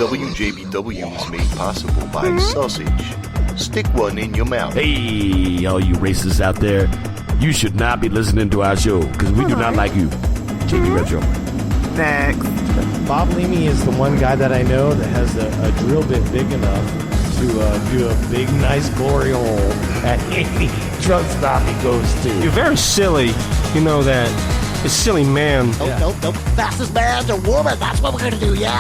WJBW is made possible by sausage. Stick one in your mouth. Hey, all you racists out there, you should not be listening to our show because we do not like you. JB Retro. Next. Bob Leamy is the one guy that I know that has a drill bit big enough to do a big, nice, glory hole at any truck stop he goes to. You're very silly. You know that. It's silly, man. Nope. Fastest man to woman. That's what we're going to do. Yeah.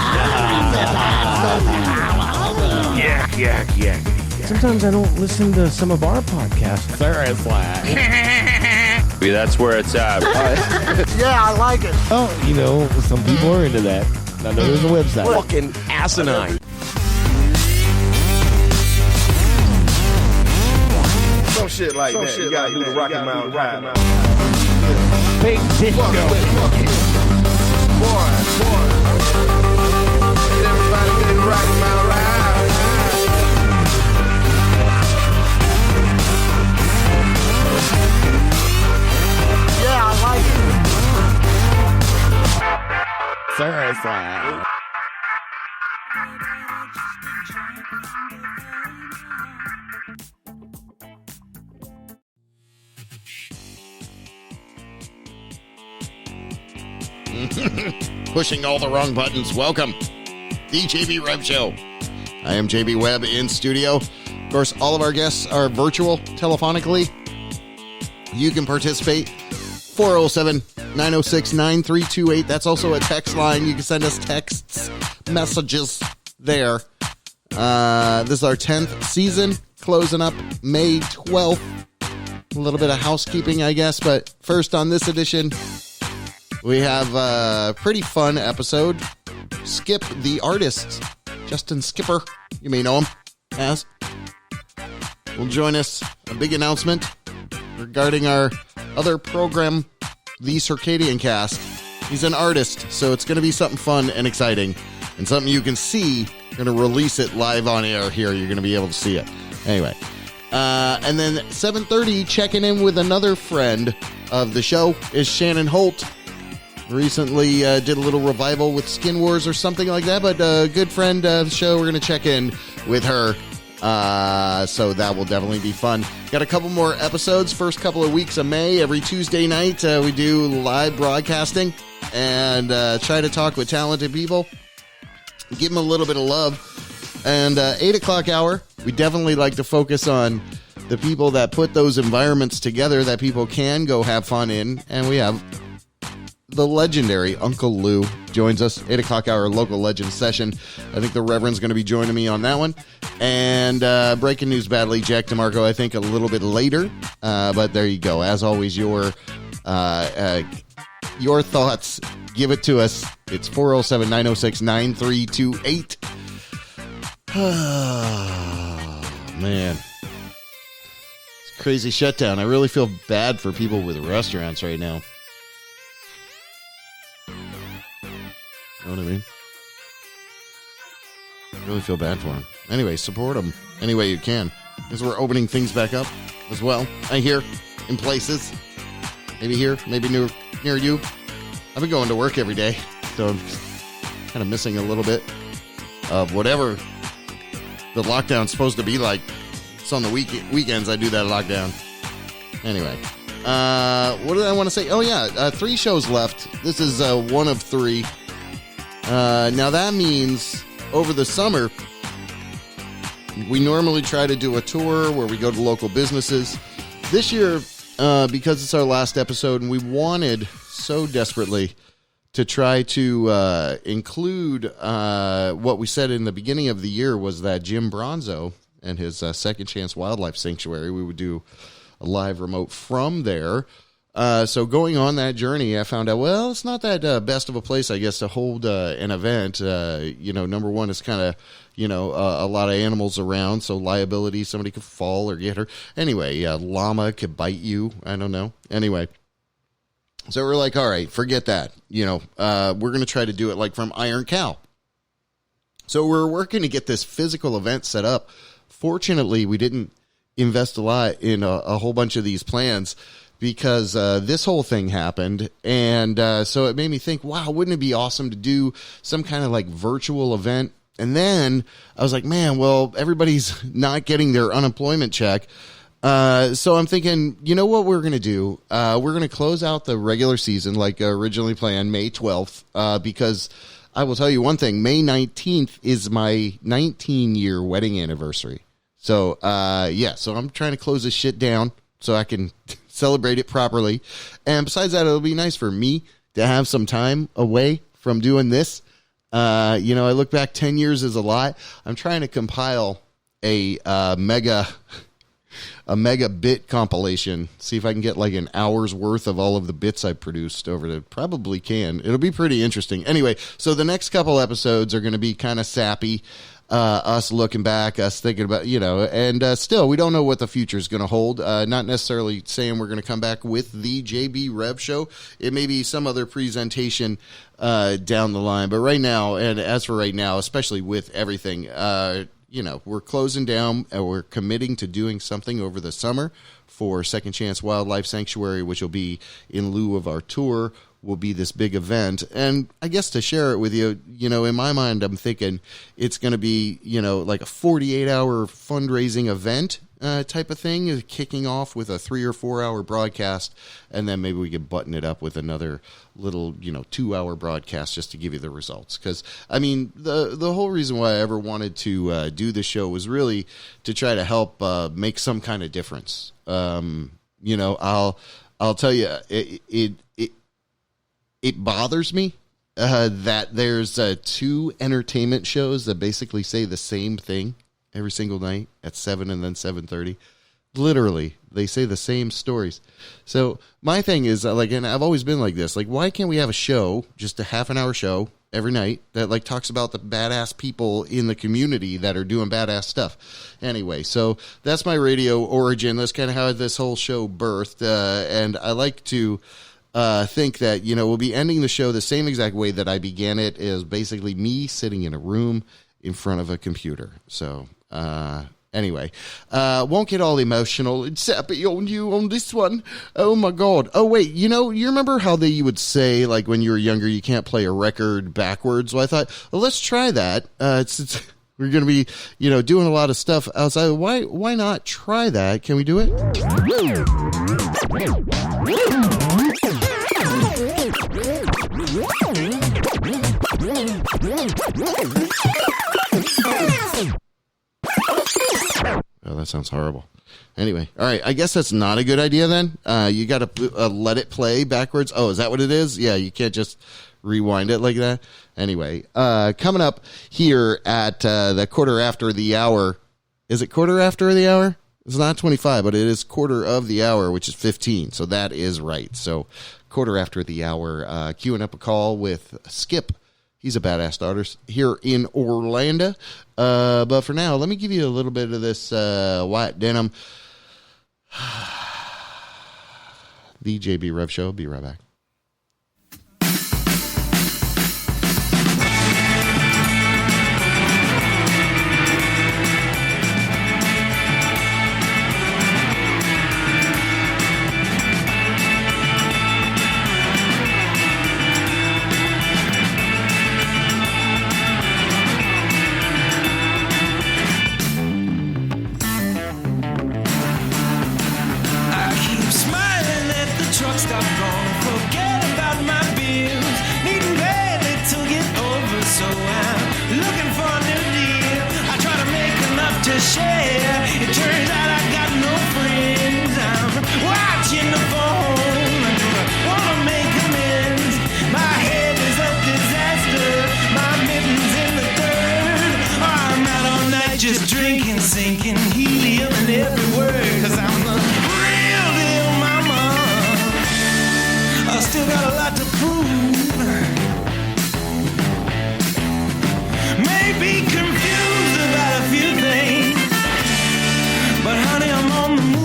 Yeah. Sometimes I don't listen to some of our podcasts. That's where it's at. Yeah, I like it. Oh, some people are into that. I know there's a website. Fucking asinine. Some shit like that. You gotta do the Rocky Mountain High. Big disco. Boy. Everybody get the Rocky Mountain High. Yeah, I like it. Seriously. Pushing all the wrong buttons. Welcome. The JB Webb Show. I am JB Webb in studio. Of course, all of our guests are virtual, telephonically. You can participate. 407-906-9328. That's also a text line. You can send us texts, messages there. This is our 10th season, closing up May 12th. A little bit of housekeeping, I guess, but first on this edition, we have a pretty fun episode. Skip the artist, Justin Skipper, you may know him as, will join us. A big announcement regarding our other program, The Circadian Cast. He's an artist, so it's going to be something fun and exciting and something you can see. We're going to release it live on air here. You're going to be able to see it. Anyway, and then 7:30, checking in with another friend of the show is Shannon Holt. Recently did a little revival with Skin Wars or something like that, but a good friend of the show. We're going to check in with her. So that will definitely be fun. Got a couple more episodes. First couple of weeks of May, every Tuesday night, we do live broadcasting and try to talk with talented people. Give them a little bit of love. And 8 o'clock hour, we definitely like to focus on the people that put those environments together that people can go have fun in. And we have the legendary UncleLou joins us. 8 o'clock hour local legend session. I think the Reverend's going to be joining me on that one. And breaking news badly, Jack DeMarco, I think a little bit later. But there you go. As always, your thoughts, give it to us. It's 407-906-9328. Man. It's a crazy shutdown. I really feel bad for people with restaurants right now. You know what I mean? I really feel bad for them. Anyway, support them any way you can. Because we're opening things back up as well. I hear in places. Maybe here, maybe near you. I've been going to work every day. So I'm kind of missing a little bit of whatever the lockdown's supposed to be like. It's on the weekends I do that lockdown. Anyway. What did I want to say? Oh, yeah. 3 shows left. This is one of 3. Now, that means over the summer, we normally try to do a tour where we go to local businesses. This year, because it's our last episode, and we wanted so desperately to try to include what we said in the beginning of the year was that Jim Bronzo and his Second Chance Wildlife Sanctuary, we would do a live remote from there. So going on that journey, I found out, well, it's not that best of a place, I guess, to hold an event. Number one, it's kind of, a lot of animals around, so liability, somebody could fall or get hurt. Anyway, llama could bite you. I don't know. Anyway, so we're like, all right, forget that. We're going to try to do it like from Iron Cow. So we're working to get this physical event set up. Fortunately, we didn't invest a lot in a whole bunch of these plans because this whole thing happened. And so it made me think, wow, wouldn't it be awesome to do some kind of like virtual event And then I was like, man, well, everybody's not getting their unemployment check. So I'm thinking, you know what we're going to do? We're going to close out the regular season like originally planned, May 12th, because I will tell you one thing. May 19th is my 19-year wedding anniversary. So, so I'm trying to close this shit down so I can celebrate it properly. And besides that, it'll be nice for me to have some time away from doing this. I look back 10 years is a lot. I'm trying to compile a mega bit compilation. See if I can get like an hour's worth of all of the bits I produced over to. Probably can. It'll be pretty interesting. Anyway, so the next couple episodes are going to be kind of sappy. Us looking back, us thinking about, and still, we don't know what the future is going to hold. Not necessarily saying we're going to come back with the JB Rev Show. It may be some other presentation down the line. But right now, and as for right now, especially with everything, we're closing down and we're committing to doing something over the summer for Second Chance Wildlife Sanctuary, which will be in lieu of our tour, will be this big event. And I guess to share it with you, in my mind, I'm thinking it's going to be, like a 48-hour fundraising event type of thing, kicking off with a 3 or 4 hour broadcast. And then maybe we could button it up with another little, 2-hour broadcast just to give you the results. Because, the whole reason why I ever wanted to do the show was really to try to help make some kind of difference. I'll tell you, it bothers me that there's 2 entertainment shows that basically say the same thing every single night at 7 and then 7:30. Literally, they say the same stories. So my thing is, and I've always been like this, why can't we have a show, just a half-an-hour show every night that, talks about the badass people in the community that are doing badass stuff? Anyway, so that's my radio origin. That's kind of how this whole show birthed, and I like to think that, we'll be ending the show the same exact way that I began it, is basically me sitting in a room in front of a computer. So, anyway, won't get all emotional and sappy on you on this one. Oh my God. Oh wait, you remember how you would say, when you were younger, you can't play a record backwards? Well, I thought, well, let's try that. We're going to be, doing a lot of stuff outside. Why not try that? Can we do it? Oh, that sounds horrible. Anyway, all right. I guess that's not a good idea then. You got to let it play backwards. Oh, is that what it is? Yeah, you can't just rewind it like that. Anyway, coming up here at the quarter after the hour. Is it quarter after the hour? It's not 25, but it is quarter of the hour, which is 15. So that is right. So quarter after the hour, queuing up a call with Skip. He's a badass artist here in Orlando. But for now, let me give you a little bit of this white denim. The JB Rev Show. Be right back. Sinking helium in every word, 'cause I'm the real deal, mama. I still got a lot to prove. Maybe confused about a few things, but honey, I'm on the move.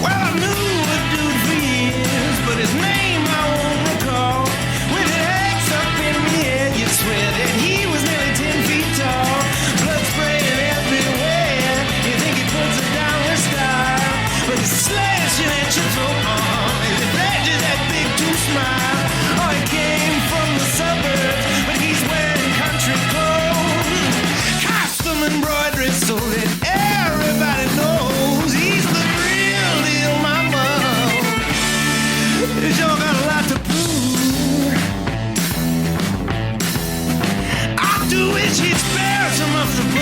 Well, I knew a dude for years, but his name I won't recall. With an X up in the head, you'd swear that he was nearly 10 feet tall. Blood spraying everywhere. You think he puts it down with style, but he's slow.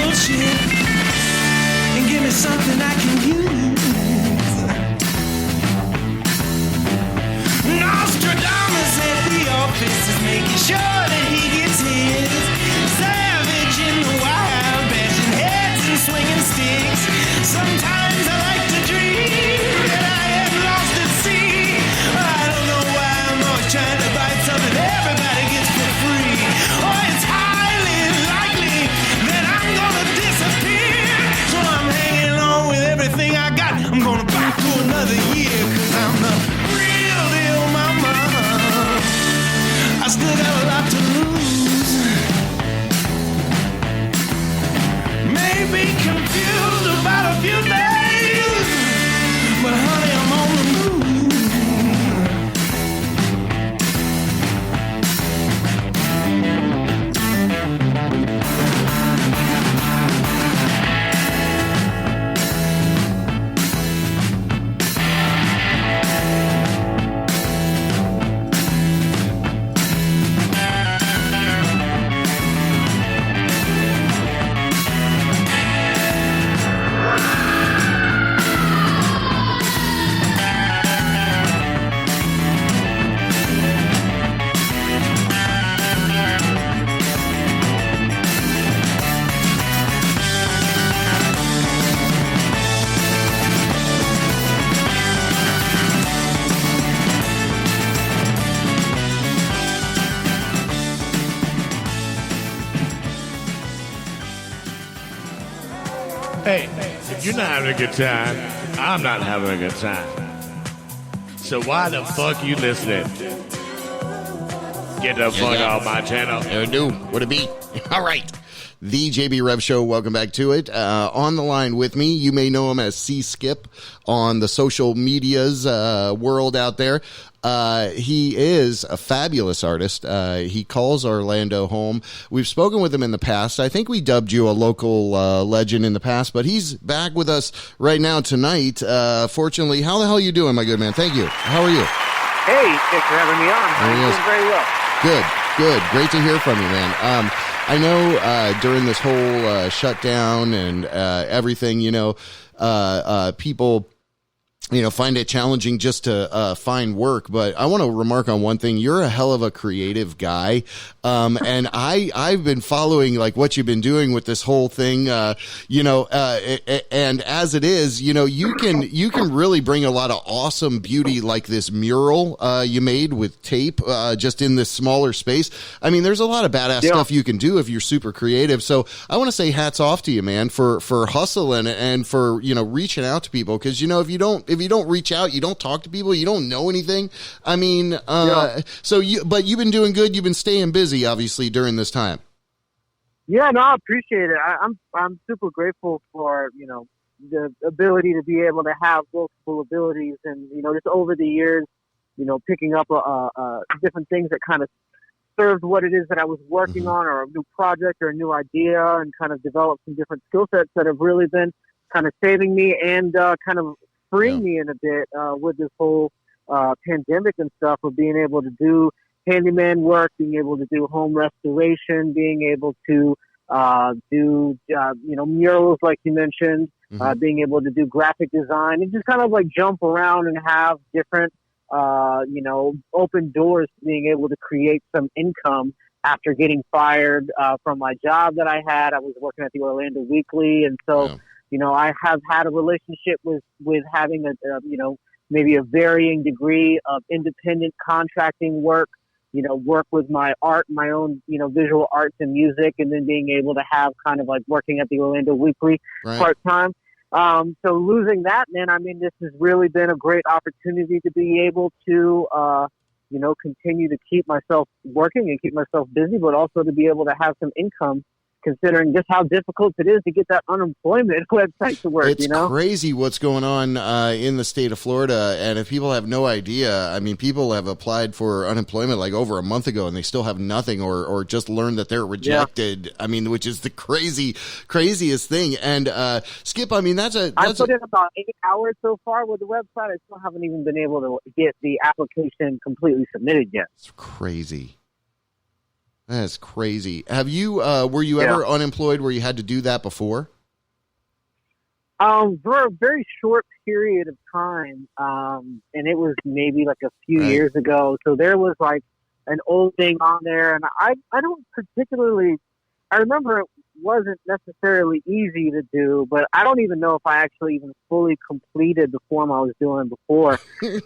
bullshit and give me something I can use. Nostradamus at the office is making sure that he gets his. Savage in the wild, bashing heads and swinging sticks. Sometimes I like to dream that I am lost at sea. I don't know why I'm always trying to bite something everybody gets for free. Oh, it's highly likely that I'm gonna disappear. So I'm hanging on with everything I got. I'm gonna buy through another year, 'cause I'm the real deal, mama. I still got a lot to lose. Maybe confused about a few days, but honey, I'm on the move. Hey, if you're not having a good time, I'm not having a good time. So why the fuck you listening? Get the fuck off my channel. No, would it be? All right. The JB Rev Show, welcome back to it. On the line with me, you may know him as C-Skip on the social medias world out there. He is a fabulous artist. He calls Orlando home. We've spoken with him in the past. I think we dubbed you a local legend in the past, but he's back with us right now tonight. Fortunately, how the hell are you doing, my good man? Thank you. How are you? Hey, thanks for having me on. I'm doing very well. Good. Great to hear from you, man. I know during this whole shutdown and everything, people find it challenging just to find work. But I want to remark on one thing. You're a hell of a creative guy. And I've been following like what you've been doing with this whole thing, and as it is, you can really bring a lot of awesome beauty like this mural you made with tape just in this smaller space. I mean, there's a lot of badass stuff you can do if you're super creative. So I want to say hats off to you, man, for hustling and for, reaching out to people. Cause if you don't reach out, you don't talk to people, you don't know anything. I mean, but you've been doing good. You've been staying busy, obviously, during this time. Yeah, no, I appreciate it. I'm super grateful for, the ability to be able to have multiple abilities and, just over the years, picking up different things that kind of served what it is that I was working on, or a new project or a new idea, and kind of develop some different skill sets that have really been kind of saving me and kind of freeing me in a bit with this whole pandemic and stuff, of being able to do handyman work, being able to do home restoration, being able to do murals like you mentioned, being able to do graphic design, and just kind of like jump around and have different open doors to being able to create some income after getting fired from my job that I had. I was working at the Orlando Weekly, and so I have had a relationship with having maybe a varying degree of independent contracting work, work with my art, my own, visual arts and music, and then being able to have kind of like working at the Orlando Weekly part-time. So losing that, man, I mean, this has really been a great opportunity to be able to, continue to keep myself working and keep myself busy, but also to be able to have some income, considering just how difficult it is to get that unemployment website to work. It's crazy what's going on in the state of Florida. And if people have no idea, I mean, people have applied for unemployment like over a month ago and they still have nothing, or just learned that they're rejected. Yeah. I mean, which is the craziest thing. And Skip, I mean, I put in about 8 hours so far with the website. I still haven't even been able to get the application completely submitted yet. It's crazy. That's crazy. Have you, were you ever unemployed where you had to do that before? For a very short period of time, and it was maybe like a few years ago. So there was like an old thing on there, and I don't particularly, I remember it wasn't necessarily easy to do, but I don't even know if I actually even fully completed the form I was doing before.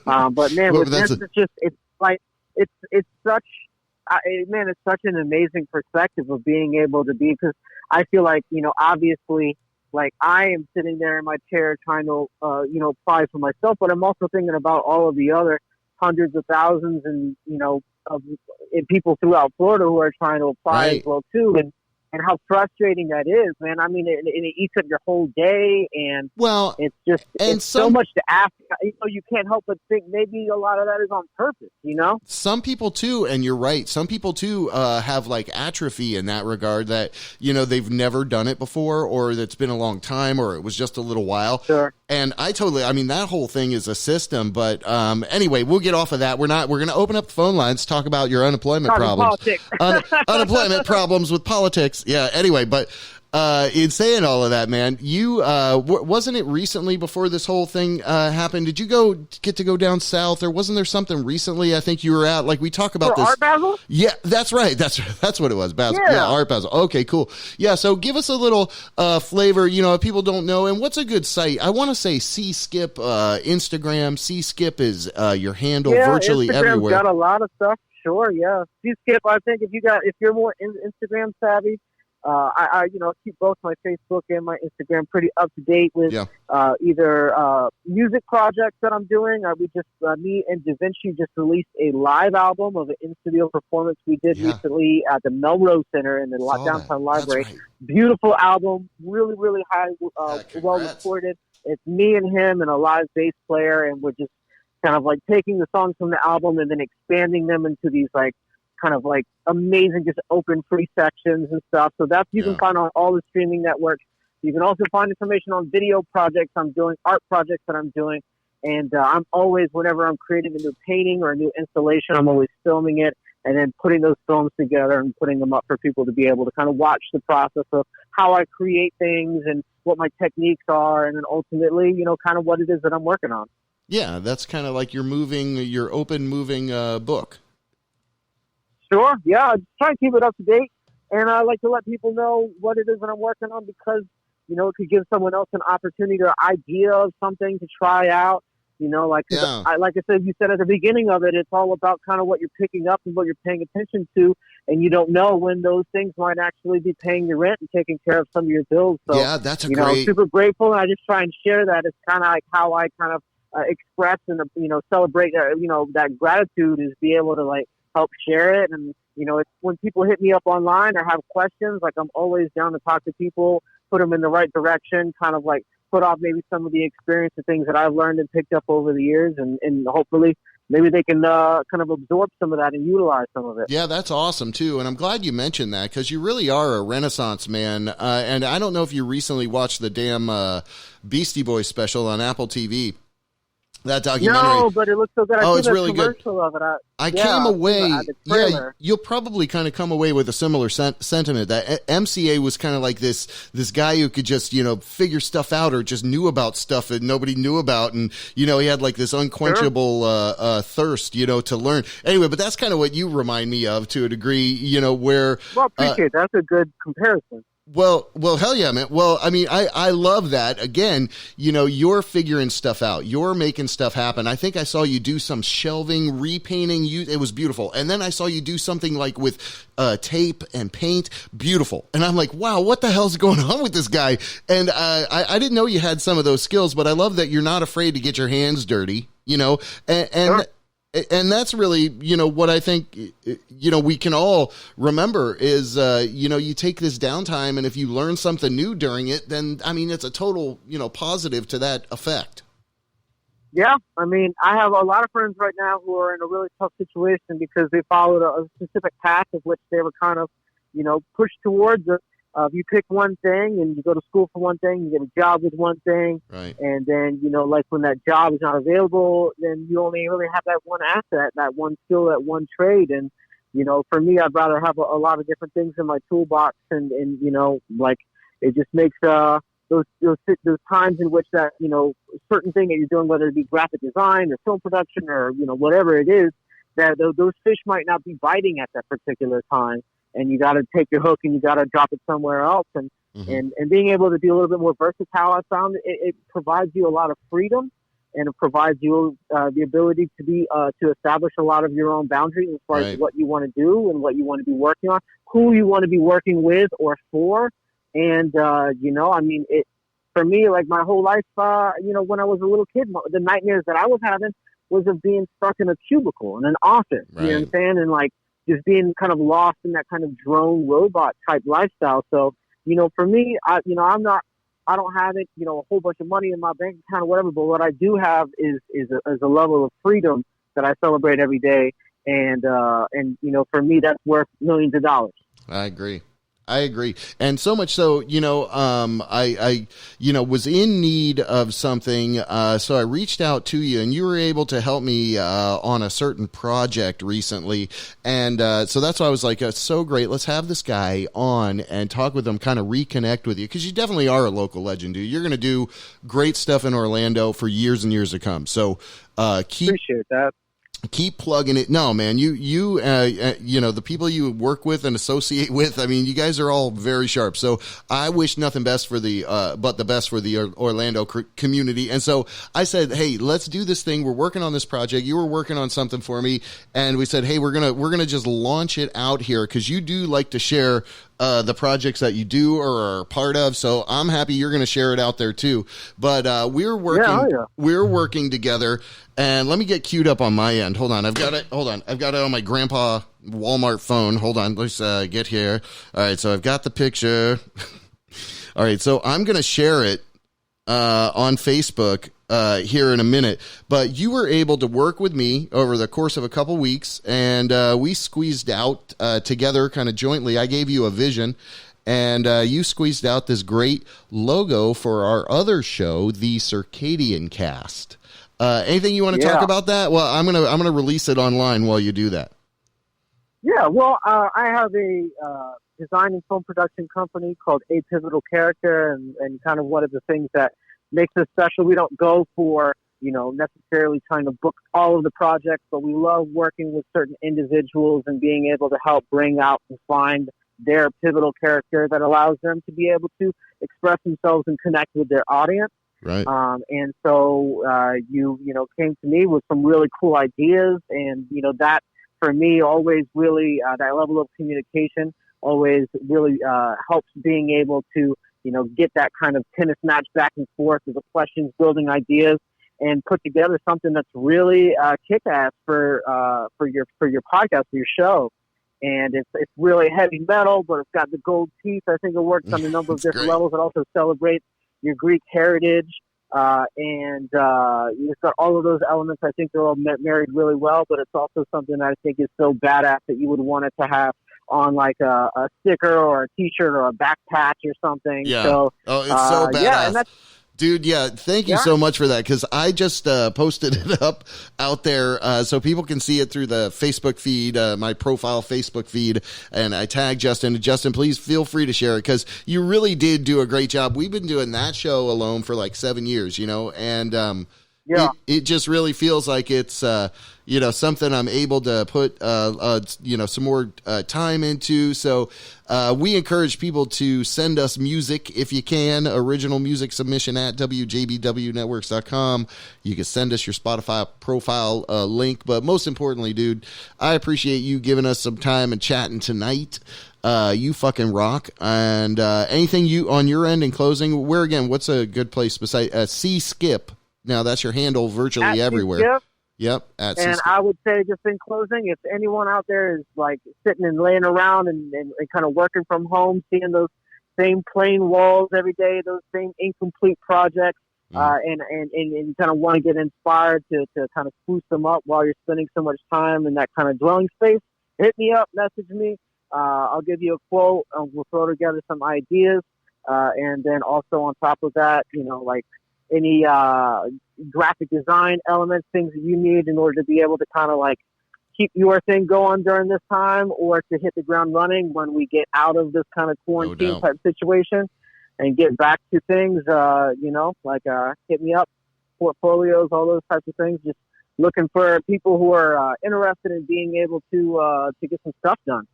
But man, with this, it's such, it's such an amazing perspective of being able to be, because I feel like, obviously, like I am sitting there in my chair trying to, apply for myself, but I'm also thinking about all of the other hundreds of thousands and, of people throughout Florida who are trying to apply as well too. And how frustrating that is, man. I mean, it eats up your whole day, and it's just so much to ask. You can't help but think maybe a lot of that is on purpose. Some people too, and you're right. Some people too have like atrophy in that regard. That they've never done it before, or it's been a long time, or it was just a little while. Sure. And I mean, that whole thing is a system. But anyway, we'll get off of that. We're going to open up the phone lines, talk about your unemployment problems, unemployment problems with politics. Yeah. Anyway, but in saying all of that, man, you wasn't it recently before this whole thing happened? Did you get to go down south, or wasn't there something recently? I think you were at, like, we talk about this. Art Basel? Yeah, that's right. That's what it was. Basel. Yeah, Art Basel. Okay, cool. Yeah, so give us a little flavor. If people don't know, and what's a good site? I want to say C-Skip Instagram. C-Skip is your handle virtually Instagram's everywhere. Got a lot of stuff. Sure, yeah. C-Skip. I think if you're more Instagram savvy. I keep both my Facebook and my Instagram pretty up to date with either music projects that I'm doing. We just me and Da Vinci just released a live album of an in-studio performance we did recently at the Melrose Center in the downtown library. Right. Beautiful album, really, really high, well recorded. It's me and him and a live bass player, and we're just kind of like taking the songs from the album and then expanding them into these like kind of like amazing, just open free sections and stuff. So that's, you can find on all the streaming networks. You can also find information on video projects I'm doing, art projects that I'm doing. And I'm always, whenever I'm creating a new painting or a new installation, I'm always filming it and then putting those films together and putting them up for people to be able to kind of watch the process of how I create things and what my techniques are. And then ultimately, kind of what it is that I'm working on. Yeah. That's kind of like your open moving book. Sure, yeah. I try and keep it up to date, and I like to let people know what it is that I'm working on, because it could give someone else an opportunity or idea of something to try out. Like I said, you said at the beginning of it, it's all about kind of what you're picking up and what you're paying attention to, and you don't know when those things might actually be paying your rent and taking care of some of your bills. So that's super grateful, and I just try and share that. It's kind of like how I kind of express and celebrate. That gratitude is be able to like help share it. And it's when people hit me up online or have questions, like I'm always down to talk to people, put them in the right direction, kind of like put off maybe some of the experience and things that I've learned and picked up over the years, and hopefully maybe they can kind of absorb some of that and utilize some of it. Yeah, that's awesome too, and I'm glad you mentioned that, because you really are a Renaissance man. And I don't know if you recently watched the damn Beastie Boys special on Apple TV. That documentary. No, but it looks so good. It's really good. Of it. I came away. You'll probably kind of come away with a similar sentiment. That MCA was kind of like this guy who could just figure stuff out, or just knew about stuff that nobody knew about, and he had like this unquenchable thirst, to learn. Anyway, but that's kind of what you remind me of to a degree. Where appreciate that's a good comparison. Well, hell yeah, man. Well, I mean, I love that. Again, you're figuring stuff out. You're making stuff happen. I think I saw you do some shelving, repainting. It was beautiful. And then I saw you do something like with tape and paint. Beautiful. And I'm like, wow, what the hell's going on with this guy? And I didn't know you had some of those skills, but I love that you're not afraid to get your hands dirty, and And that's really, what I think, we can all remember is, you take this downtime, and if you learn something new during it, then, I mean, it's a total, positive to that effect. Yeah. I mean, I have a lot of friends right now who are in a really tough situation because they followed a specific path of which they were kind of, pushed towards it. You pick one thing and you go to school for one thing, you get a job with one thing, right. And then, like when that job is not available, then you only really have that one asset, that one skill, that one trade. And, For me, I'd rather have a lot of different things in my toolbox, and like it just makes those times in which that certain thing that you're doing, whether it be graphic design or film production or whatever it is, that those fish might not be biting at that particular time, and you got to take your hook and you got to drop it somewhere else, and being able to be a little bit more versatile, I found it provides you a lot of freedom, and it provides you the ability to establish a lot of your own boundaries as far as what you want to do and what you want to be working on, who you want to be working with or for. And, for me, like my whole life, when I was a little kid, the nightmares that I was having was of being stuck in a cubicle in an office, you know what I'm saying? And like just being kind of lost in that kind of drone robot type lifestyle. So, for me, I don't have it, a whole bunch of money in my bank account or whatever, but what I do have is a level of freedom that I celebrate every day. And for me, that's worth millions of dollars. I agree. And so much so, I was in need of something. So I reached out to you and you were able to help me on a certain project recently. And so that's why I was like, so great. Let's have this guy on and talk with him, kind of reconnect with you. Because you definitely are a local legend, dude. You're going to do great stuff in Orlando for years and years to come. So appreciate that. Keep plugging it. No, man, you the people you work with and associate with, I mean, you guys are all very sharp. So I wish nothing best for but the best for the Orlando community. And so I said, hey, let's do this thing. We're working on this project. You were working on something for me. And we said, hey, we're going to just launch it out here. 'Cause you do like to share the projects that you do or are part of. So I'm happy you're going to share it out there too. But we're working together, and let me get queued up on my end. Hold on. I've got it on my grandpa Walmart phone. Hold on. Let's get here. All right. So I've got the picture. All right. So I'm going to share it on Facebook here in a minute, but you were able to work with me over the course of a couple weeks, and we squeezed out together kind of jointly. I gave you a vision, and you squeezed out this great logo for our other show, the Circadian Cast. Anything you want to talk about that? Well, I'm gonna release it online while you do that. Yeah, well, I have a design and film production company called A Pivotal Character, and kind of one of the things that makes us special, we don't go for, necessarily trying to book all of the projects, but we love working with certain individuals and being able to help bring out and find their pivotal character that allows them to be able to express themselves and connect with their audience. Right. And so you came to me with some really cool ideas, and that for me always really that level of communication always really helps being able to get that kind of tennis match back and forth with the questions, building ideas, and put together something that's really kick-ass for your podcast, for your show. And it's really heavy metal, but it's got the gold teeth. I think it works on a number of different levels. It also celebrates your Greek heritage, and it's got all of those elements. I think they're all married really well, but it's also something that I think is so badass that you would want it to have on like a sticker or a t-shirt or a back patch or something. Yeah. So, it's so badass. Yeah, and dude, thank you so much for that, because I just posted it up out there so people can see it through the Facebook feed, my profile Facebook feed, and I tagged Justin. Justin, please feel free to share it, because you really did do a great job. We've been doing that show alone for like 7 years, and it just really feels like it's something I'm able to put some more time into. So we encourage people to send us music if you can. Original music submission at WJBWnetworks.com. You can send us your Spotify profile link. But most importantly, dude, I appreciate you giving us some time and chatting tonight. You fucking rock. And anything you on your end in closing, what's a good place besides C-Skip? Now, that's your handle virtually everywhere. C-Skip. Yep. And I would say, just in closing, if anyone out there is like sitting and laying around and kind of working from home, seeing those same plain walls every day, those same incomplete projects, and kind of want to get inspired to kind of spruce them up while you're spending so much time in that kind of dwelling space, hit me up, message me. I'll give you a quote. We'll throw together some ideas. And then also on top of that, like any graphic design elements, things that you need in order to be able to kind of like keep your thing going during this time, or to hit the ground running when we get out of this kind of quarantine type situation and get back to things, hit me up, portfolios, all those types of things. Just looking for people who are interested in being able to get some stuff done.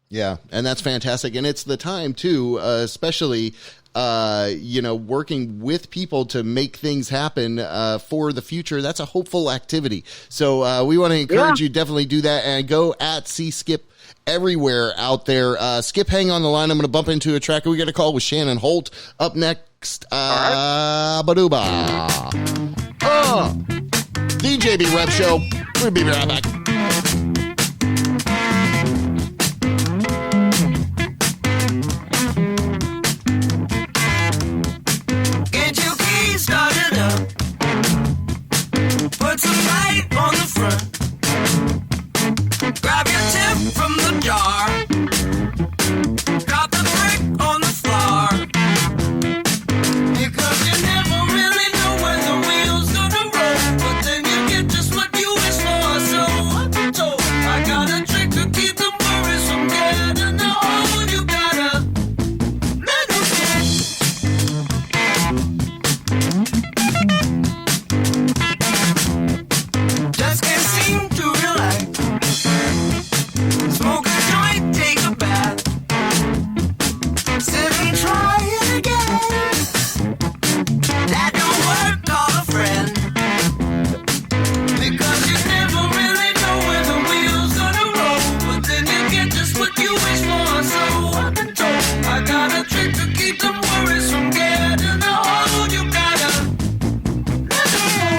Yeah, and that's fantastic. And it's the time, too, especially, working with people to make things happen for the future. That's a hopeful activity. So we want to encourage you, definitely do that, and go at C-Skip everywhere out there. Skip, hang on the line. I'm going to bump into a track. We get a call with Shannon Holt. Up next, Baduba. The JB Rev Show. We'll be right back. Get your keys started up. Put some light on the front. Grab your tip from the jar. Drop the brick on the floor. Because you never really know when the wheels gonna roll. But then you get just what you wish for. So what you told, I got a trick to keep the worries from getting a hold. You gotta let it go. Just can't seem to relax. Smoke a joint, take a bath. Sit and try it again. That don't work, call a friend. Because you never really know when the wheels gonna roll. But then you get just what you wish for. So I've been told, I got a trick to keep them worries from getting a hold. You gotta let them go.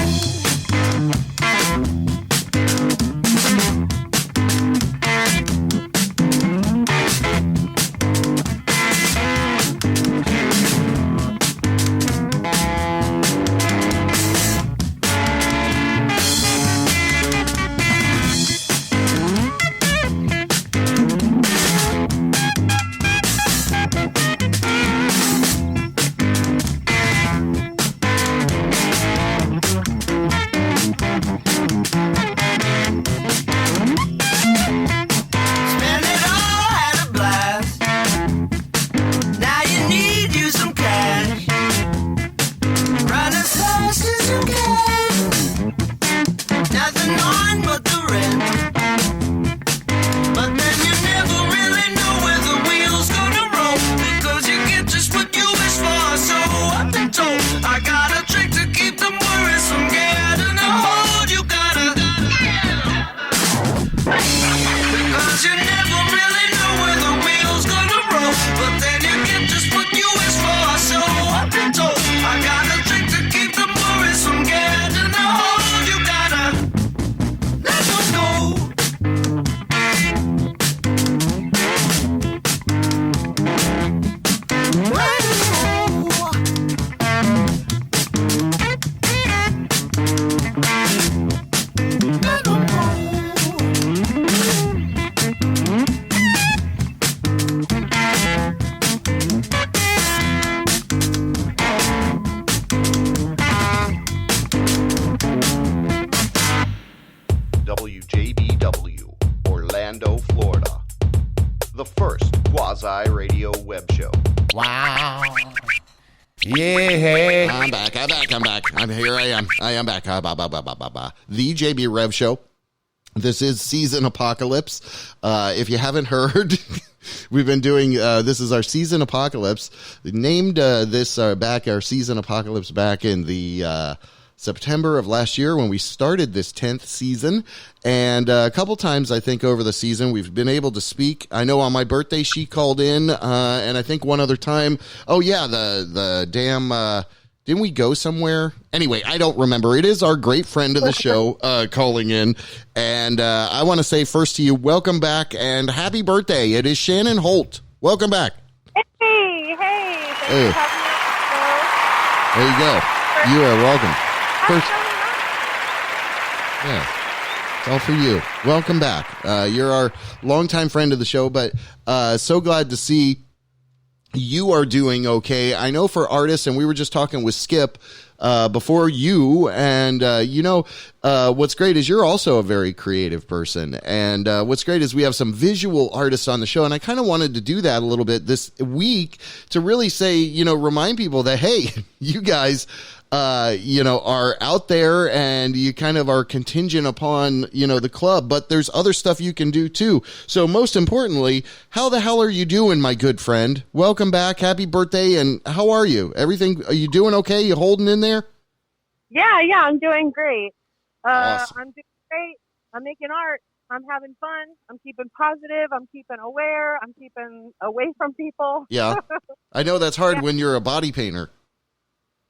Spend it all, had a blast. Now you need you some cash. Run as fast as you can. Nothing on but the rent. But then you never really know where the wheels gonna roll. Because you get just what you wish for. So I've been told, I got a trick to keep them worries from getting a hold. You gotta. Because you never really know where the wheels gonna roll. But then you get just what you wish for. So I've been told, I got a trick to keep the worries from getting a hold. You gotta let them go. Let them go. Let them go. WJBW, Orlando, Florida. The first quasi-radio web show. Wow. Yeah. I'm back. I'm here. I am back. The JB Rev Show. This is Season Apocalypse. If you haven't heard, we've been doing, this is our Season Apocalypse. We named this our Season Apocalypse back in the September of last year when we started this 10th season. And a couple times, I think, over the season, we've been able to speak. I know on my birthday, she called in, and I think one other time, the damn... didn't we go somewhere? Anyway, I don't remember. It is our great friend of the show calling in. And I want to say first to you, welcome back and happy birthday. It is Shannon Holt. Welcome back. Hey. Hey. There you go. You are welcome. First, yeah, it's all for you. Welcome back. You're our longtime friend of the show, but so glad to see you are doing okay. I know for artists, and we were just talking with Skip, before you. And, what's great is you're also a very creative person. And what's great is we have some visual artists on the show. And I kind of wanted to do that a little bit this week to really say, remind people that, hey, you guys, are out there and you kind of are contingent upon, the club, but there's other stuff you can do too. So most importantly, how the hell are you doing, my good friend? Welcome back. Happy birthday. And how are you? Are you doing okay? You holding in there? Yeah, I'm doing great. Awesome. I'm doing great. I'm making art. I'm having fun. I'm keeping positive. I'm keeping aware. I'm keeping away from people. Yeah. I know that's hard when you're a body painter.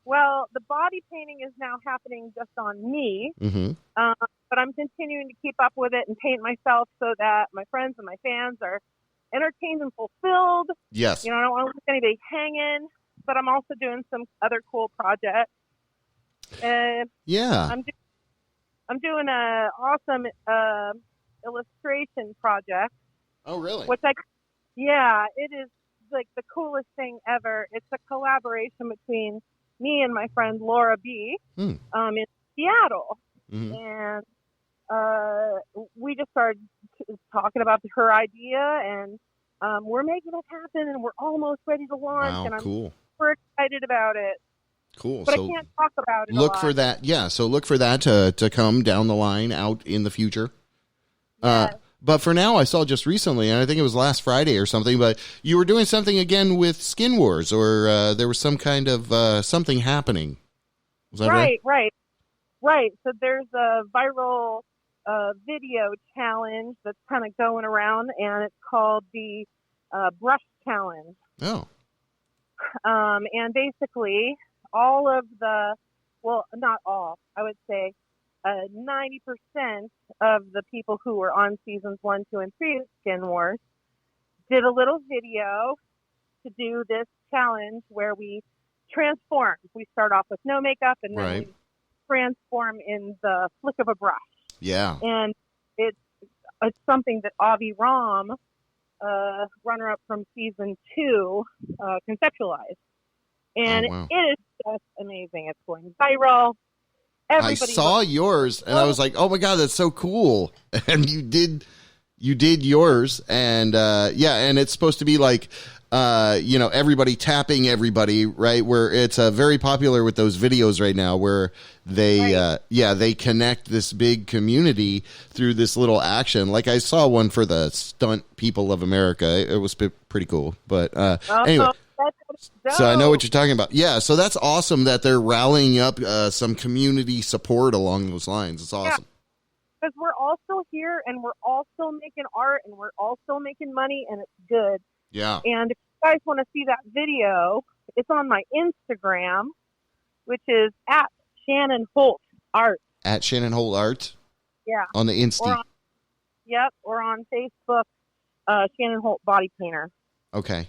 Well, the body painting is now happening just on me, but I'm continuing to keep up with it and paint myself so that my friends and my fans are entertained and fulfilled. Yes. I don't want to leave anybody hanging, but I'm also doing some other cool projects. Yeah. I'm doing a awesome illustration project. Oh, really? It is like the coolest thing ever. It's a collaboration between me and my friend Laura B. In Seattle. And we just started talking about her idea, and we're making it happen, and we're almost ready to launch. Wow, and I'm cool. super excited about it. Cool. But So I can't talk about it. look for that. Yeah. So look for that to come down the line out in the future. Yes. But for now, I saw just recently, and I think it was last Friday or something, but you were doing something again with Skin Wars, or there was some kind of something happening. Was that right? Right. So there's a viral video challenge that's kind of going around, and it's called the Brush Challenge. Oh. And basically, all of not all, I would say, 90% of the people who were on seasons 1, 2, and 3 of Skin Wars did a little video to do this challenge where we transform. We start off with no makeup, and then we transform in the flick of a brush. Yeah. And it's something that Avi Ram, runner-up from season 2, conceptualized. And it is just amazing. It's going viral. I saw yours, and I was like, "Oh my god, that's so cool!" And you did yours, and and it's supposed to be like, everybody tapping everybody, right? Where it's very popular with those videos right now, where they they connect this big community through this little action. Like I saw one for the Stunt People of America. It was pretty cool, but anyway. So I know what you're talking about. Yeah, so that's awesome that they're rallying up some community support along those lines. It's awesome. Because we're also here, and we're also making art, and we're also making money, and it's good. Yeah. And if you guys want to see that video, it's on my Instagram, which is at Shannon Holt Art. At Shannon Holt Art? Yeah. On the Insta. Or on Facebook, Shannon Holt Body Painter. Okay.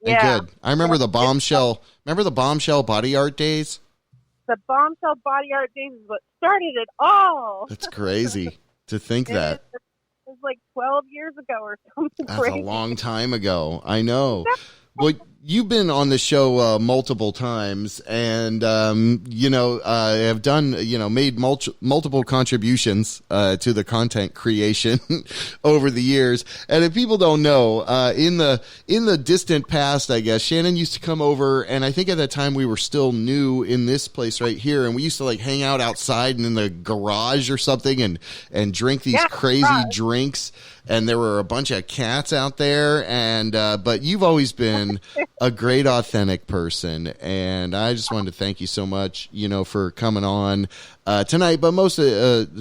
Yeah. Good. I remember the bombshell. Remember the bombshell body art days? The bombshell body art days is what started it all. That's crazy to think that. It was like 12 years ago or something. That's crazy. a long time ago. I know. Well, you've been on the show multiple times, and have done made multiple contributions to the content creation over the years. And if people don't know, in the distant past, I guess Shannon used to come over, and I think at that time we were still new in this place right here, and we used to like hang out outside and in the garage or something, and drink these crazy drinks. And there were a bunch of cats out there, and but you've always been a great, authentic person, and I just wanted to thank you so much, for coming on tonight. But most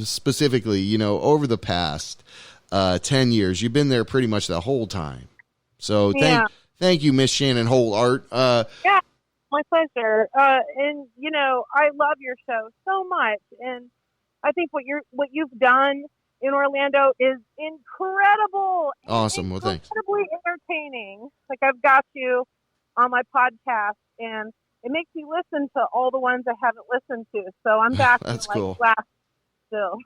specifically, over the past 10 years, you've been there pretty much the whole time. So thank you, Miss Shannon Holt Art. Yeah, my pleasure. And I love your show so much, and I think what you've done in Orlando is incredible. Awesome. Well, thanks. Incredibly entertaining. Like, I've got you on my podcast, and it makes me listen to all the ones I haven't listened to. So I'm back. That's in, cool. Last still.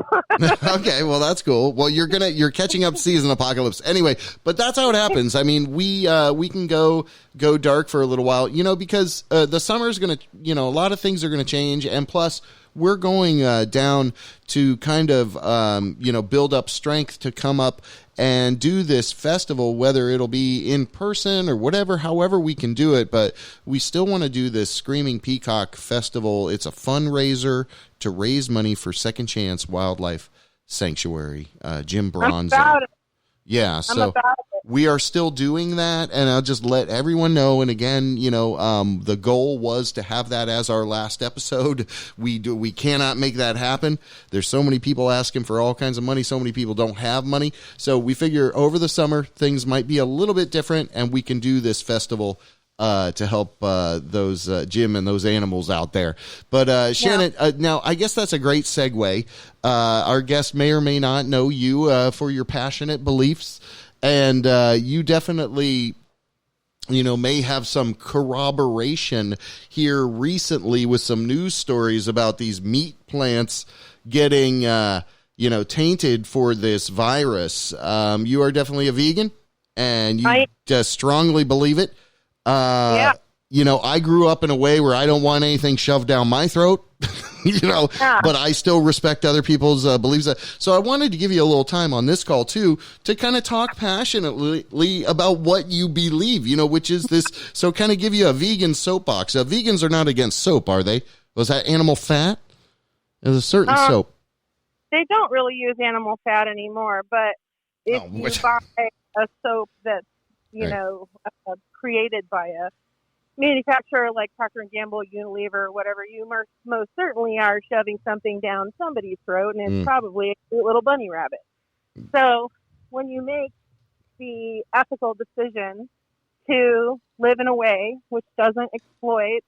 Okay, well, that's cool. Well, you're catching up season Apocalypse anyway, but that's how it happens. I mean, we can go go dark for a little while, because the summer is going to, a lot of things are going to change. And plus, we're going down to kind of, build up strength to come up and do this festival, whether it'll be in person or whatever, however we can do it. But we still want to do this Screaming Peacock Festival. It's a fundraiser to raise money for Second Chance Wildlife Sanctuary, Jim Bronzo. Yeah, so we are still doing that, and I'll just let everyone know. And again, the goal was to have that as our last episode. We cannot make that happen. There's so many people asking for all kinds of money. So many people don't have money. So we figure over the summer things might be a little bit different, and we can do this festival to help those Jim and those animals out there. But Shannon, now I guess that's a great segue. Our guest may or may not know you for your passionate beliefs, and you definitely, may have some corroboration here recently with some news stories about these meat plants getting, tainted for this virus. You are definitely a vegan, and you just strongly believe it. I grew up in a way where I don't want anything shoved down my throat, but I still respect other people's beliefs. So I wanted to give you a little time on this call too, to kind of talk passionately about what you believe, which is this. So kind of give you a vegan soapbox. Vegans are not against soap, are they? Was that animal fat? There's a certain soap. They don't really use animal fat anymore, but if you buy a soap that's, created by a manufacturer like Procter & Gamble, Unilever, whatever, you most certainly are shoving something down somebody's throat, and it's probably a cute little bunny rabbit. So when you make the ethical decision to live in a way which doesn't exploit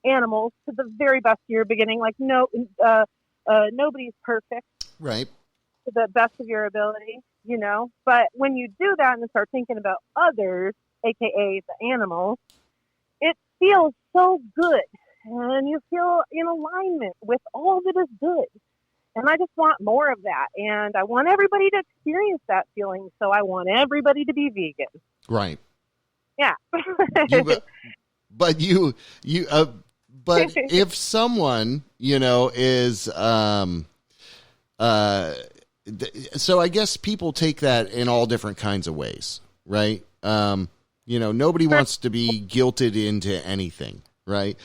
animals to the very best of your beginning, like nobody's perfect, right? To the best of your ability, but when you do that and start thinking about others, aka the animals, it feels so good, and you feel in alignment with all that is good. And I just want more of that, and I want everybody to experience that feeling. So I want everybody to be vegan. Right. Yeah. But if someone, is, so I guess people take that in all different kinds of ways, right? Nobody wants to be guilted into anything, right?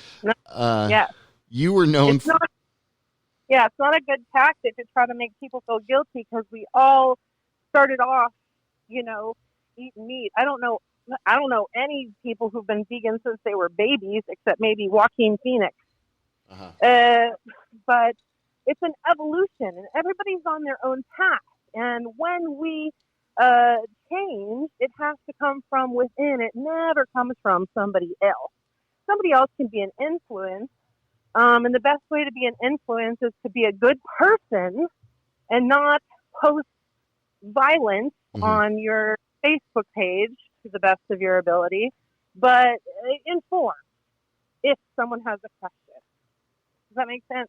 You were known it's not a good tactic to try to make people feel guilty, because we all started off, eating meat. I don't know any people who've been vegan since they were babies, except maybe Joaquin Phoenix. But it's an evolution, and everybody's on their own path. And when we change, it has to come from within. It never comes from somebody else. Somebody else can be an influence, and the best way to be an influence is to be a good person and not post violence on your Facebook page to the best of your ability, but inform if someone has a question. Does that make sense?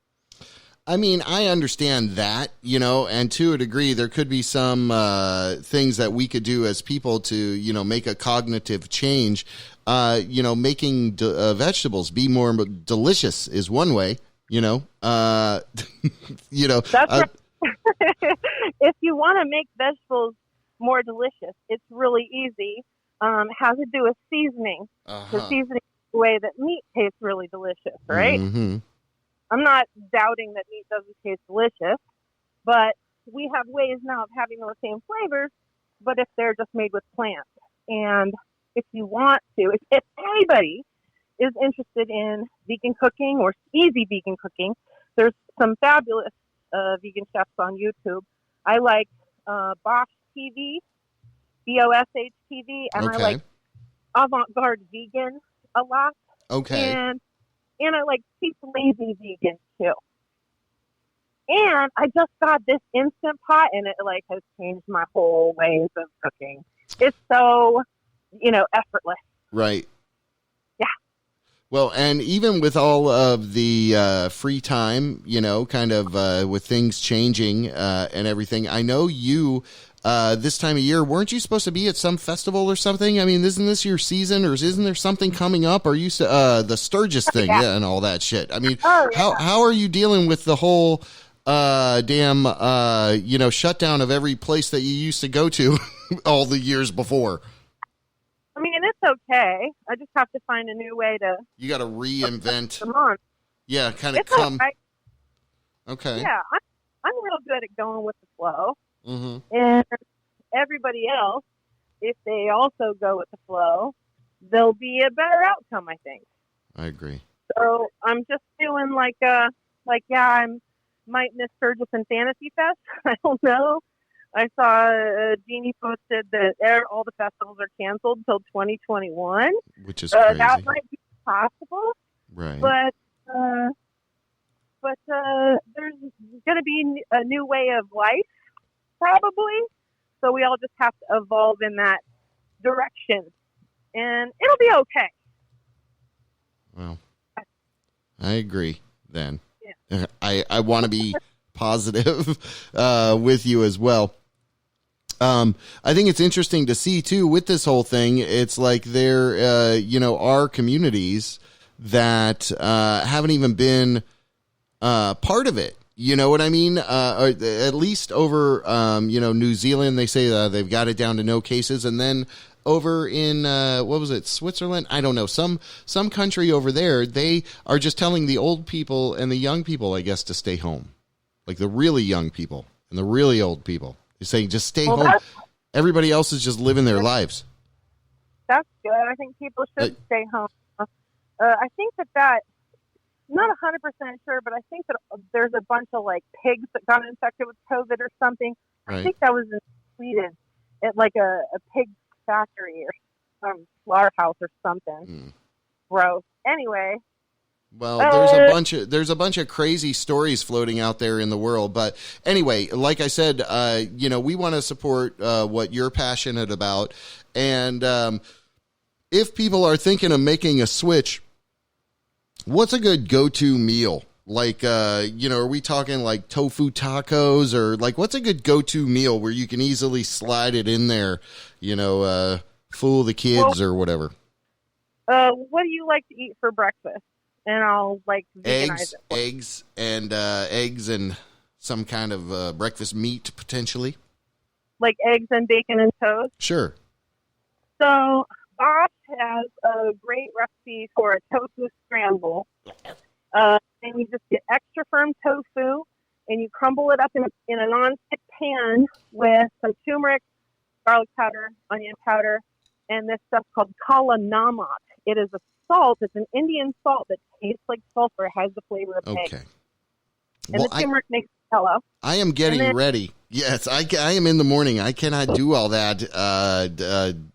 I mean, I understand that, and to a degree, there could be some things that we could do as people to, make a cognitive change. Making vegetables be more delicious is one way, That's right. If you want to make vegetables more delicious, it's really easy. Has to do with seasoning. The seasoning is the way that meat tastes really delicious, right? Mm-hmm. I'm not doubting that meat doesn't taste delicious, but we have ways now of having those same flavors, but if they're just made with plants. And if you want to, if anybody is interested in vegan cooking or easy vegan cooking, there's some fabulous vegan chefs on YouTube. I like Bosch TV, BOSH TV, and I like Avant-Garde Vegan a lot. Okay. And I like Cheap Lazy Vegan too. And I just got this Instant Pot, and it has changed my whole ways of cooking. It's so, effortless. Right. Yeah. Well, and even with all of the free time, kind of with things changing and everything, I know you this time of year. Weren't you supposed to be at some festival or something? I mean, isn't this your season, or isn't there something coming up? Are you the Sturgis thing and all that shit? I mean, how are you dealing with the whole shutdown of every place that you used to go to all the years before? I mean, it's okay. I just have to find a new way to. You got to reinvent. Come on. Yeah, kind of it's come. Okay. Okay. Yeah, I'm real good at going with the flow. Mm-hmm. And everybody else, if they also go with the flow, there'll be a better outcome, I think. I agree. So I'm just feeling I might miss Sturgis and Fantasy Fest. I don't know. I saw Jeannie posted that all the festivals are canceled till 2021. Which is crazy. That might be possible. Right. But there's going to be a new way of life, probably. So we all just have to evolve in that direction. And it'll be okay. Well, I agree then. Yeah. I want to be positive with you as well. I think it's interesting to see, too, with this whole thing, it's like there, are communities that haven't even been part of it. You know what I mean? Or at least over, New Zealand, they say they've got it down to no cases. And then over in, Switzerland? I don't know. Some country over there, they are just telling the old people and the young people, I guess, to stay home. Like the really young people and the really old people. They're saying just stay home. Everybody else is just living their lives. That's good. I think people should stay home. I think that not 100% sure, but I think that there's a bunch of pigs that got infected with COVID or something. Right. I think that was in Sweden at a pig factory or some slaughterhouse or something. Gross. Anyway. Well, there's a bunch of crazy stories floating out there in the world, but anyway, like I said, we want to support what you're passionate about, and if people are thinking of making a switch, what's a good go-to meal? Are we talking like tofu tacos, or what's a good go-to meal where you can easily slide it in there, fool the kids or whatever? What do you like to eat for breakfast? And I'll veganize it. Eggs and some kind of breakfast meat potentially. Like eggs and bacon and toast? Sure. So Bob has a great recipe for a tofu scramble. And you just get extra firm tofu and you crumble it up in a non-stick pan with some turmeric, garlic powder, onion powder, and this stuff called kala namak. It is a salt. It's an Indian salt that tastes like sulfur. It has the flavor of egg. Okay. And the turmeric makes jello. I am getting ready. Yes, I am in the morning. I cannot do all that,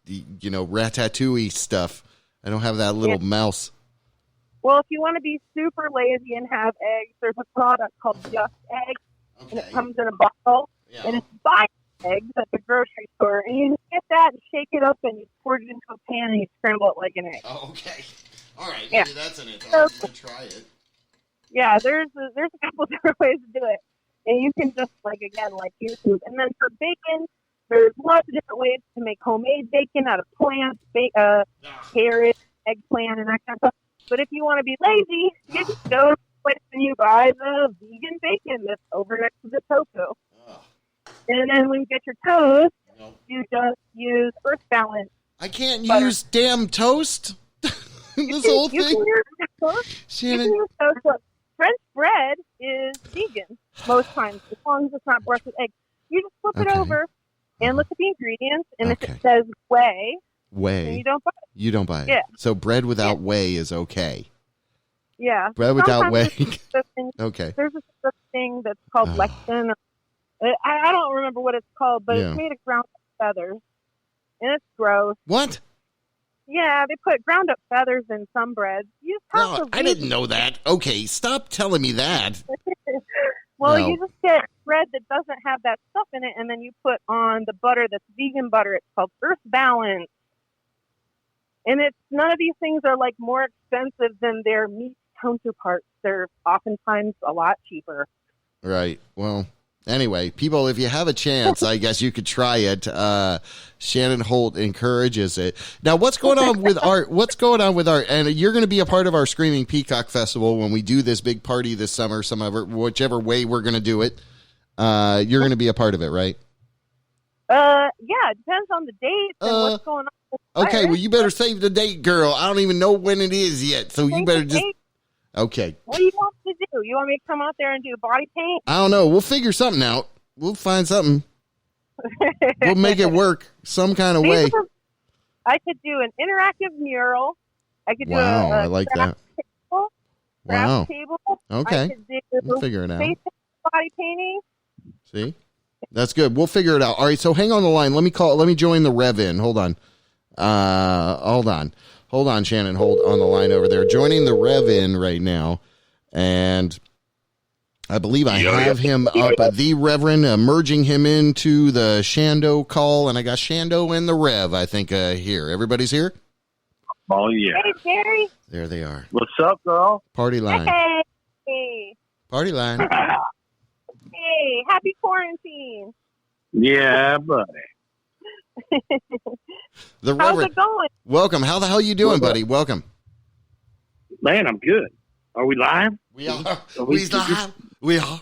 ratatouille stuff. I don't have that little mouse. Well, if you want to be super lazy and have eggs, there's a product called Just Egg, and it comes in a bottle, and it's buy eggs at the grocery store, and you just get that and shake it up, and you pour it into a pan, and you scramble it like an egg. Oh, okay. All right, yeah. Maybe that's an egg. I'm going to try it. Yeah, there's a couple different ways to do it, and you can just, YouTube. And then for bacon, there's lots of different ways to make homemade bacon out of plants, carrot, eggplant, and that kind of stuff. But if you want to be lazy, you just go to the place and you buy the vegan bacon that's over next to the tofu. And then when you get your toast, you just use Earth Balance. I can't use damn toast? This whole thing? You can use toast. Shannon. You can use toast. Look, French bread is vegan most times, as long as it's not brushed with eggs. You just flip it over and look at the ingredients, and if it says whey, then you don't buy it. You don't buy it. Yeah. So bread without whey is okay. Yeah. Bread without whey. Okay. There's a thing that's called lectin. I don't remember what it's called, but it's made of ground up feathers, and it's gross. What? Yeah, they put ground up feathers in some breads. You just have to I didn't know that. Okay, stop telling me that. You just get bread that doesn't have that stuff in it, and then you put on the butter that's vegan butter. It's called Earth Balance. And none of these things are more expensive than their meat counterparts. They're oftentimes a lot cheaper. Right. Well, Anyway, people, if you have a chance, I guess you could try it. Shannon Holt encourages it. Now, what's going on with art? And you're going to be a part of our Screaming Peacock Festival when we do this big party this summer, whichever way we're going to do it. You're going to be a part of it, right? Yeah, it depends on the dates and what's going on. Okay, well, you better save the date, girl. I don't even know when it is yet, so you better just... Okay. What do you want to do? You want me to come out there and do body paint? I don't know. We'll figure something out. We'll find something. We'll make it work some kind of way. I could do an interactive mural. I could do I like that. Craft table. Okay. I could do we'll figure it out. Body painting. See? That's good. We'll figure it out. All right, so hang on the line. Let me join the Rev in. Hold on. Hold on, Shannon. Hold on the line over there. Joining the Rev in right now. And I believe I have him up, the Reverend, merging him into the Shando call. And I got Shando and the Rev, I think, here. Everybody's here? Oh, yeah. Hey, Jerry. There they are. What's up, girl? Party line. Hey. Party line. Hey, happy quarantine. Yeah, buddy. The How's Reverend. it going? Welcome. How the hell you doing, buddy? Welcome. Man, I'm good. Are we live? We are. We live. We are.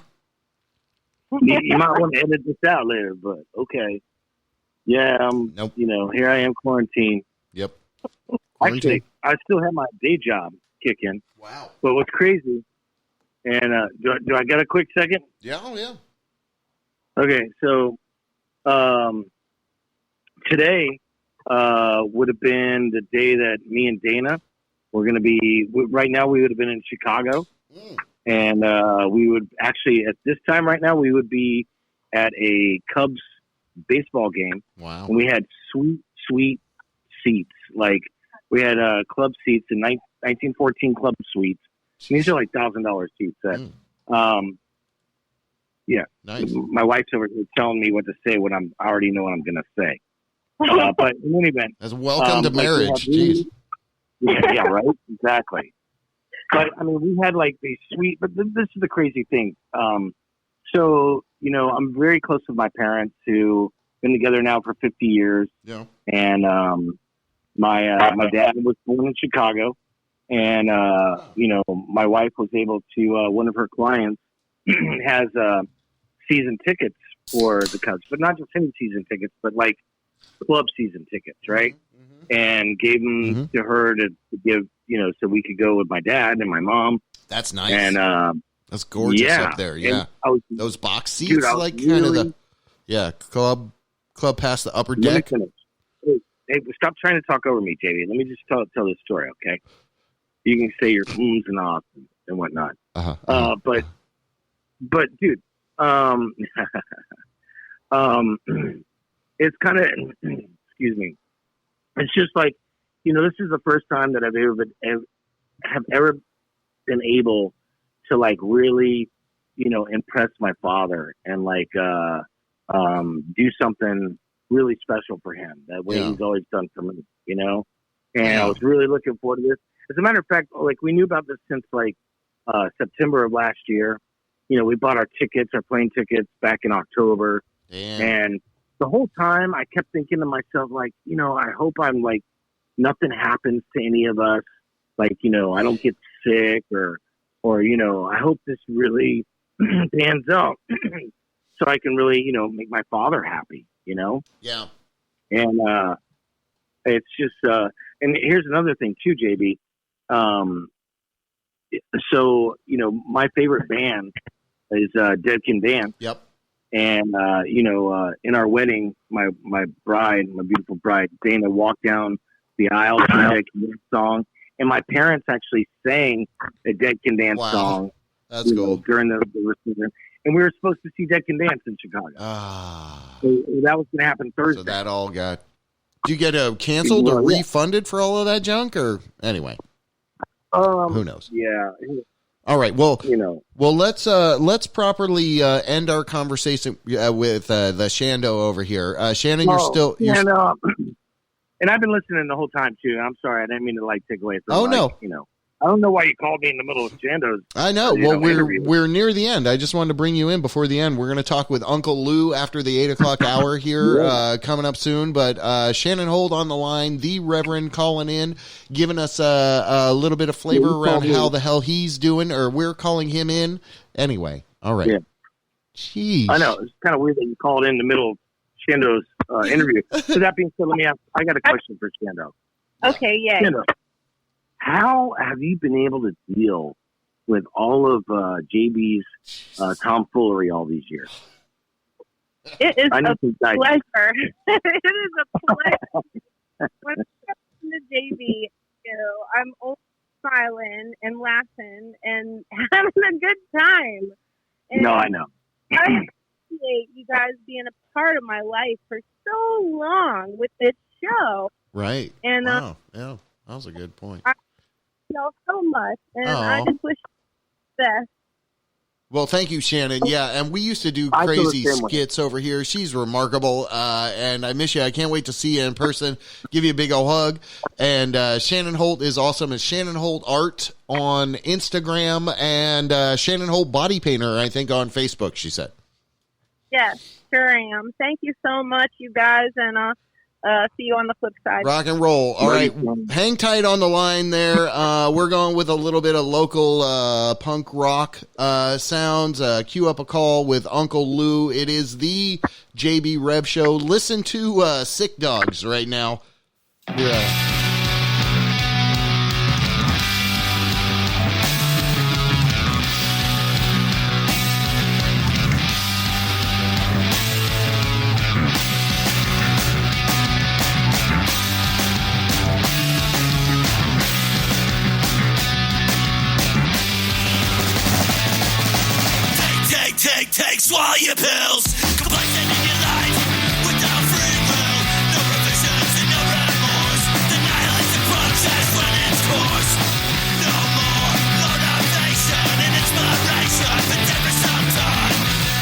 You might want to edit this out later, but okay. Yeah, nope. Here I am quarantined. Yep. Actually, I still have my day job kicking. Wow. But what's crazy, and do I got a quick second? Yeah, yeah. Okay, so today would have been the day that me and Dana were going to be, right now we would have been in Chicago. And we would actually, at this time right now, we would be at a Cubs baseball game. Wow. And we had sweet seats. Like, we had club seats in 1914 club suites. And these are like $1,000 seats. Yeah. Nice. My wife's over here telling me what to say when I already know what I'm going to say. But in any event. As welcome to marriage. Jeez. Yeah, right? Exactly. But, I mean, we had like these sweet, but this is the crazy thing. So, I'm very close with my parents who been together now for 50 years. Yeah. And my dad was born in Chicago. And, my wife was able to, one of her clients has season tickets for the Cubs, but not just any season tickets, but like club season tickets, right? Mm-hmm. And gave them to her to give, so we could go with my dad and my mom. That's nice. And that's gorgeous up there. Yeah. Those box seats, dude, like kind of the club past the upper deck. Hey, stop trying to talk over me, JD. Let me just tell this story, okay? You can say your ums and ahs and whatnot. But dude, it's kind of, excuse me. It's just like, this is the first time that I've ever been able to like really, impress my father and like do something really special for him. That way he's always done for me, And I was really looking forward to this. As a matter of fact, like we knew about this since like September of last year. We bought our plane tickets back in October. Damn. And the whole time I kept thinking to myself, like, I hope I'm like, nothing happens to any of us. Like, I don't get sick or, I hope this really pans out so I can really, make my father happy, Yeah. And, it's just, and here's another thing too, JB. So, my favorite band is Dead Can Dance. Yep. And, in our wedding, my beautiful bride, Dana, walked down the aisle to the Dead Can Dance song. And my parents actually sang a Dead Can Dance song. That's cool. During the receiver. And we were supposed to see Dead Can Dance in Chicago. So that was going to happen Thursday. So that all got... Do you get canceled or refunded for all of that junk? Or anyway? Who knows? Yeah. All right. Well, well, let's properly end our conversation with the Shando over here. Shannon, and I've been listening the whole time too. I'm sorry, I didn't mean to like take away from. No. I don't know why you called me in the middle of Shando's. I know. Well, we're near the end. I just wanted to bring you in before the end. We're going to talk with Uncle Lou after the 8 o'clock hour here, coming up soon. But Shannon Holt on the line, the Reverend calling in, giving us a little bit of flavor around how the hell he's doing, or we're calling him in. Anyway, all right. Yeah. Jeez. I know. It's kind of weird that you called in the middle of Shando's interview. So that being said, let me ask. I got a question for Shando. Okay, yeah. Shando, how have you been able to deal with all of JB's tomfoolery all these years? It is a pleasure. It is a pleasure. When I come to JB, I'm always smiling and laughing and having a good time. And no, I know. I appreciate you guys being a part of my life for so long with this show. Right. And wow. Yeah, that was a good point. I know so much, and I just wish you the best. Well, thank you, Shannon. Yeah, and we used to do crazy skits over here. She's remarkable, and I miss you. I can't wait to see you in person. Give you a big old hug. And Shannon Holt is awesome. It's Shannon Holt Art on Instagram and Shannon Holt Body Painter, I think, on Facebook, she said. Yes, sure am. Thank you so much, you guys, and see you on the flip side. Rock and roll. All right. Hang tight on the line there. We're going with a little bit of local punk rock sounds. Cue up a call with Uncle Lou. It is the JB Rev Show. Listen to Sick Dogs right now. Yeah. Take, swallow your pills. Complacent in your life without free will. No revisions and no remorse. The nihilistic process run its course. No more motivation and inspiration, but there is some time.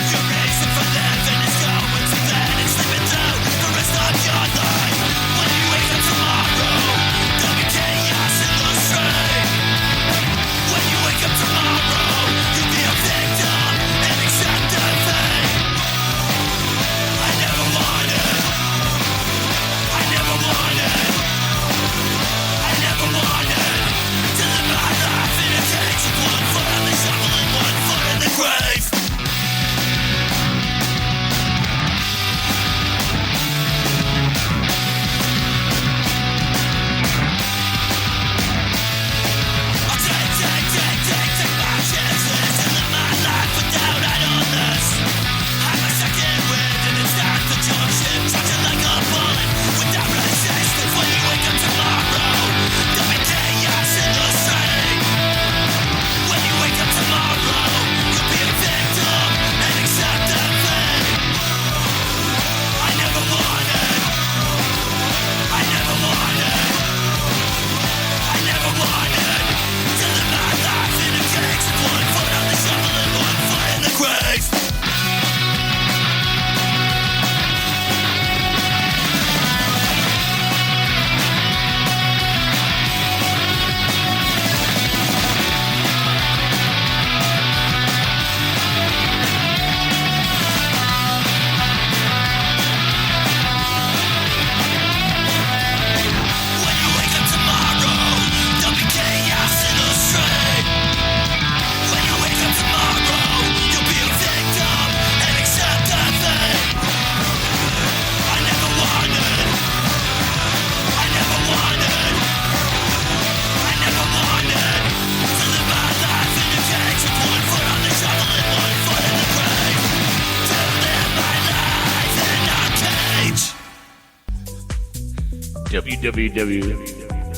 Your reason for living is going to bed and sleeping through the rest of your life. When you wake up tomorrow, there'll be chaos in the street. When you wake up tomorrow, you'll be a victim.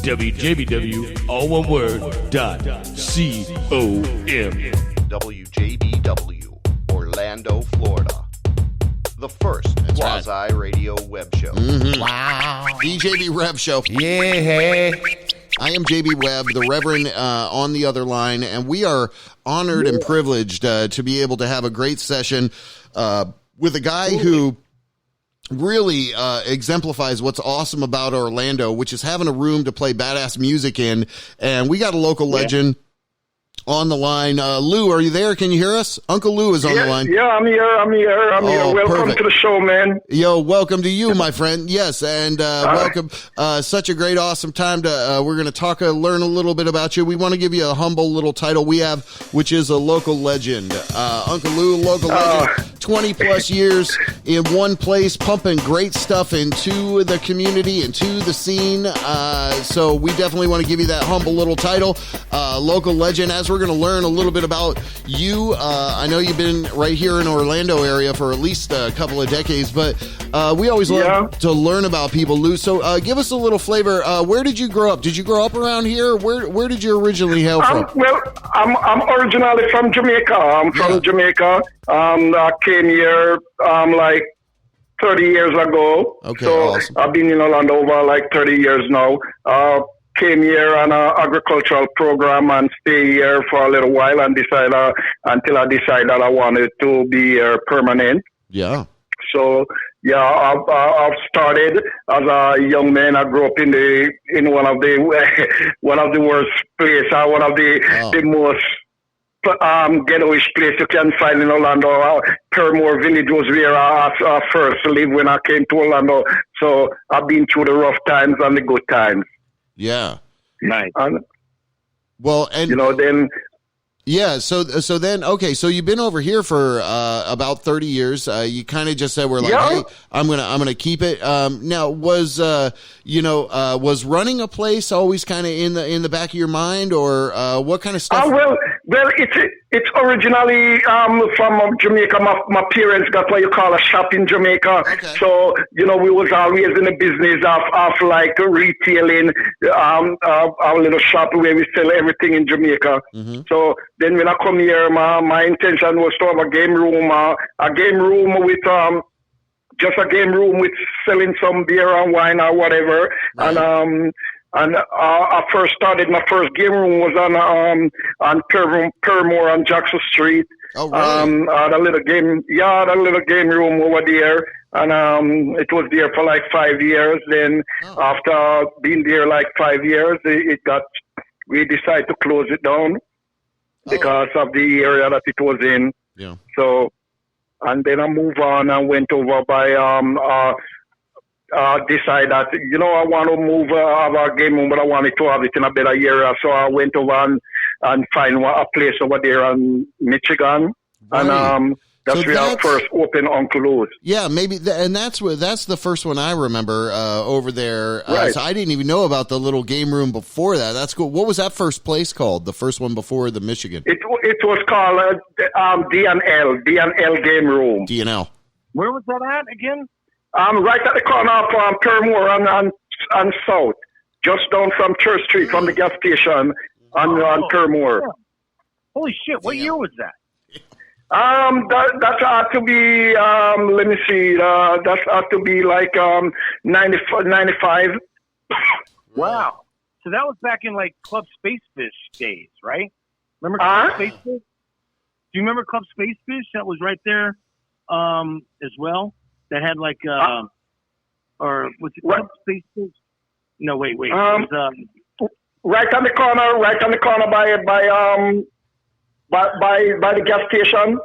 WJBW, all one word, .com. WJBW, Orlando, Florida. The first quasi-radio web show. Mm-hmm. Wow. The JB Rev Show. Yeah. I am JB Webb, the Reverend on the other line, and we are honored and privileged to be able to have a great session with a guy who really exemplifies what's awesome about Orlando, which is having a room to play badass music in. And we got a local legend on the line. Lou, are you there? Can you hear us? Uncle Lou is on the line. Yeah, I'm here. I'm here. Welcome perfect. to the show, man. Yo, welcome to you, my friend. Yes, and welcome. Such a great, awesome time to. We're going to learn a little bit about you. We want to give you a humble little title we have, which is a local legend. Uncle Lou, local legend. 20 plus years in one place, pumping great stuff into the community, into the scene. So we definitely want to give you that humble little title, local legend. As we're going to learn a little bit about you, I know you've been right here in Orlando area for at least a couple of decades, but we always love to learn about people, Lou. So give us a little flavor. Where did you grow up? Did you grow up around here? Where did you originally hail from? Well, I'm originally from Jamaica. I'm from Jamaica. I came here like 30 years ago. Okay, so awesome. I've been in Orlando over like 30 years now. Came here on an agricultural program and stay here for a little while and until I decided that I wanted to be here permanent. Yeah. So I've started as a young man. I grew up in one of the worst places, one of the most ghettoish place you can find in Orlando. Permore Village was where I first lived when I came to Orlando. So I've been through the rough times and the good times. Yeah. Nice. And then. Yeah, so then, okay, so you've been over here for about 30 years. You kind of just said, hey, I'm gonna keep it. Now, was running a place always kind of in the back of your mind, or what kind of stuff? Well, it's originally from Jamaica. My parents got what you call a shop in Jamaica. Okay. So we was always in the business of like retailing our little shop where we sell everything in Jamaica. Mm-hmm. So then when I come here, my intention was to have a game room with just a game room with selling some beer and wine or whatever. Right. And I first started, my first game room was on Permore on Jackson Street. Oh, really? I had a little game room over there. And it was there for like 5 years. Then after being there like 5 years, we decided to close it down because of the area that it was in. Yeah. So, and then I moved on and went over by decide that, I want to move our game room, but I wanted to have it in a better area. So I went over and find a place over there in Michigan. Right. And that's where I first opened UncleLou's. Yeah, maybe, and that's the first one I remember over there. Right. So I didn't even know about the little game room before that. That's cool. What was that first place called? The first one before the Michigan? It was called D&L Game Room. D&L. Where was that at again? Right at the corner of Permore and South, just down from Church Street, from the gas station on Permore. Yeah. Holy shit! What year was that? That ought to be, let me see, that ought to be like 95. Wow. So that was back in like Club Spacefish days, right? Remember Club Spacefish? Do you remember Club Spacefish? That was right there as well. That had like, or was it Club Spacefish? No, wait. It was, right on the corner by the gas station.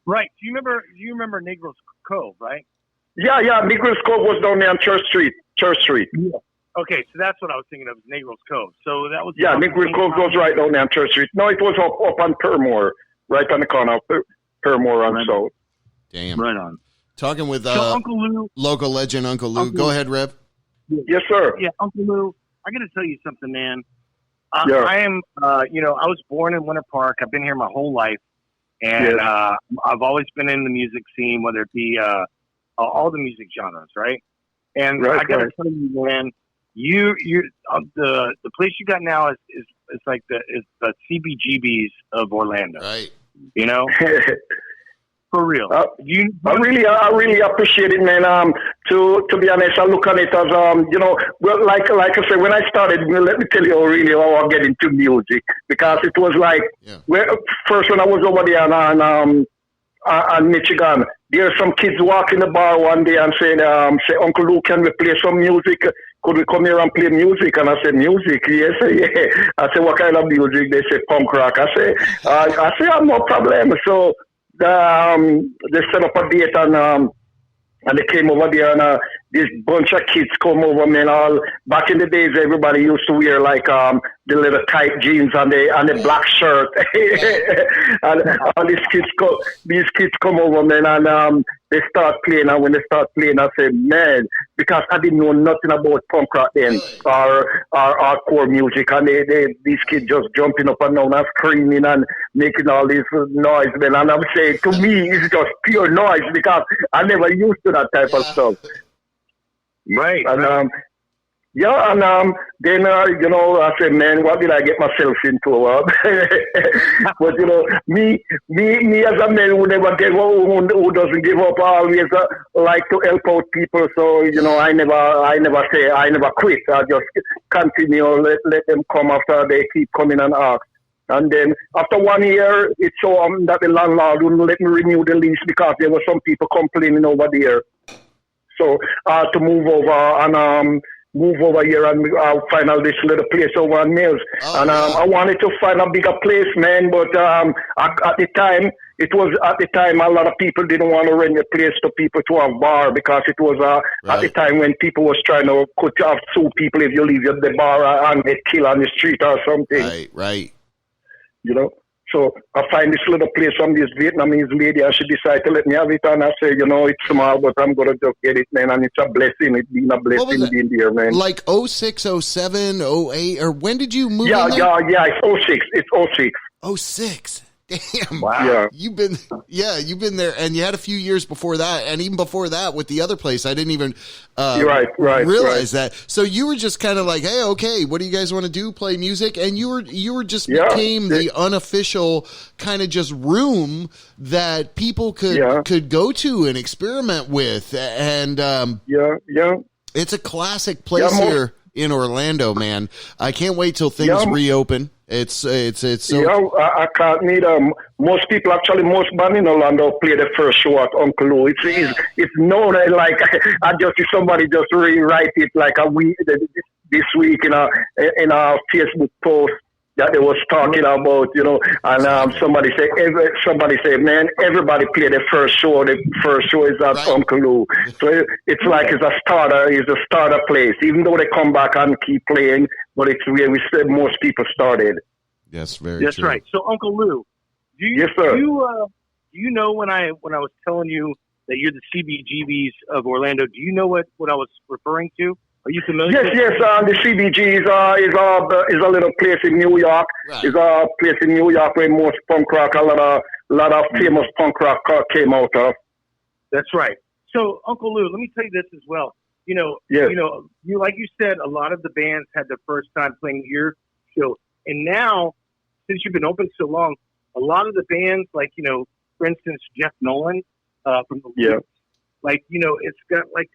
Right. Do you remember Negro's Cove, right? Yeah. Negro's Cove was down there on Church Street. Yeah. Okay, so that's what I was thinking of, Negro's Cove. So that was... Yeah, Negro's Cove goes right down there on Church Street. No, it was up on Permore, right on the corner of Permore on South. Damn. Right on. Talking with UncleLou, local legend Uncle Lou. Go ahead, Rev. Yes, sir. Yeah, UncleLou, I got to tell you something, man. I am, I was born in Winter Park. I've been here my whole life. And I've always been in the music scene, whether it be all the music genres, right? And I got to tell you, man, you the place you got now is like the CBGBs of Orlando, right? For real. I really appreciate it, man. To be honest, I look at it as well, like I said, when I started, let me tell you really how I get into music, because it was like first when I was over there and Michigan. There's some kids walking the bar one day and saying, say, Uncle Lou, can we play some music? Could we come here and play music? And I said, music? Yes, yeah. I said, what kind of music? They said, punk rock. I said, no problem. So they set up a date and they came over there and this bunch of kids come over, man. All back in the days, everybody used to wear like the little tight jeans and the black shirt. And all these kids come over, man, and they start playing. And when they start playing, I said, man, because I didn't know nothing about punk rock then or hardcore music, and these kids just jumping up and down and screaming and making all this noise, man. And I'm saying, to me, it's just pure noise because I never used to that type of stuff. Right. And then I said, man, what did I get myself into? But me as a man who never who doesn't give up, I always like to help out people. So I never quit. I just continue, let them come after they keep coming and ask. And then after 1 year, it's so that the landlord wouldn't let me renew the lease because there were some people complaining over there. So I had to move over here and find out this little place over on Mills. I wanted to find a bigger place, man. But at the time, a lot of people didn't want to rent the place to people to have bar because it was at the time when people was trying to sue people if you leave the bar and get killed on the street or something. Right. So I find this little place from this Vietnamese lady, and she decided to let me have it. And I say, it's small, but I'm going to just get it, man. And it's a blessing. It's been a blessing being there, man. Like 06, 07, 08, or when did you move in there? Yeah, it's 06. It's 06. 06. Damn. Wow. Yeah. You've been there, and you had a few years before that, and even before that with the other place, I didn't even realize that. So you were just kind of like, hey, okay, what do you guys want to do? Play music? And you were just became the unofficial kind of just room that people could go to and experiment with, and it's a classic place here in Orlando, man. I can't wait till things reopen. It's so. I can't need most people actually. Most bands in Orlando play the first show at UncleLou. It's known like I just see somebody just rewrite it like a week this week in our Facebook post that they was talking about, and somebody said, man, everybody play the first show. The first show is at UncleLou. So it's like it's a starter place. Even though they come back and keep playing, but it's where we said most people started. Yes, very true. That's right. So Uncle Lou, yes, sir. Do you know when I was telling you that you're the CBGBs of Orlando? Do you know what I was referring to? Are you familiar? Yes. The CBG is a little place in New York. Right. It's a place in New York where most punk rock, a lot of famous punk rock came out of. That's right. So, Uncle Lou, let me tell you this as well. You like you said, a lot of the bands had their first time playing your show, and now, since you've been open so long, a lot of the bands, like for instance, Jeff Nolan from the Roots, it's got it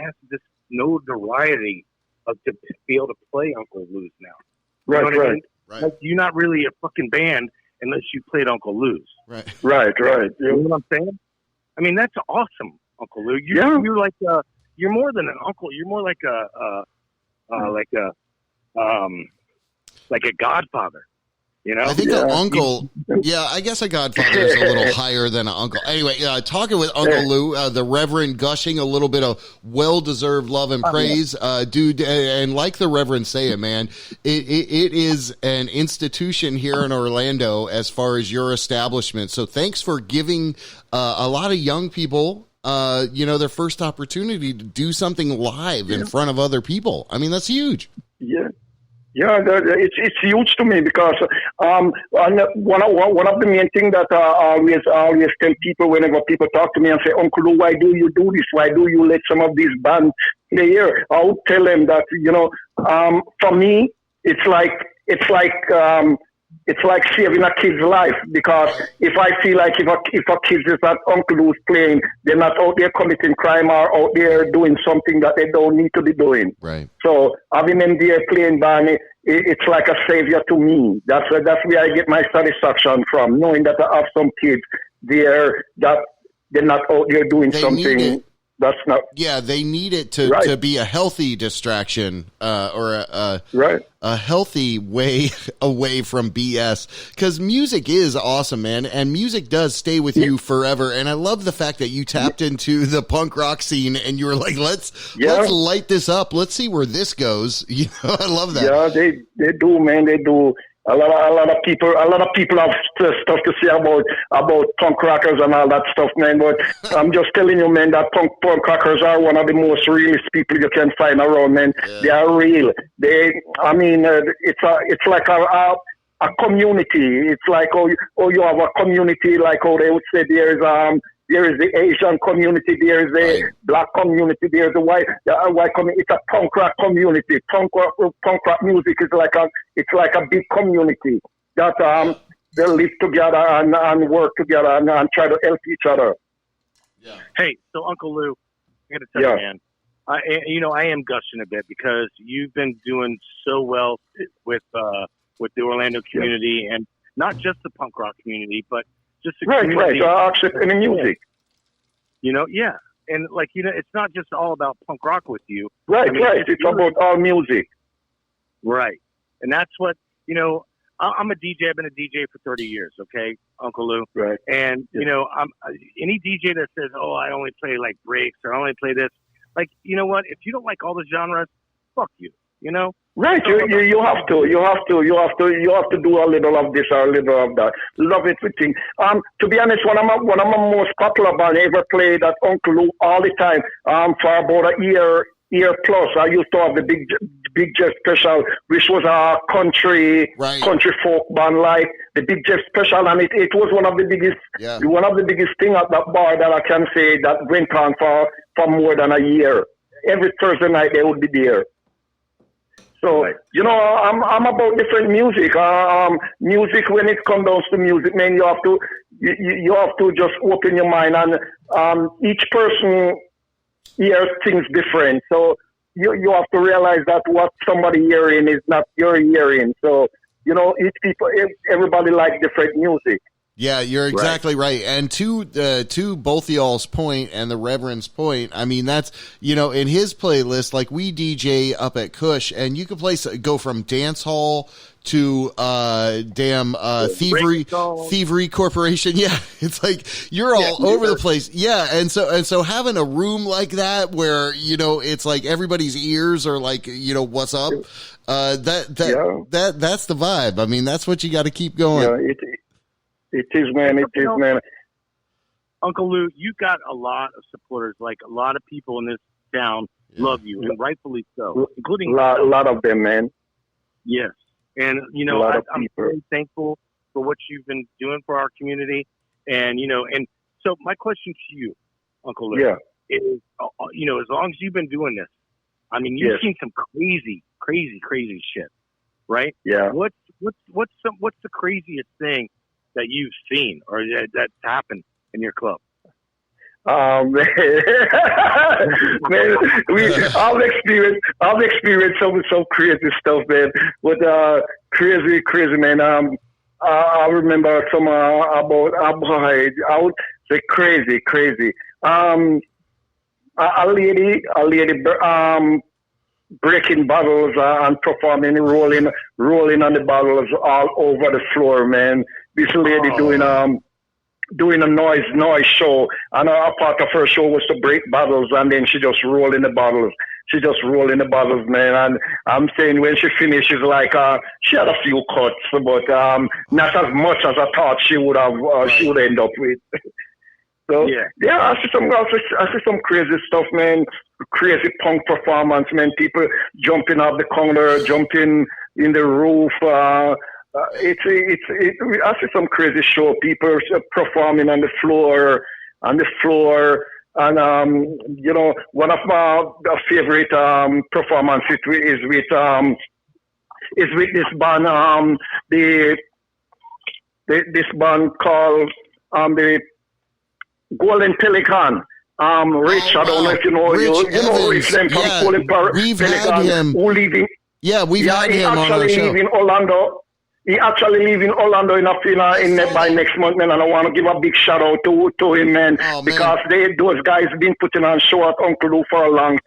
has this notoriety to be able to play Uncle Lou's now. You know what I mean? Right. Like, you're not really a fucking band unless you played Uncle Lou's. Right. You know what I'm saying? I mean, that's awesome, Uncle Lou. You're like you're more than an uncle. You're more like a godfather. I think an uncle. Yeah, I guess a godfather is a little higher than an uncle. Anyway, talking with Uncle Lou, the Reverend, gushing a little bit of well-deserved love and praise, dude. And like the Reverend saying, man, it is an institution here in Orlando as far as your establishment. So thanks for giving a lot of young people, their first opportunity to do something live in front of other people. I mean, that's huge. Yeah. Yeah, it's huge to me because one of the main things that I always tell people whenever people talk to me and say, Uncle Lou, why do you do this? Why do you let some of these bands play here? I would tell them that, for me, it's like saving a kid's life, because if I feel like if a kid is at Uncle Lou's playing, they're not out there committing crime or out there doing something that they don't need to be doing. Right. So having them there playing band, it's like a savior to me. That's where I get my satisfaction from, knowing that I have some kids there that they're not out there doing something that's not. Yeah, they need it to be a healthy distraction or a healthy way away from BS, because music is awesome, man, and music does stay with you forever. And I love the fact that you tapped into the punk rock scene and you were like, let's light this up. Let's see where this goes. You know, I love that. Yeah, they do, man. They do. A lot of people have stuff to say about punk rockers and all that stuff, man. But I'm just telling you, man, that punk rockers are one of the most realest people you can find around, man. Yeah. They are real. It's like a community. It's like you have a community, like how they would say there is the Asian community, there is the black community, there is the white community. It's a punk rock community. Punk rock music is like a big community that they live together and work together and try to help each other. Yeah. Hey, so UncleLou, I got to tell you, man, I am gushing a bit because you've been doing so well with the Orlando community, and not just the punk rock community, but just the community. In the music. You know, yeah. And it's not just all about punk rock with you. Right. It's about all music. Right. And that's what, I'm a DJ. I've been a DJ for 30 years. Okay, UncleLou. Right. And, I'm any DJ that says, oh, I only play like breaks or I only play this, you know what? If you don't like all the genres, fuck you, Right, you have to do a little of this or a little of that. Love everything. To be honest, one of my most popular band I ever played at UncleLou all the time. For about a year plus, I used to have the Big Jeff Special, which was a country folk band, like the Big Jeff Special, and it was one of the biggest thing at that bar that I can say that went on for more than a year. Every Thursday night they would be there. So, I'm about different music. Music, when it comes down to music, man, you have to just open your mind, and each person hears things different. So you have to realize that what somebody hearing is not your hearing. So, everybody likes different music. Yeah, you're exactly right. And to both of y'all's point and the Reverend's point, I mean, that's, in his playlist, like we DJ up at Kush, and you can go from dance hall to Thievery Corporation. Yeah, it's like you're all over the place. Yeah, and so having a room like that where it's like everybody's ears are like what's up. That's the vibe. I mean, that's what you got to keep going. Yeah, it is, man. It is, man. UncleLou, you got a lot of supporters. Like a lot of people in this town love you, and rightfully so, including a lot of them, man. Yes, and I'm very thankful for what you've been doing for our community, and and so my question to you, UncleLou, is as long as you've been doing this, I mean, you've seen some crazy shit, right? Yeah. What's the craziest thing that you've seen or that's happened in your club? Man, I've experienced some crazy stuff, man. But crazy, man. I remember some about I would say crazy. A lady breaking bottles and performing, rolling on the bottles all over the floor, man. This lady doing a noise show, and a part of her show was to break bottles, and then she just roll in the bottles. Man. And I'm saying when she finished, she's like, she had a few cuts, but not as much as I thought she would have. She would end up with. So I see some crazy stuff, man. Crazy punk performance, man. People jumping off the counter, jumping in the roof. I see some crazy show. People performing on the floor, and one of my favorite performances is with this band, this band called the Golden Pelican. Rich, I don't know if you know Rich them from Golden Pelican. We've had him. Who live in, we've had him on our show. Live in Orlando. He actually live in Orlando by next month, man. And I want to give a big shout out to him, man, because those guys been putting on show at UncleLou for a long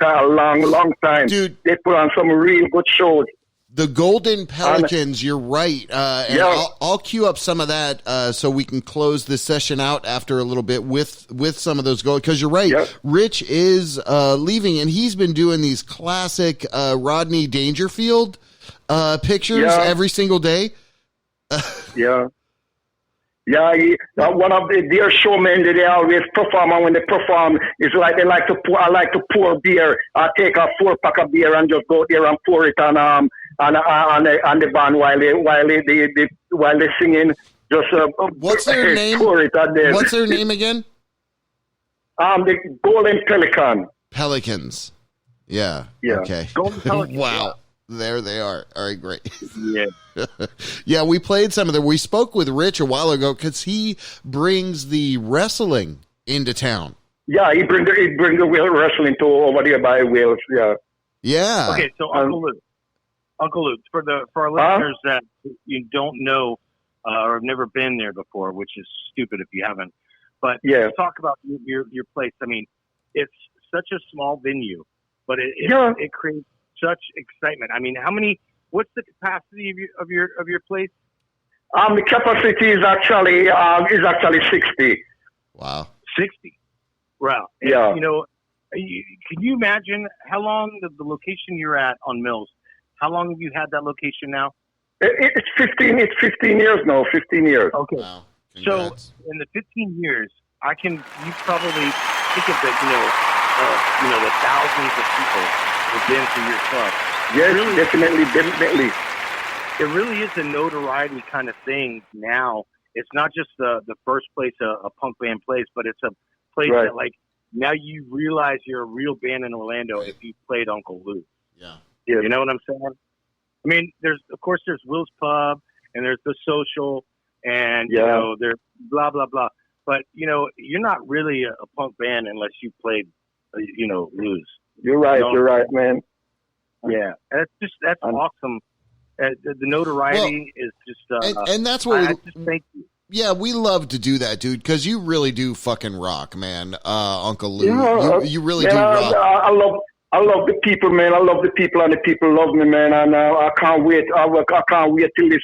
time. Dude, they put on some real good shows. The Golden Pelicans, you're right. And I'll queue up some of that so we can close this session out after a little bit with some of those goals. Because you're right, Rich is leaving, and he's been doing these classic Rodney Dangerfield pictures every single day. One of their showmen that they always perform, and when they perform, it's like I like to pour beer. I take a 4-pack of beer and just go there and pour it on the band while they singing. Just what's their name? Pour it on them. What's their name again? The Golden Pelicans. Yeah. Okay. Golden Pelicans. Wow. There they are. All right, great. Yeah. Yeah, we played some of them. We spoke with Rich a while ago because he brings the wrestling into town. Yeah, he bring the wrestling to over there by Wales. Yeah. Yeah. Okay, so UncleLou, for our listeners that you don't know or have never been there before, which is stupid if you haven't, but talk about your place. I mean, it's such a small venue, but it creates such excitement. I mean, what's the capacity of your place? The capacity is actually 60. Wow. 60. Wow. Yeah. And, can you imagine how long the location you're at on Mills? How long have you had that location now? It's 15. It's 15 years now. 15 years. Okay. Wow. So in the 15 years, you probably think of the thousands of people who've been to your club. Yes, really, definitely. It really is a notoriety kind of thing now. It's not just the first place a punk band plays, but it's a place that, like, now you realize you're a real band in Orlando if you played UncleLou. Yeah. You know what I'm saying? I mean, there's Will's Pub, and there's The Social, and, there's blah, blah, blah. But, you're not really a punk band unless you played, Lou's. You're right. You're right, man. Yeah. That's awesome. The notoriety is just... and that's what I just thank you. Yeah, we love to do that, dude, because you really do fucking rock, man, UncleLou. Yeah, you really man, do rock. I love the people, man. I love the people, and the people love me, man. And I can't wait. I can't wait till this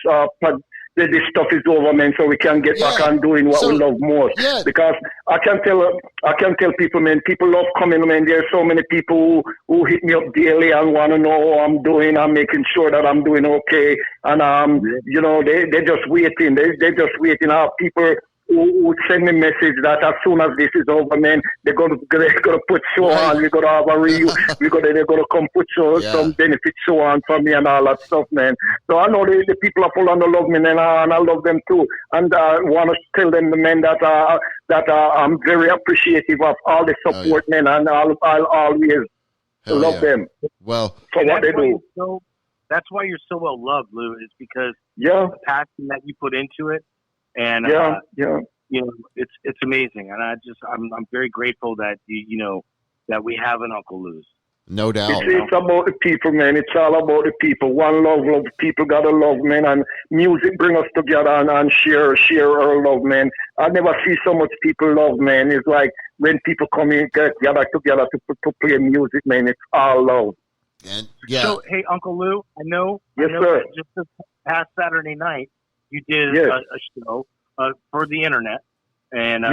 stuff is over, man, so we can get back on doing what we love most. Yeah. Because I can tell people, man, people love coming, man. There's so many people who hit me up daily and want to know how I'm doing. I'm making sure that I'm doing okay. And, they're just waiting. They're just waiting. I have people who send me message that as soon as this is over, man, they're gonna put show on. We're gonna have they're gonna come put some benefit show on for me and all that stuff, man. So I know the people of Orlando love me, man, and I love them too. And I want to tell them, man, that I'm very appreciative of all the support, man, and I'll always love them. Well, for what they do. That's why you're so well loved, Lou. Is because the passion that you put into it. And it's amazing, and I'm very grateful that that we have an UncleLou's. No doubt. It's about the people, man. It's all about the people. One love. People gotta love, man. And music bring us together and share our love, man. I never see so much people love, man. It's like when people come in together to play music, man. It's all love. And, So hey, UncleLou, I know sir. Just this past Saturday night. You did a show for the internet, and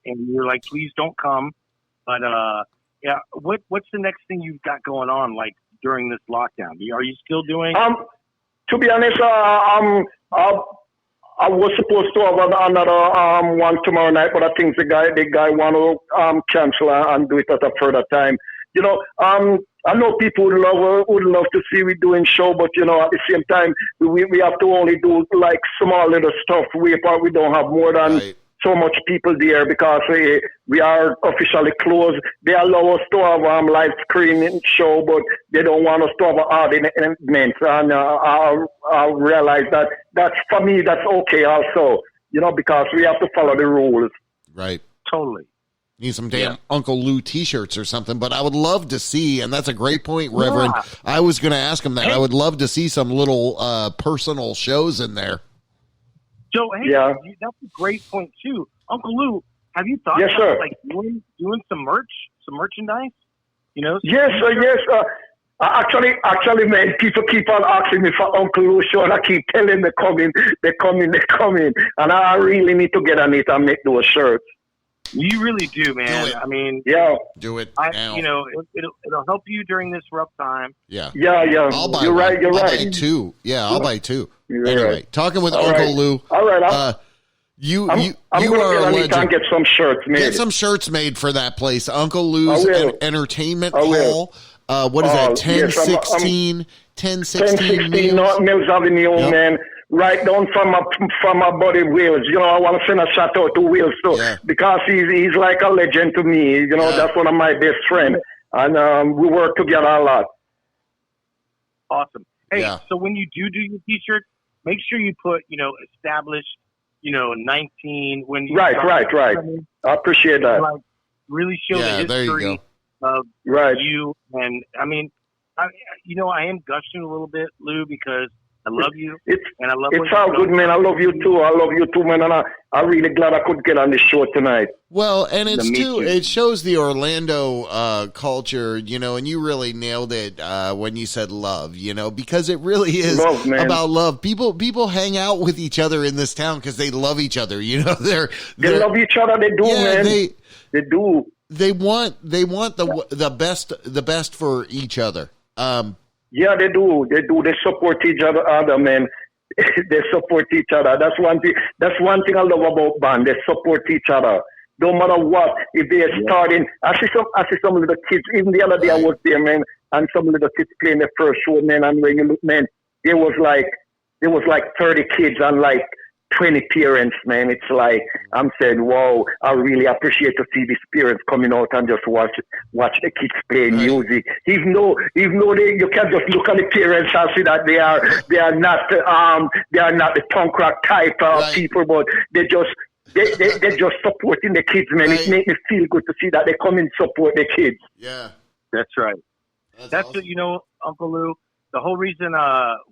you're like, please don't come. But what's the next thing you've got going on, like during this lockdown? Are you still doing? To be honest, I was supposed to have another one tomorrow night, but I think the guy want to cancel and do it at a further time. I know people would love to see we doing show, but at the same time, we have to only do like small little stuff. We don't have more than so much people there because we are officially closed. They allow us to have live screening show, but they don't want us to have audience. And I realize that's for me. That's okay also, because we have to follow the rules. Right. Totally. Need some damn UncleLou t-shirts or something, but I would love to see, and that's a great point, Reverend. I was going to ask him that. I would love to see some little personal shows in there. So, hey, that's a great point too, Uncle Lou. Have you thought Yes, about sir. like doing some merchandise? You know? Yes, sir. Yes, sir. Actually, man, people keep on asking me for Uncle Lou show, and I keep telling them they're coming, and I really need to get on it and make those shirts. You really do, man. I mean, do it. Now. You know, it'll help you during this rough time. Yeah. I'll buy You're one. right. You're I'll right. buy two. Yeah, I'll buy two. You're anyway, right. talking with All Uncle right. Lou. All right. I'm you are gonna a get on it legend. and get some shirts made. Get some shirts made for that place, Uncle Lou's Entertainment I will. Hall. What is that? 1016 1016 North Mills Avenue, man. Right down from my buddy Wills. You know, I want to send a shout out to Wills too, because he's like a legend to me. You know, that's one of my best friends, and we work together a lot. Awesome. Hey, so when you do your T-shirt, make sure you put established 19 when you right. I appreciate that. Like, really show the history of you, and I mean, I am gushing a little bit, Lou, because I love you, and I love. It's all good, man. I love you too, man. And I'm really glad I could get on this show tonight. Well, and it shows the Orlando culture, and you really nailed it when you said love, because it really is about love. People hang out with each other in this town because they love each other. They love each other. They do, man. They do. They want the best for each other. Yeah, they do. They support each other, man. They support each other. That's one thing I love about band. They support each other. No matter what, if they're starting. I see some of the kids. Even the other day I was there, man, and some of the kids playing the first show, man. And when you look, man, there was like 30 kids and like 20 parents, man. It's like I'm saying, wow, I really appreciate to see these parents coming out and just watch the kids play music. Even though you can't just look at the parents and see that they are not the punk rock type of people, but they're just supporting the kids, man. It makes me feel good to see that they come and support the kids. Yeah, that's right. That's awesome. What, Uncle Lou. The whole reason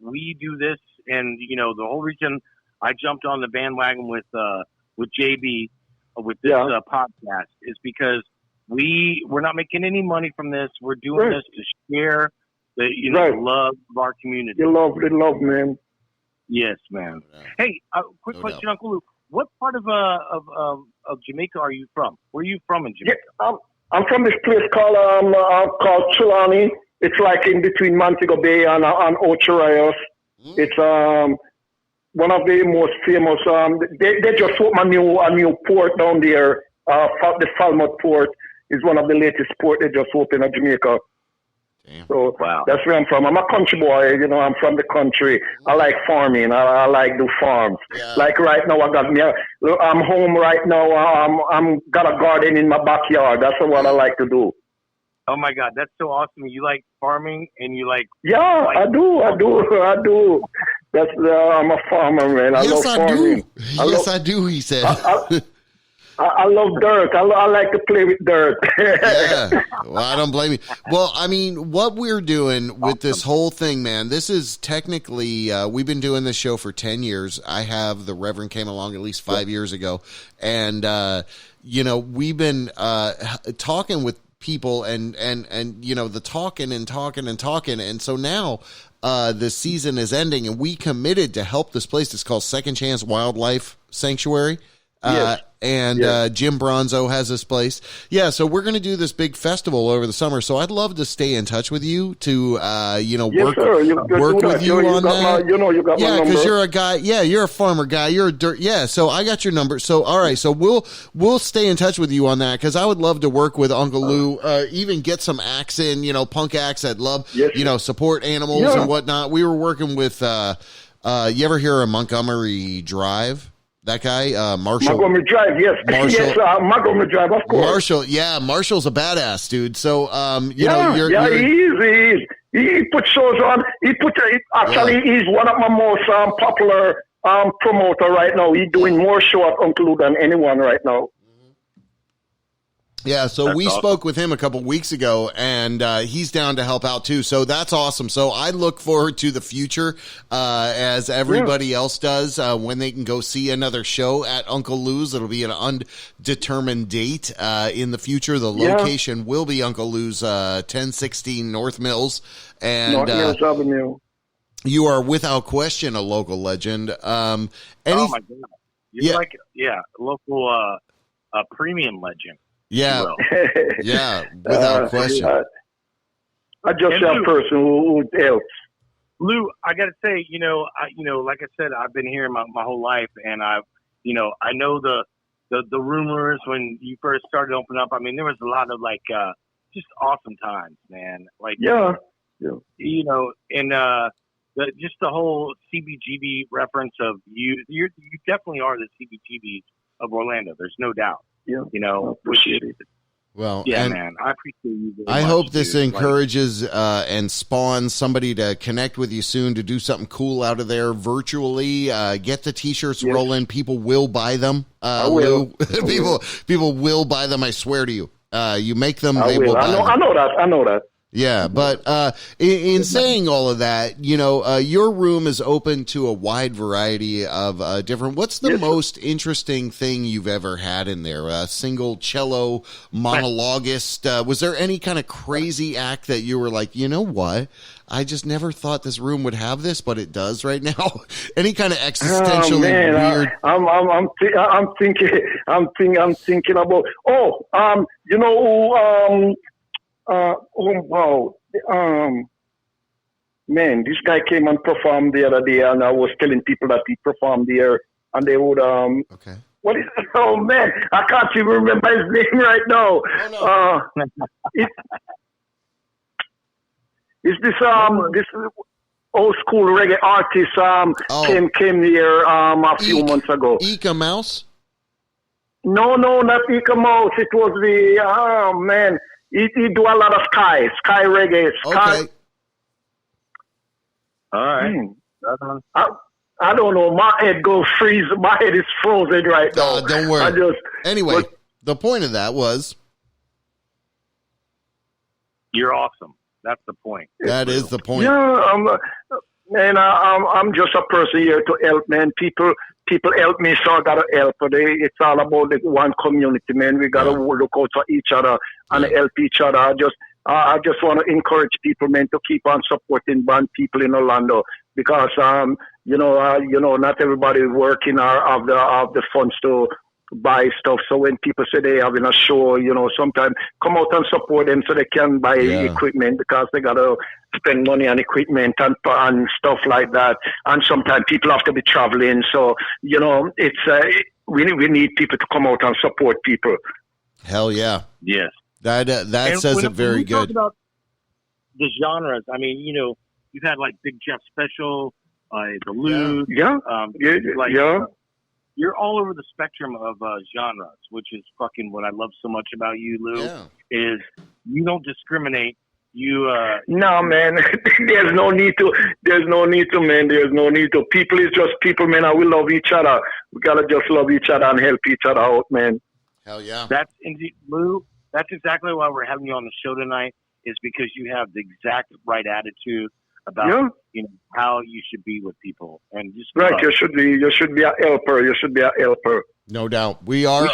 we do this, and the whole reason I jumped on the bandwagon with JB with this podcast is because we're not making any money from this. We're doing this to share the love of our community. The love, man. Yes, man. Hey, quick question, Uncle Lou. What part of Jamaica are you from? Where are you from in Jamaica? Yeah, I'm from this place called Trelawney. It's like in between Montego Bay and Ocho Rios. It's one of the most famous. They just opened a new port down there. The Falmouth port is one of the latest port they just opened in Jamaica. Damn. So that's where I'm from. I'm a country boy. I'm from the country. I like farming. I like do farms. Yeah. Like right now, I'm home right now. I'm got a garden in my backyard. That's what I like to do. Oh my God, that's so awesome! You like farming and you like. Yeah, I do. That's I'm a farmer, man. I love farming. Yes, I do. He said. I love dirt. I like to play with dirt. Yeah. Well, I don't blame you. Well, I mean, what we're doing with this whole thing, man, this is technically, we've been doing this show for 10 years. I have, the Reverend came along at least 5 years ago. And, we've been talking with people and the talking. And so now the season is ending and we committed to help this place. It's called Second Chance Wildlife Sanctuary. Yes. Jim Bronzo has this place. Yeah, so we're going to do this big festival over the summer. So I'd love to stay in touch with you to, work with you on that. You got my number. Because you're a guy. Yeah, you're a farmer guy. You're a dirt. Yeah, so I got your number. So all right, so we'll stay in touch with you on that because I would love to work with Uncle Lou. Even get some acts in. Punk acts. I'd love. Support animals and whatnot. We were working with. You ever hear of Montgomery Drive? That guy, Marshall. Montgomery Drive, yes. Yes, Montgomery Drive, of course. Marshall's a badass, dude. So, he is. He put shows on. He's one of my most popular promoter right now. He's doing more shows at UncleLou than anyone right now. Yeah, so That's we awesome. spoke with him a couple weeks ago, and he's down to help out too. So that's awesome. So I look forward to the future, as everybody else does, when they can go see another show at UncleLou's. It'll be an undetermined date in the future. The location will be UncleLou's, 1016 North Mills, and North Mills Avenue. you are without question a local legend. Oh my God. You're like local premium legend. Yeah, yeah, without question. I just a person who helps. Lou, I got to say, like I said, I've been here my whole life, and I know the rumors when you first started opening up. I mean, there was a lot of just awesome times, man. And just the whole CBGB reference of you definitely are the CBGB of Orlando. There's no doubt. Yeah, appreciate it. Well, yeah, and man, I appreciate you. I hope this encourages and spawns somebody to connect with you soon to do something cool out of there virtually. Get the T-shirts rolling. People will buy them. I will. People will buy them. I swear to you. You make them. I will. I know that. Yeah, but in saying all of that, your room is open to a wide variety of different. What's the most interesting thing you've ever had in there? A single cello monologuist? Was there any kind of crazy act that you were like, you know what? I just never thought this room would have this, but it does right now. Any kind of existentially weird? I'm thinking about. Man, this guy came and performed the other day, and I was telling people that he performed there, and they would okay. What is? Oh man, I can't even remember his name right now. Oh, no. It's this old school reggae artist came here a few months ago. Ika Mouse? No, not Ika Mouse. It was the man. He do a lot of sky reggae. Okay. All right. I don't know. My head goes freeze. My head is frozen right now. Don't worry. Anyway, the point of that was you're awesome. That's the point. That is the point. Yeah, I'm just a person here to help, man. People help me, so I gotta help. It's all about the one community, man. We gotta look out for each other and help each other. I just want to encourage people, man, to keep on supporting band people in Orlando because not everybody working or have the funds to buy stuff. So when people say they having a show, sometimes come out and support them so they can buy equipment because they gotta spend money on equipment and stuff like that. And sometimes people have to be traveling. So it's we need people to come out and support people. Hell yeah. Yes. That says it very good. Talk about the genres. I mean, you've had like Big Jeff Special, the Lou. You're all over the spectrum of genres, which is fucking what I love so much about you, Lou. Yeah. Is you don't discriminate. No, man. There's no need to, man. There's no need to. People is just people, man. And we love each other. We gotta just love each other and help each other out, man. Hell yeah. That's indeed, Lou. That's exactly why we're having you on the show tonight. Is because you have the exact right attitude about how you should be with people and just right. You should be a helper. No doubt. We are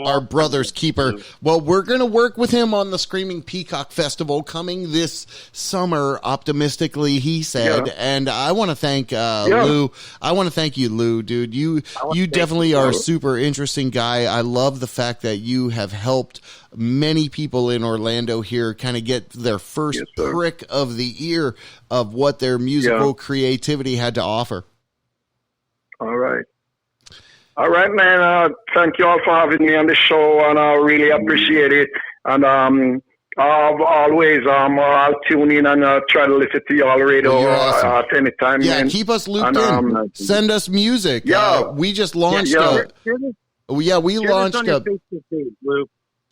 our brother's keeper. Well, we're going to work with him on the Screaming Peacock Festival coming this summer, optimistically, he said. Yeah. And I want to thank Lou. I want to thank you, Lou, dude. You definitely are a super interesting guy. I love the fact that you have helped many people in Orlando here kind of get their first prick of the ear of what their musical creativity had to offer. All right, man. Thank you all for having me on the show, and I really appreciate it. And I'll tune in and try to listen to y'all radio at any time. Yeah, man. keep us looped in. Send us music. We just launched. We launched a.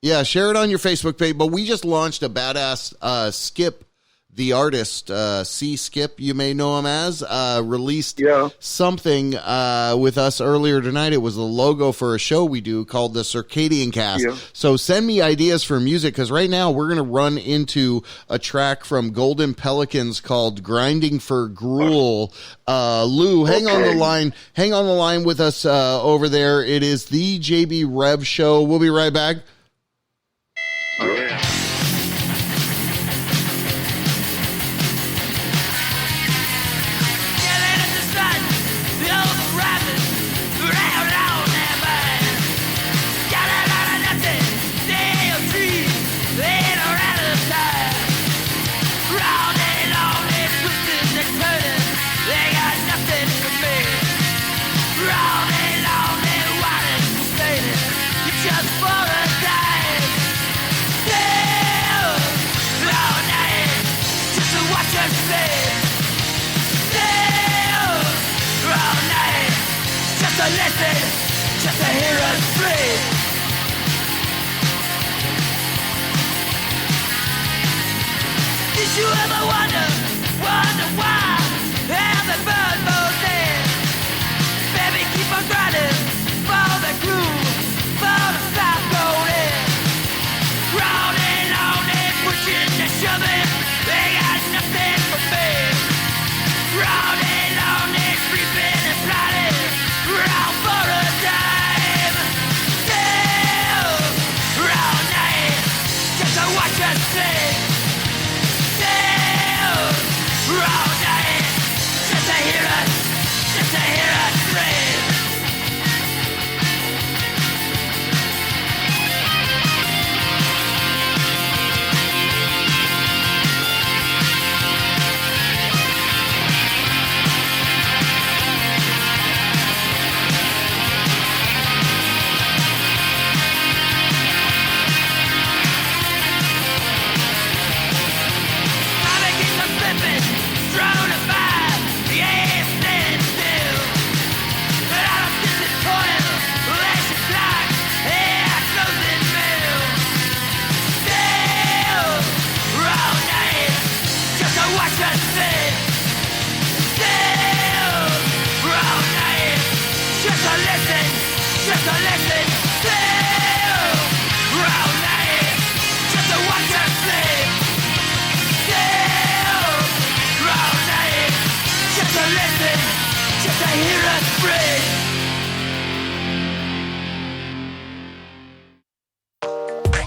Yeah, share it on your Facebook page. But we just launched a badass skip the artist, C. Skip, you may know him as, released something with us earlier tonight. It was the logo for a show we do called the Circadian Cast. Yeah. So send me ideas for music, because right now we're going to run into a track from Golden Pelicans called Grinding for Gruel. Lou, hang on the line. Hang on the line with us over there. It is the JB Rev Show. We'll be right back. All right. Listen, just to hear us breathe. Did you ever wonder why how the bird moves in? Baby, keep on grinding for the groove, for the South Road in. Rounding on and pushing and shoving, they got nothing for me. Rounding on and creeping and plotting. Round for a dime, still round night, just to watch us sing. Still round night, just to hear us scream.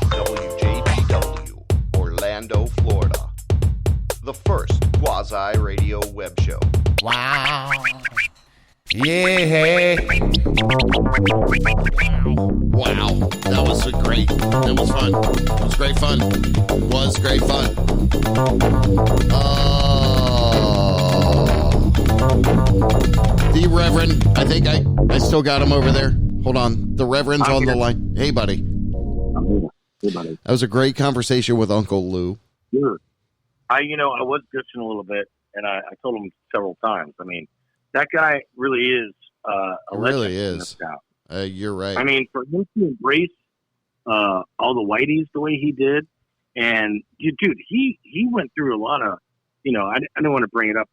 WJBW, Orlando, Florida. The first quasi-radio web show. Wow. Yeah. Wow. That was great. It was fun. It was great fun. It was great fun. The Reverend, I think I still got him over there. Hold on. The Reverend's on the line. Hey, buddy. Hey, buddy. That was a great conversation with Uncle Lou. Sure. I was bitching a little bit, and I told him several times. I mean, that guy really is a legend. Really in is. this town. You're right. I mean, for him to embrace all the whiteys the way he did, and dude, he went through a lot of, I don't want to bring it up,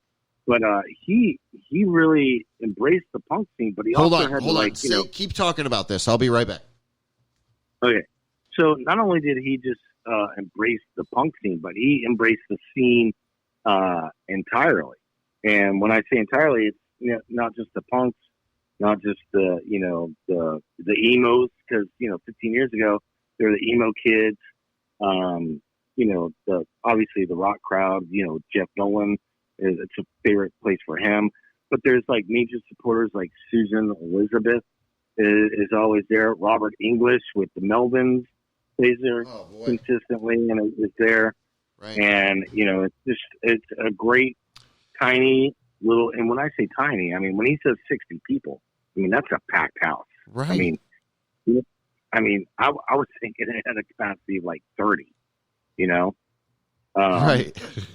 but he really embraced the punk scene. But he hold also on, had hold to, on. Keep talking about this. I'll be right back. Okay, so not only did he just embrace the punk scene, but he embraced the scene entirely. And when I say entirely, it's not just the punks, not just the emos, because 15 years ago they were the emo kids. Obviously the rock crowd. Jeff Nolan it's a favorite place for him. But there's like major supporters like Susan Elizabeth is always there. Robert English with the Melvins plays there consistently and is there. Right. And it's a great tiny little. And when I say tiny, I mean when he says 60 people, I mean that's a packed house. Right. I mean, I was thinking it had a capacity of like 30. Right.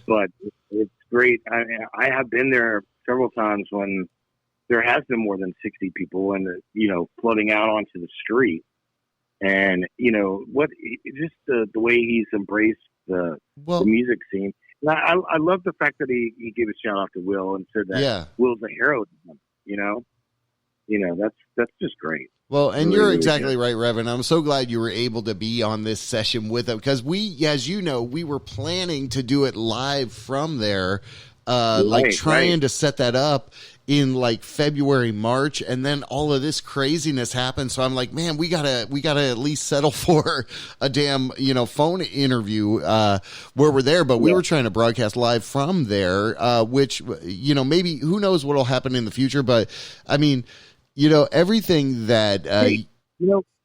But it's great. I have been there several times when there has been more than 60 people and, floating out onto the street. And, just the way he's embraced the music scene. I love the fact that he gave a shout out to Will and said that Will's a hero to him. That's just great. Well, and you're exactly right, Reverend. I'm so glad you were able to be on this session with him because we, as you know, we were planning to do it live from there, trying to set that up in like February, March, and then all of this craziness happened. So I'm like, man, we gotta at least settle for a damn, phone interview where we're there. But we were trying to broadcast live from there, which, maybe who knows what'll happen in the future. But I mean, everything that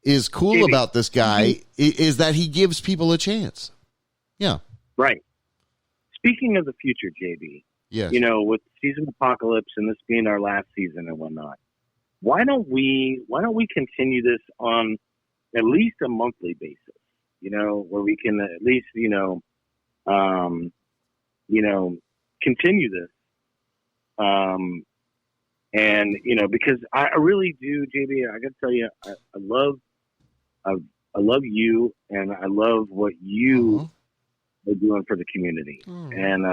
is cool about this guy is that he gives people a chance. Yeah. Right. Speaking of the future, JB. Yes. With Season Apocalypse and this being our last season and whatnot, why don't we continue this on at least a monthly basis? Where we can at least continue this. Because I really do, JB. I got to tell you, I love you, and I love what you are doing for the community. And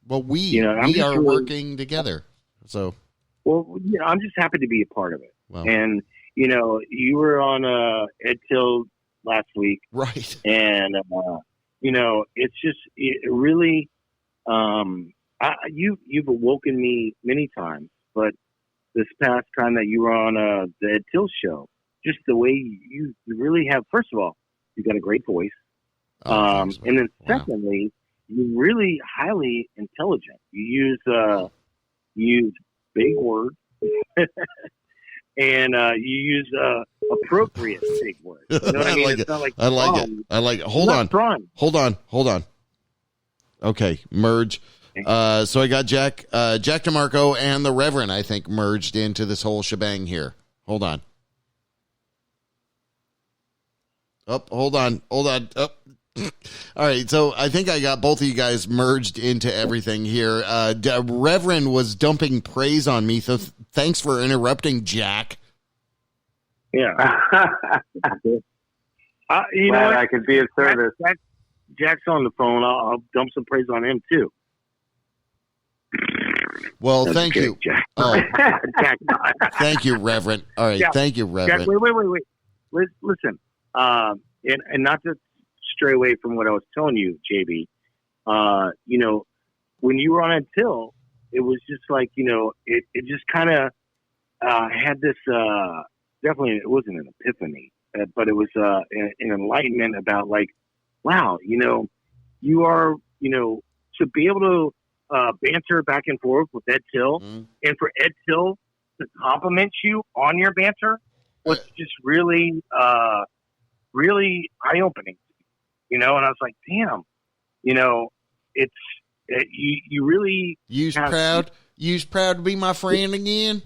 we are working together. So, I'm just happy to be a part of it. Wow. And you were on Ed Till last week, right? And it's just really you've awoken me many times, but this past time that you were on the Ed Till show, just the way you really have. First of all, you got a great voice. And then secondly, you're really highly intelligent. You use big words and you use appropriate big words. You know what I mean? like it's it. not like I like it. I like it. Hold on. Okay, merge. So I got Jack DeMarco and the Reverend, I think, merged into this whole shebang here. Hold on. Hold on. All right, so I think I got both of you guys merged into everything here. Reverend was dumping praise on me, so thanks for interrupting, Jack. Yeah. Glad I could be of service. Jack's on the phone. I'll dump some praise on him, too. Well, thank you. Jack. Oh. Jack. Thank you, Reverend. All right, thank you, Reverend. Jack, wait. Listen, and not to stray away from what I was telling you, JB, when you were on Until, it was just like, it just kind of had this, definitely it wasn't an epiphany, but it was an enlightenment about like, wow, you are, to be able to banter back and forth with Ed Till, and for Ed Till to compliment you on your banter was just really, really eye-opening. And I was like, damn, it's you really you's proud to be my friend again.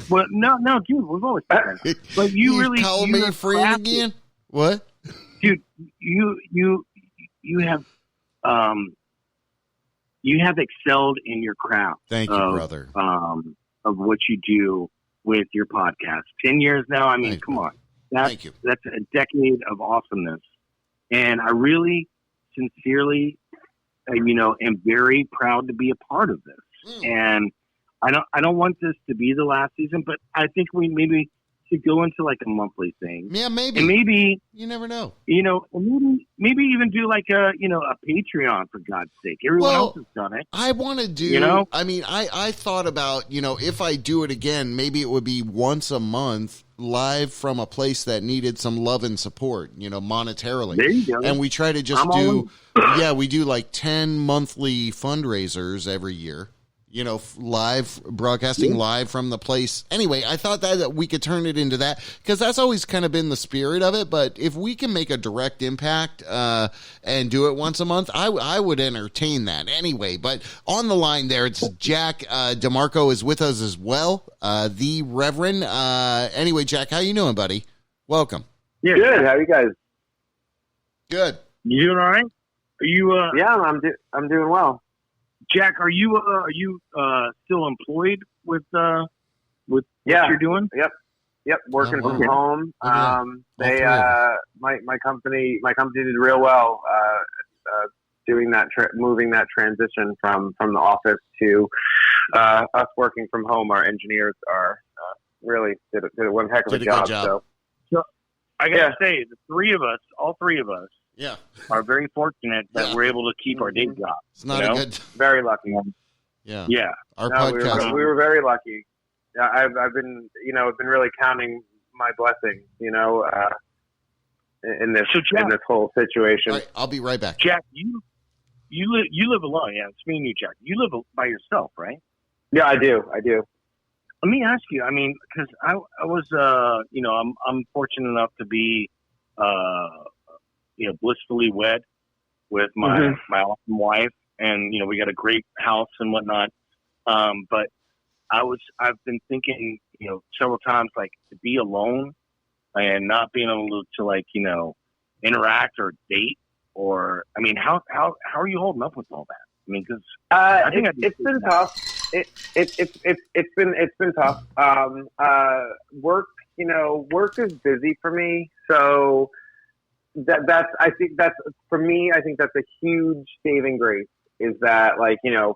Well, no, dude, we've always been friends. But you really call me a friend again. What, dude? You have excelled in your craft. Thank you, brother. Of what you do with your podcast. 10 years now. I mean, come on. Thank you. That's a decade of awesomeness. And I really, sincerely, am very proud to be a part of this. And I don't want this to be the last season, but I think we maybe should go into like a monthly thing. Yeah, maybe. And maybe you never know. Maybe even do like a Patreon, for God's sake. Everyone else has done it. I want to do. I mean, I thought about if I do it again, maybe it would be once a month, live from a place that needed some love and support, monetarily. There you go. And we try to just we do like 10 monthly fundraisers every year. Live broadcasting live from the place. Anyway, I thought that we could turn it into that because that's always kind of been the spirit of it. But if we can make a direct impact and do it once a month, I would entertain that anyway. But on the line there, it's Jack DeMarco is with us as well, the Reverend. Anyway, Jack, how you doing, buddy? Welcome. Yeah, good. How are you guys? Good. You doing all right? Are you? Yeah, I'm doing well. Jack, are you still employed with what you're doing? Yep, working from home. My company did real well. doing that, moving that transition from the office to us working from home. Our engineers are really did one heck of a job. So I gotta say, all three of us, yeah, are very fortunate that we're able to keep our day jobs. It's not a good. Very lucky. Yeah. Yeah. Our podcast. We were very lucky. Yeah, I've been really counting my blessings, in this whole situation. All right, I'll be right back. Jack, you live alone. Yeah, it's me and you, Jack. You live by yourself, right? Yeah, I do. Let me ask you. I mean, because I was, I'm fortunate enough to be, blissfully wed with my awesome wife, and we got a great house and whatnot. But I've been thinking, several times, like, to be alone and not being able to interact or date, or I mean, how are you holding up with all that? I mean, because it's been tough. It's been tough. Work is busy for me, so I think that's a huge saving grace. Is that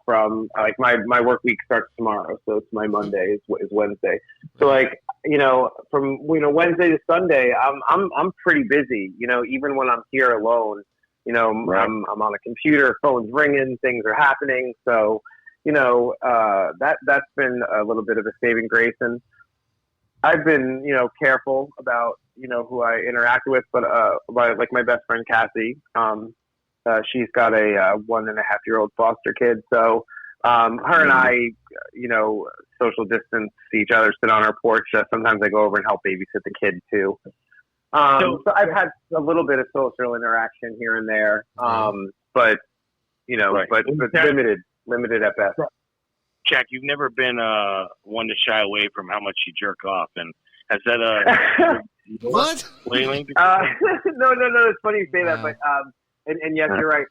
from my work week starts tomorrow, so it's my Monday is Wednesday. So from Wednesday to Sunday, I'm pretty busy. Even when I'm here alone, right. I'm on a computer, phone's ringing, things are happening. So that's been a little bit of a saving grace, and I've been careful about who I interact with, but my best friend Cassie. She's got a 1.5-year-old foster kid. So, her and I, social distance each other, sit on our porch. Sometimes I go over and help babysit the kid too. So I've had a little bit of social interaction here and there. But limited at best. Jack, you've never been one to shy away from how much you jerk off, and has that what? Wailing? No. It's funny you say that, but and yes, you're right.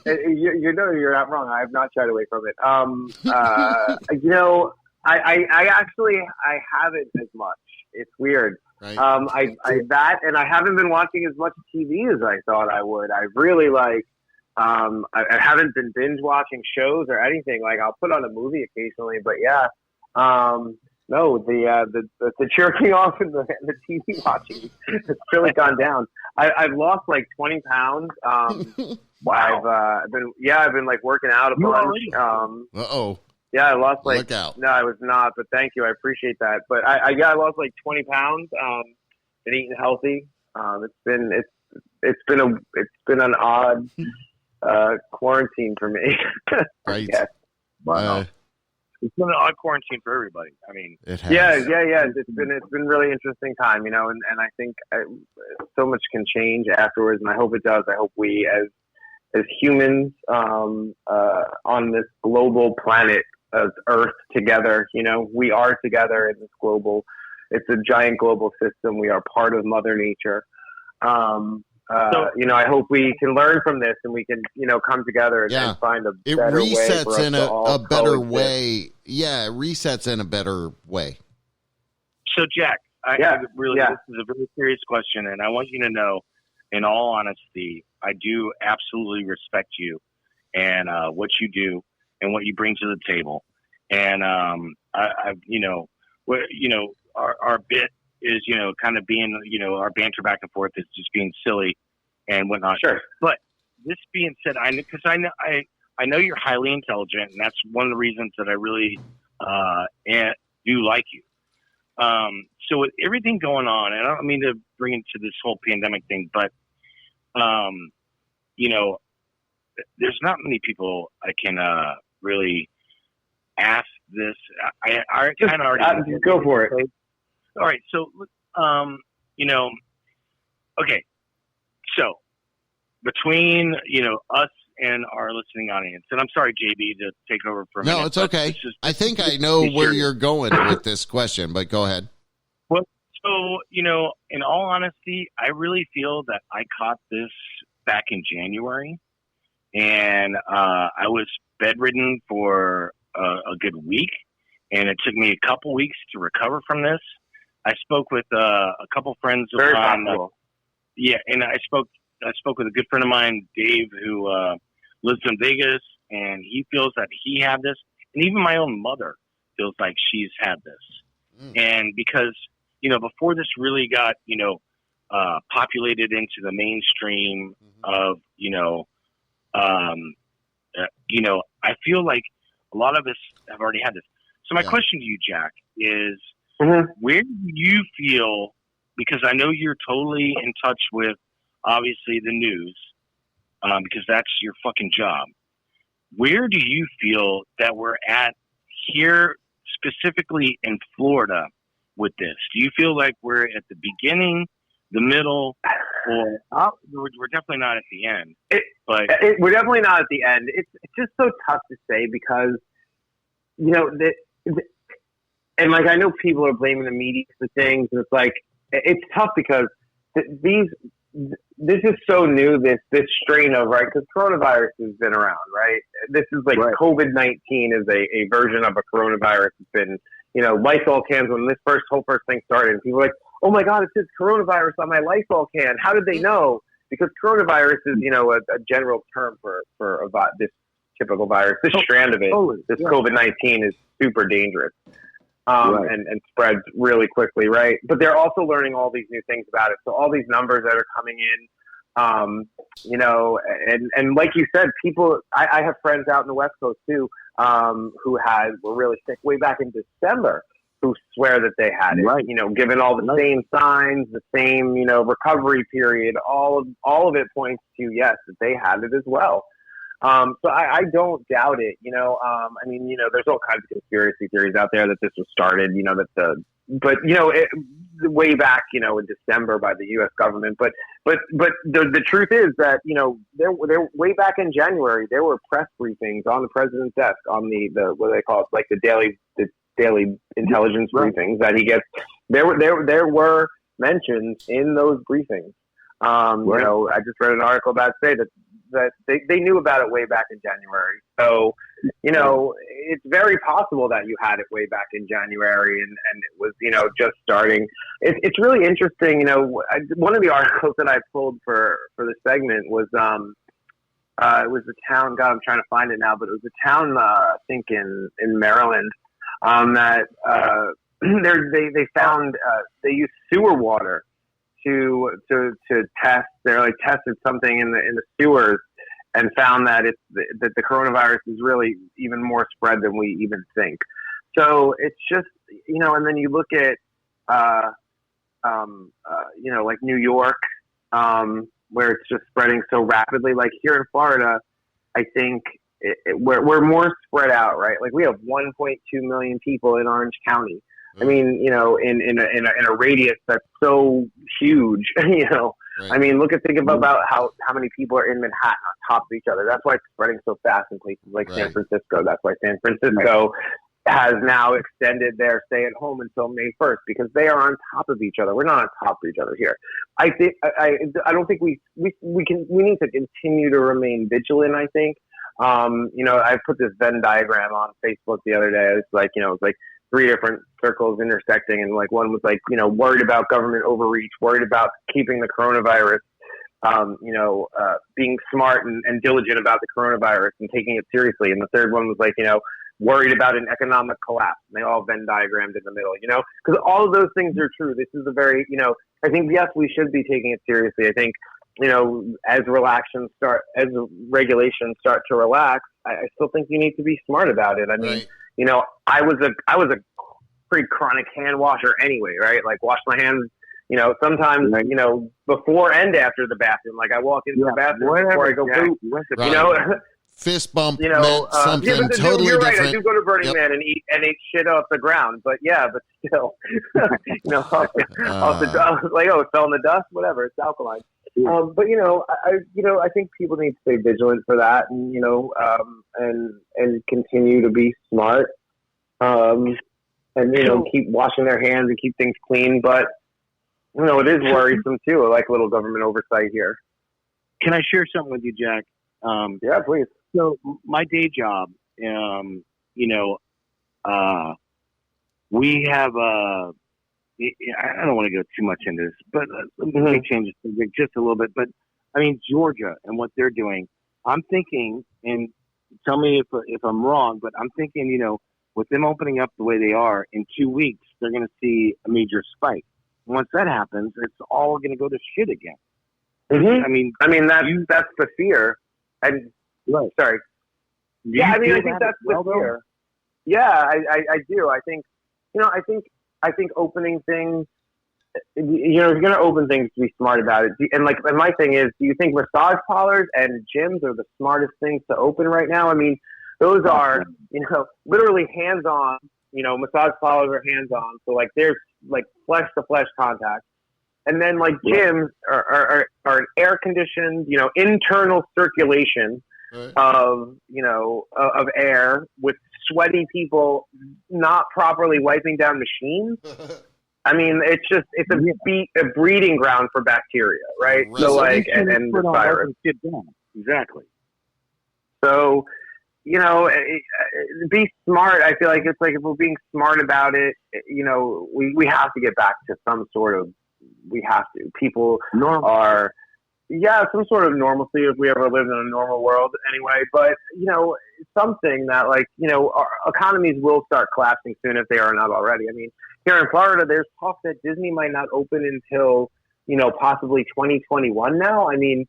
You're not wrong. I have not shied away from it. I haven't as much. It's weird. Right. And I haven't been watching as much TV as I thought I would. I really I haven't been binge watching shows or anything. I'll put on a movie occasionally, but yeah. No, the jerking off and the TV watching has really gone down. I've lost 20 pounds. Wow. I've been working out a bunch. Yeah, I lost Look out. No, I was not, but thank you. I appreciate that. But I lost 20 pounds. Been eating healthy. It's been an odd quarantine for me. Right. Yes. Wow. It's been an odd quarantine for everybody. I mean, it has. Yeah. It's been really interesting time, and I think so much can change afterwards, and I hope it does. I hope we, as humans, on this global planet of Earth together, we are together in this global. It's a giant global system. We are part of Mother Nature. I hope we can learn from this, and we can, come together and find a better way for us to all better coexist. way. Yeah, it resets in a better way. So, Jack, this is a very serious question, and I want you to know, in all honesty, I do absolutely respect you and what you do and what you bring to the table. And our bit is, kind of being, our banter back and forth is just being silly and whatnot. Sure. But this being said, I know you're highly intelligent, and that's one of the reasons that I really do like you. So with everything going on, and I don't mean to bring into this whole pandemic thing, but there's not many people I can really ask this. I kind of already go for it. All right, so okay. So between us and our listening audience, and I'm sorry, JB, to take over for a minute. No, it's okay. I think I know where you're going with this question, but go ahead. Well, so in all honesty, I really feel that I caught this back in January, and I was bedridden for a good week, and it took me a couple weeks to recover from this. I spoke with a couple friends. Very possible. Yeah, and I spoke I spoke with a good friend of mine, Dave, who lives in Vegas, and he feels that he had this, and even my own mother feels like she's had this. And because, before this really got, populated into the mainstream of, I feel like a lot of us have already had this. So my question to you, Jack, is where do you feel, because I know you're totally in touch with, obviously, the news, because that's your fucking job. Where do you feel that we're at here, specifically in Florida, with this? Do you feel like we're at the beginning, the middle, or we're definitely not at the end? We're definitely not at the end. It's just so tough to say because, and like I know people are blaming the media for things, and it's like it's tough because this is so new. This strain of because coronavirus has been around, right? This is like COVID-19 is a version of a coronavirus. It's been Lysol cans when this whole first thing started, and people were like, oh my God, it says coronavirus on my Lysol can. How did they know? Because coronavirus is a general term for this typical virus. This strand of it, this COVID-19 is super dangerous. And spreads really quickly, right? But they're also learning all these new things about it. So all these numbers that are coming in, and like you said, people, I have friends out in the West Coast too, who were really sick way back in December, who swear that they had it, given all the same signs, the same, recovery period, all of it points to, yes, that they had it as well. So I don't doubt it, there's all kinds of conspiracy theories out there that this was started, way back, in December by the U.S. government. But the truth is that, there way back in January, there were press briefings on the president's desk on the what do they call it? Like the daily intelligence briefings that he gets. There were mentions in those briefings. I just read an article about today that they knew about it way back in January. So, it's very possible that you had it way back in January and it was, just starting. It's really interesting. One of the articles that I pulled for this segment was, it was the town, God, I'm trying to find it now, but it was a town, I think in Maryland, that, they found, they used sewer water to test. They're like tested something in the sewers and found that that the coronavirus is really even more spread than we even think. So it's just and then you look at like New York, where it's just spreading so rapidly. Like here in Florida, I think we're more spread out, right? Like we have 1.2 million people in Orange County. I mean, in a radius that's so huge, I mean, think about how many people are in Manhattan on top of each other. That's why it's spreading so fast in places like San Francisco. That's why San Francisco has now extended their stay at home until May 1st because they are on top of each other. We're not on top of each other here. I don't think we need to continue to remain vigilant. I think, I put this Venn diagram on Facebook the other day. It's like, it's like 3 different circles intersecting, and like one was like, worried about government overreach, worried about keeping the coronavirus, being smart and diligent about the coronavirus and taking it seriously. And the third one was like, worried about an economic collapse. And they all Venn diagrammed in the middle, because all of those things are true. This is a very, I think, yes, we should be taking it seriously. I think, as regulations start to relax, I still think you need to be smart about it. I mean, I was a pretty chronic hand washer anyway, right? Like wash my hands, sometimes, before and after the bathroom. Like I walk into the bathroom before I go poop, Fist bump meant something totally you're right. different. I do go to Burning Man and eat shit off the ground, but still, off the like, it fell in the dust, whatever. It's alkaline. But I think people need to stay vigilant for that, and and continue to be smart, and keep washing their hands and keep things clean. But it is worrisome too. I like a little government oversight here. Can I share something with you, Jack? Yeah, please. So my day job, we have I don't want to go too much into this, but let me change the subject just a little bit. But I mean, Georgia and what they're doing. I'm thinking, and tell me if I'm wrong, but I'm thinking, you know, with them opening up the way they are, in 2 weeks, they're going to see a major spike. Once that happens, it's all going to go to shit again. Mm-hmm. I mean, that's the fear. And right. Sorry. Yeah, I mean, I think that's the fear. Yeah, I do. I think, you know, I think opening things, you know, if you're going to open things, to be smart about it. And my thing is, do you think massage parlors and gyms are the smartest things to open right now? I mean, those are, you know, literally hands-on, you know, massage parlors are hands-on. So, like, there's, like, flesh-to-flesh contact. And then, like, gyms are air-conditioned, you know, internal circulation of, you know, of air with sweaty people not properly wiping down machines. I mean, it's a breeding ground for bacteria, right? So, like, and the virus. Exactly. So, you know, be smart. I feel like it's like if we're being smart about it, you know, we have to get back to some sort of, people are, some sort of normalcy if we ever lived in a normal world anyway. But, you know, something that, like, you know, our economies will start collapsing soon if they are not already. I mean, here in Florida, there's talk that Disney might not open until, you know, possibly 2021 now. I mean,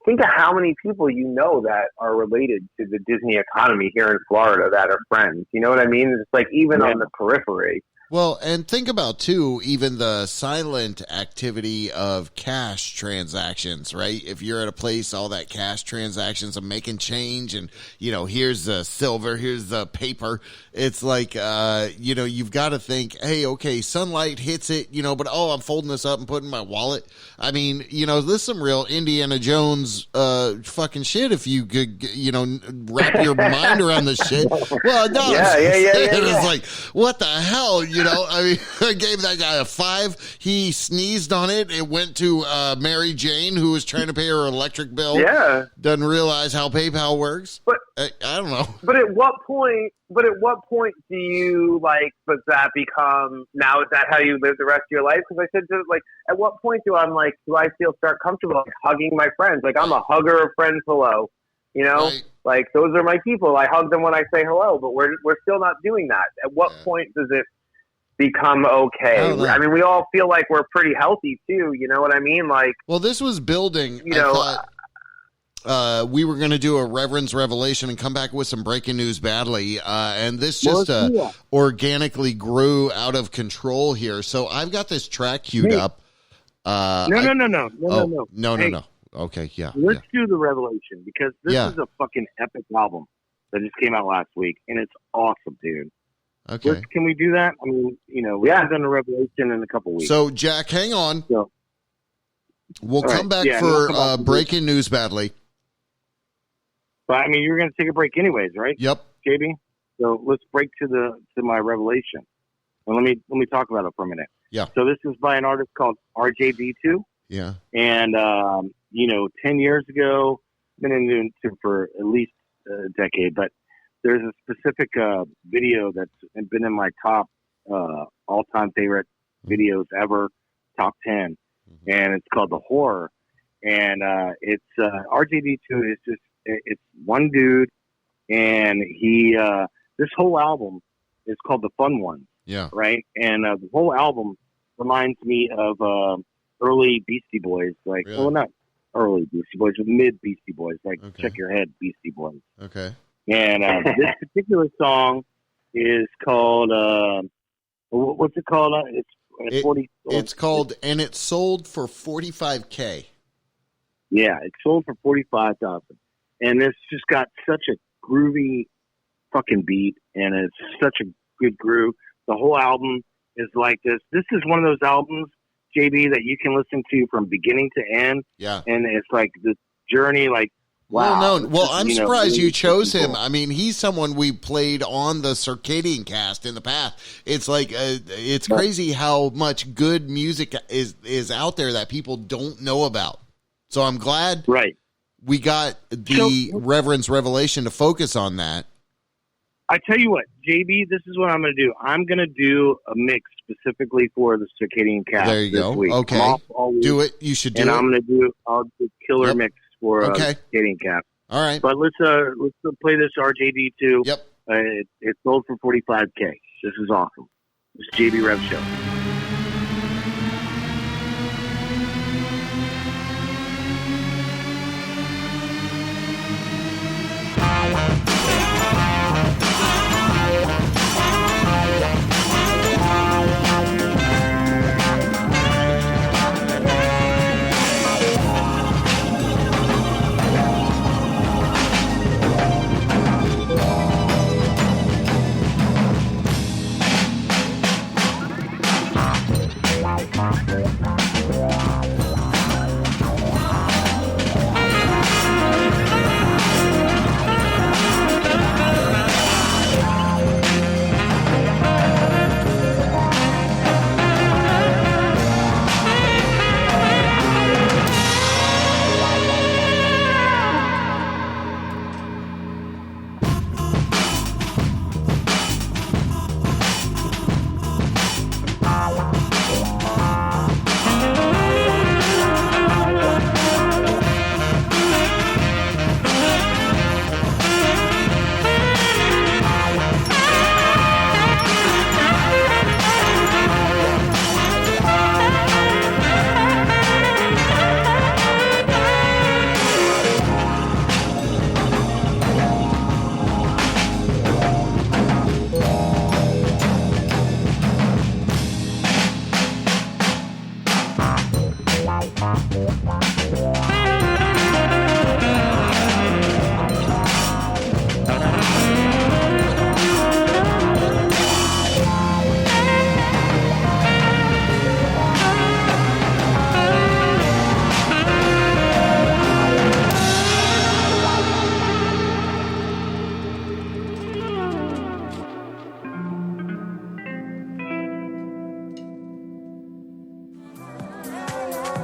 think of how many people you know that are related to the Disney economy here in Florida that are friends. You know what I mean? It's like even on the periphery. Well, and think about, too, even the silent activity of cash transactions, right? If you're at a place, all that cash transactions of making change and, you know, here's the silver, here's the paper. It's like, you know, you've got to think, hey, okay, sunlight hits it, you know, but, I'm folding this up and putting in my wallet. I mean, you know, this is some real Indiana Jones fucking shit if you could, you know, wrap your mind around this shit. Well, no, it's like, what the hell, you know? I mean, I gave that guy a 5. He sneezed on it. It went to Mary Jane, who was trying to pay her electric bill. Yeah. Doesn't realize how PayPal works. But I don't know. But at what point do you, like, does that become, now is that how you live the rest of your life? Because I said, like, at what point do I start comfortable, like, hugging my friends? Like, I'm a hugger of friends, hello. You know? Right. Like, those are my people. I hug them when I say hello, but we're still not doing that. At what point does it become okay? I mean, we all feel like we're pretty healthy too, you know what I mean? Like, well, this was building, you know, I thought we were going to do a Reverend's Revelation and come back with some breaking news badly, and this just organically grew out of control here. So I've got this track queued up. No. Okay, yeah. Let's do the Revelation, because this is a fucking epic album that just came out last week, and it's awesome, dude. Okay. Can we do that? I mean, you know, we haven't done a Revelation in a couple weeks. So, Jack, hang on. So, we'll come back for breaking news badly. But, I mean, you're going to take a break anyways, right? Yep. JB? So, let's break to my Revelation. And let me talk about it for a minute. Yeah. So, this is by an artist called RJB2. Yeah. And, you know, 10 years ago, been into for at least a decade, but there's a specific video that's been in my top all-time favorite videos ever, top 10, and it's called The Horror. And it's RJB2 is just, it's one dude, and he this whole album is called The Fun Ones. Yeah. Right? And the whole album reminds me of early Beastie Boys, like, well, not early Beastie Boys, but mid Beastie Boys, like Check Your Head Beastie Boys. Okay. And this particular song is called, what's it called? It's called, and it sold for $45,000. Yeah, it sold for $45,000. And it's just got such a groovy fucking beat, and it's such a good groove. The whole album is like this. This is one of those albums, JB, that you can listen to from beginning to end. Yeah. And it's like the journey, like, wow. Well, I'm surprised you chose him. I mean, he's someone we played on the Circadian Cast in the past. It's like, it's crazy how much good music is out there that people don't know about. So I'm glad we got the Reverend's Revelation to focus on that. I tell you what, JB, this is what I'm going to do. I'm going to do a mix specifically for the Circadian Cast. There you this go. Week. Okay. I'm off all week, Do it. You should do and it. I'm going to do killer mix for Okay. Circadian Cast. All right. But let's play this RJD2. Yep. It sold for $45K. This is awesome. This is JB Rev Show.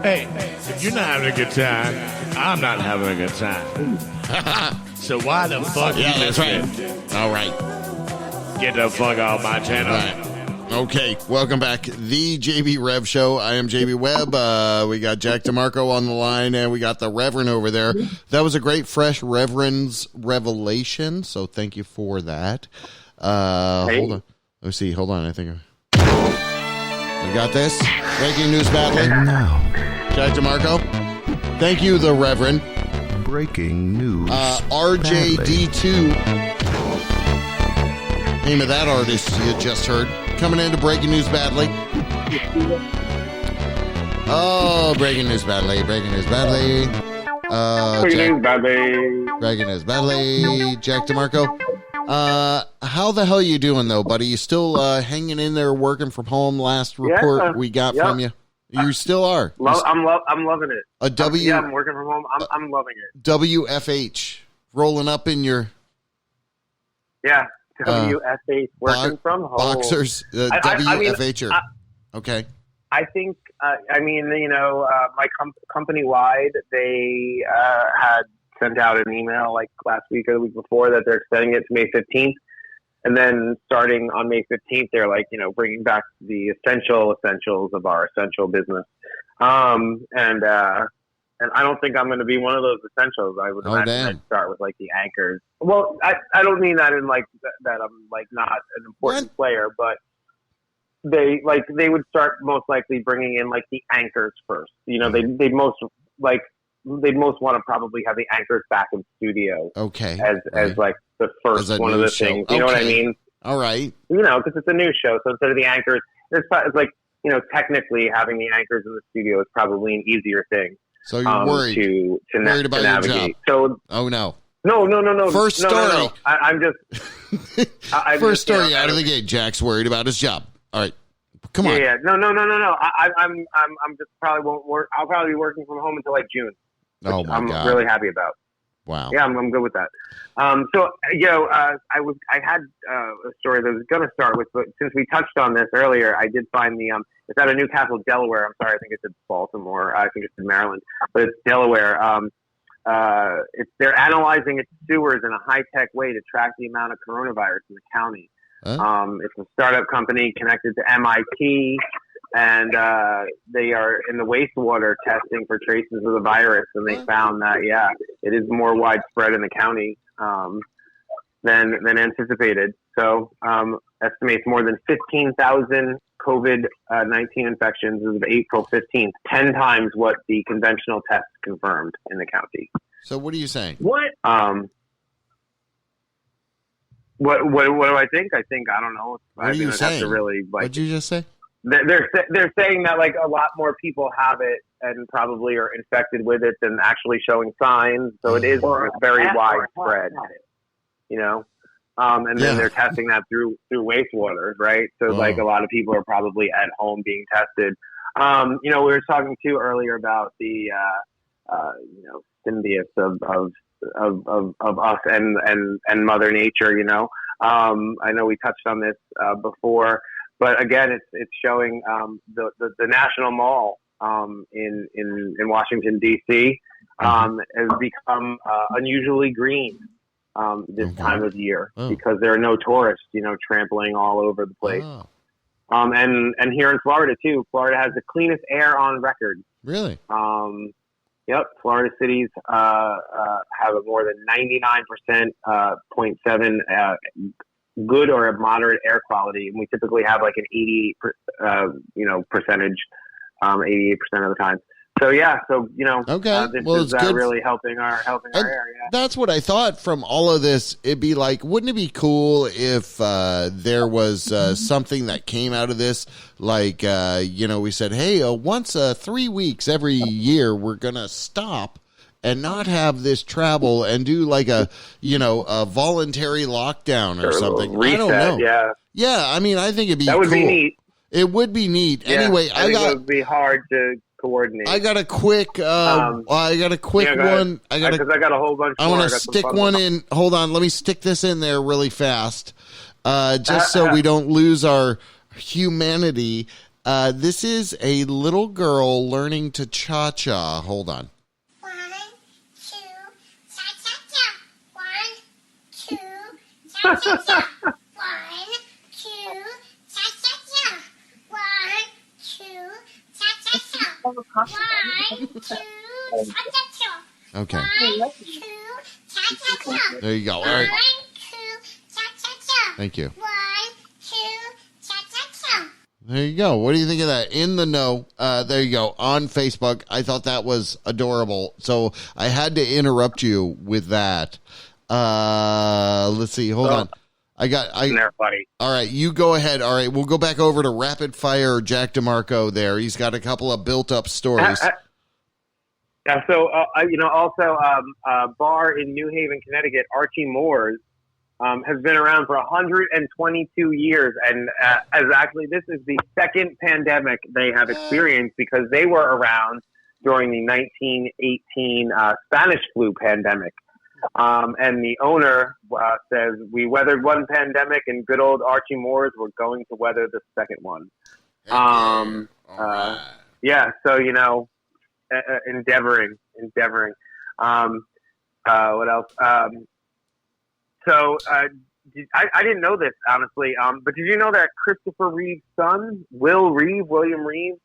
Hey, if you're not having a good time, I'm not having a good time. So why the fuck you listening? Right. All right. Get the fuck off my channel. Right. Okay, welcome back. The JB Rev Show. I am JB Webb. We got Jack DeMarco on the line, and we got the Reverend over there. That was a great, fresh Reverend's revelation, so thank you for that. Hold on. Let's see. Hold on. I think we got this. Breaking news badly. And now, Jack DeMarco. Thank you, the Reverend. breaking news. RJD2. Name of that artist you just heard. Coming into breaking news badly. Oh, breaking news badly. Breaking news badly. Breaking news badly. Jack DeMarco. How the hell are you doing though, buddy? You still hanging in there, working from home? Last report we got from you. You still are. I'm loving it. I'm working from home. I'm loving it. WFH rolling up in your WFH working from home. Boxers. WFH. Okay. I think. My company wide, they had sent out an email like last week or the week before that they're extending it to May 15th. And then starting on May 15th, they're like, bringing back the essentials of our essential business. And I don't think I'm going to be one of those essentials. I would imagine I'd start with like the anchors. Well, I don't mean that in like that I'm like not an important player, but they would start most likely bringing in like the anchors first. They'd most want to probably have the anchors back in studio. Okay. As like the first one of the things. You know what I mean? All right. Because it's a new show, so instead of the anchors, it's like technically having the anchors in the studio is probably an easier thing. So you're worried to about navigate. your job. So no. First story. No. I'm just first story out of the gate. Jack's worried about his job. All right, come on. Yeah. No. I'm just probably won't work. I'll probably be working from home until like June. Oh my God. I'm really happy about. Wow. Yeah, I'm good with that. I had a story that I was going to start with, but since we touched on this earlier, I did find it's out of Newcastle, Delaware. I'm sorry, I think it's in Baltimore. I think it's in Maryland, but it's Delaware. they're analyzing its sewers in a high-tech way to track the amount of coronavirus in the county. It's a startup company connected to MIT, and they are in the wastewater testing for traces of the virus, and they found that, it is more widespread in the county than anticipated. So estimates more than 15,000 COVID-19 infections as of April 15th, 10 times what the conventional test confirmed in the county. So what are you saying? What? What do I think? I think, I don't know. What are you saying? Really, like, what'd you just say? They're saying that like a lot more people have it and probably are infected with it than actually showing signs. So it is very widespread, you know. And then they're testing that through wastewater, right? So like a lot of people are probably at home being tested. You know, we were talking too earlier about the symbiotes of us and Mother Nature. You know, I know we touched on this before, but again, it's showing the National Mall in Washington D.C. Has become unusually green this time of year because there are no tourists, you know, trampling all over the place. And here in Florida too. Florida has the cleanest air on record. Really? Yep. Florida cities have a more than 99% 0.7 good or moderate air quality, and we typically have like an 88 percentage, 88% of the time. So this is good. really helping our area. That's what I thought from all of this. It'd be like, wouldn't it be cool if there was something that came out of this? Like, we said, hey, once 3 weeks every year, we're gonna stop and not have this travel and do like a voluntary lockdown or something. Reset, I don't know. Yeah. I mean, I think it'd be that would cool. be neat. It would be neat. Yeah, anyway, I think it would be hard to coordinate. I got a quick one. I got a whole bunch. I want to stick one in. Hold on, let me stick this in there really fast, just so we don't lose our humanity. This is a little girl learning to cha-cha. Hold on. 1, 2, cha-cha-cha. 1, 2, cha-cha-cha. 1, 2, cha-cha-cha. 1, 2, cha-cha-cha. 1, 2, cha-cha-cha. Okay. 1, 2, cha-cha-cha. There you go. All right. 1, 2, cha-cha-cha. Thank you. 1, 2, cha-cha-cha. There you go. What do you think of that? In the know. There you go. On Facebook. I thought that was adorable. So I had to interrupt you with that. Let's see. Hold on. All right. You go ahead. All right. We'll go back over to Rapid Fire Jack DeMarco there. He's got a couple of built up stories. Yeah. So, also a bar in New Haven, Connecticut, Archie Moore's, has been around for 122 years, and this is the second pandemic they have experienced because they were around during the 1918 Spanish flu pandemic. And the owner says, we weathered one pandemic, and good old Archie Moore's, we're going to weather the second one. Yeah, so, endeavoring. What else? I didn't know this, honestly, but did you know that Christopher Reeve's son, William Reeve,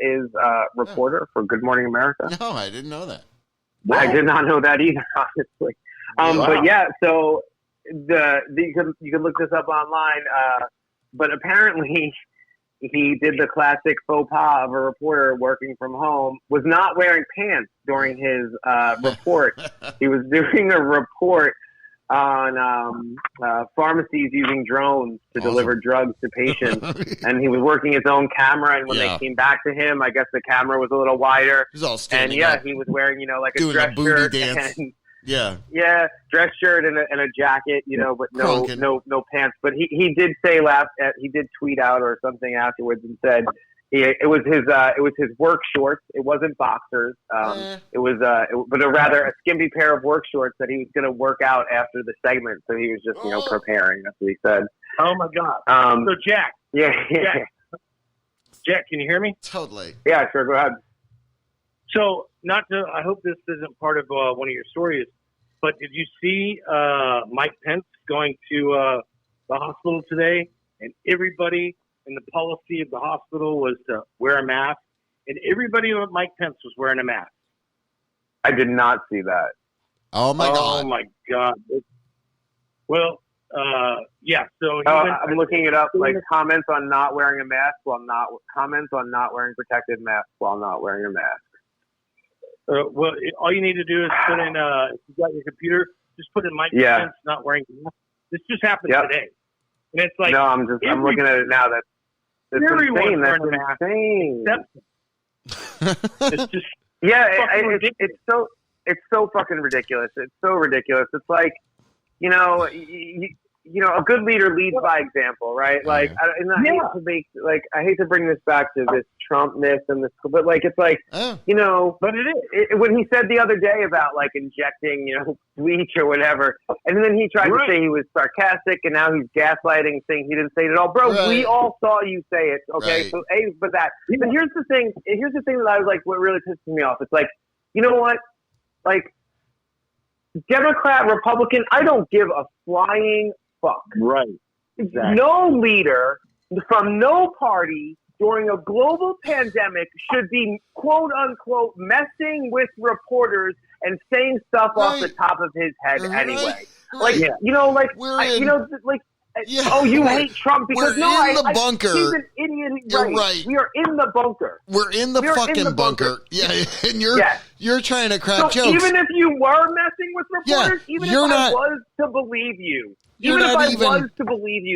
is a reporter for Good Morning America? No, I didn't know that. I did not know that either, honestly. But yeah, so you can look this up online, but apparently he did the classic faux pas of a reporter working from home, was not wearing pants during his report. He was doing a report on pharmacies using drones to deliver drugs to patients, and he was working his own camera, and when they came back to him, I guess the camera was a little wider, he was wearing like a dress shirt dance. And dress shirt and a jacket, but no pants. But he did say he did tweet out or something afterwards and said it was his work shorts. It wasn't boxers. It was but a rather skimpy pair of work shorts that he was going to work out after the segment. So he was just preparing. That's what he said. Oh my God. So Jack. Yeah. Jack, can you hear me? Totally. Yeah, sure. Go ahead. So, I hope this isn't part of one of your stories, but did you see Mike Pence going to the hospital today? And everybody in the policy of the hospital was to wear a mask, and everybody with Mike Pence was wearing a mask. I did not see that. Oh my god! Oh my god! Well, yeah. So I'm looking it up. Like comments on not wearing a mask comments on not wearing protective masks while not wearing a mask. Well, all you need to do is put in. If you got your computer, just put in Mike Pence not wearing a mask. This just happened today, and it's like I'm looking at it now. That's insane. That's insane. It's just it's so fucking ridiculous. It's so ridiculous. It's like, a good leader leads by example, right? Like, I hate to bring this back to this Trumpness and this, but like, it's like, but it is. When he said the other day about like injecting, bleach or whatever, and then he tried to say he was sarcastic, and now he's gaslighting, saying he didn't say it at all. Bro, we all saw you say it. Okay, so but here's the thing. Here's the thing that I was like, what really pisses me off. It's like, you know what, like. Democrat, Republican, I don't give a flying fuck. Right. Exactly. No leader from no party during a global pandemic should be, quote unquote, messing with reporters and saying stuff off the top of his head anyway. Like, oh, you hate Trump because we're in the bunker. He's an idiot. You're right. We are in the bunker. We're in the fucking bunker. Yeah, and you're trying to crack jokes. Even if you were messing with reporters, even if I was to believe you,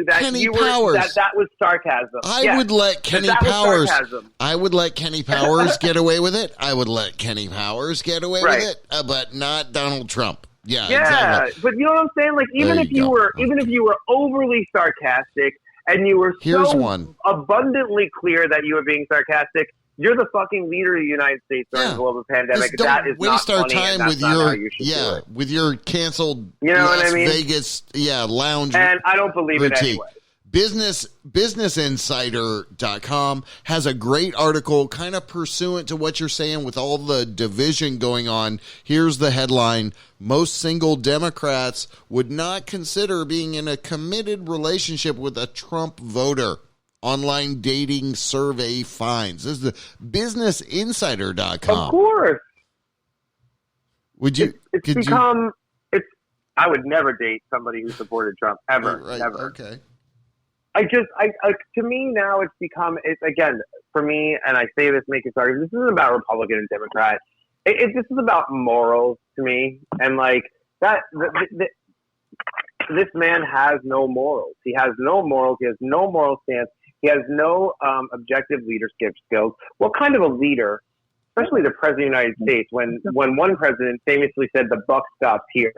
that Kenny you were Powers. that was sarcasm. I would let Kenny Powers. I would let Kenny Powers get away with it. I would let Kenny Powers get away with it, but not Donald Trump. Yeah, exactly. But you know what I'm saying? Like, even if you were overly sarcastic and you were abundantly clear that you were being sarcastic, you're the fucking leader of the United States during a global pandemic. That is waste not our funny, time with your canceled Las Vegas lounge. And I don't believe it anyway. BusinessInsider.com has a great article kind of pursuant to what you're saying with all the division going on. Here's the headline: most single Democrats would not consider being in a committed relationship with a Trump voter. Online dating survey finds. This is the BusinessInsider.com. Of course. Would you? I would never date somebody who supported Trump ever. Right. Never. Okay. To me now it's again, for me, and I say this making sorry, this isn't about Republican and Democrat. This is about morals to me. And like that, this man has no morals. He has no morals. He has no moral stance. He has no objective leadership skills. What kind of a leader, especially the president of the United States, when one president famously said the buck stops here,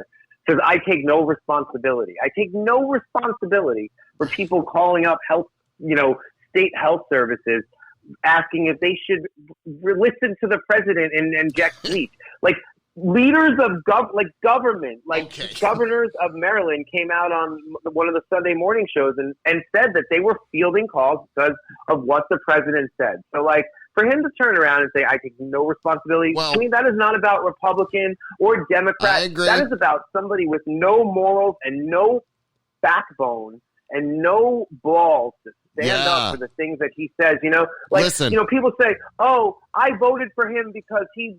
says, I take no responsibility. I take no responsibility for people calling up state health services asking if they should listen to the president and inject bleach. Like, leaders of government, governors of Maryland came out on one of the Sunday morning shows and said that they were fielding calls because of what the president said. So, like, for him to turn around and say, I take no responsibility, to me, that is not about Republican or Democrat. I agree. That is about somebody with no morals and no backbone and no balls to stand up for the things that he says. People say, oh, I voted for him because he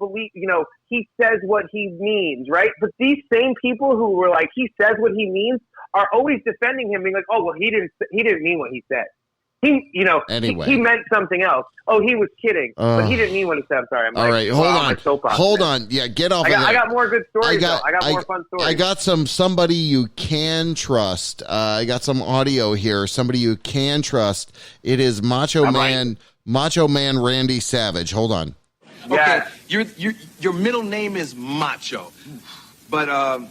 he says what he means, right? But these same people who were like, he says what he means, are always defending him, being like, oh, well, he didn't mean what he said. He meant something else. Oh, he was kidding, but he didn't mean what he said. I'm sorry. All right, hold on. Yeah, get off. I got more good stories. I got more fun stories. I got somebody you can trust. I got some audio here. Somebody you can trust. It is Macho Man Randy Savage. Hold on. Okay, your middle name is Macho, but I'm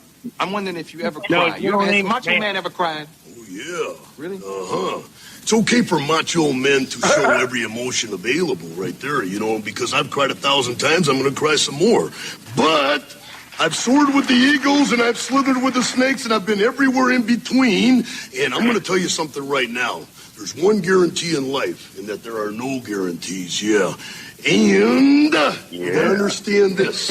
wondering if you ever cry. Has Macho Man ever cried? Oh yeah. Really? It's okay for macho men to show every emotion available right there, because I've cried 1,000 times, I'm going to cry some more. But I've soared with the eagles, and I've slithered with the snakes, and I've been everywhere in between. And I'm going to tell you something right now. There's one guarantee in life, and that there are no guarantees, yeah. And you gotta understand this.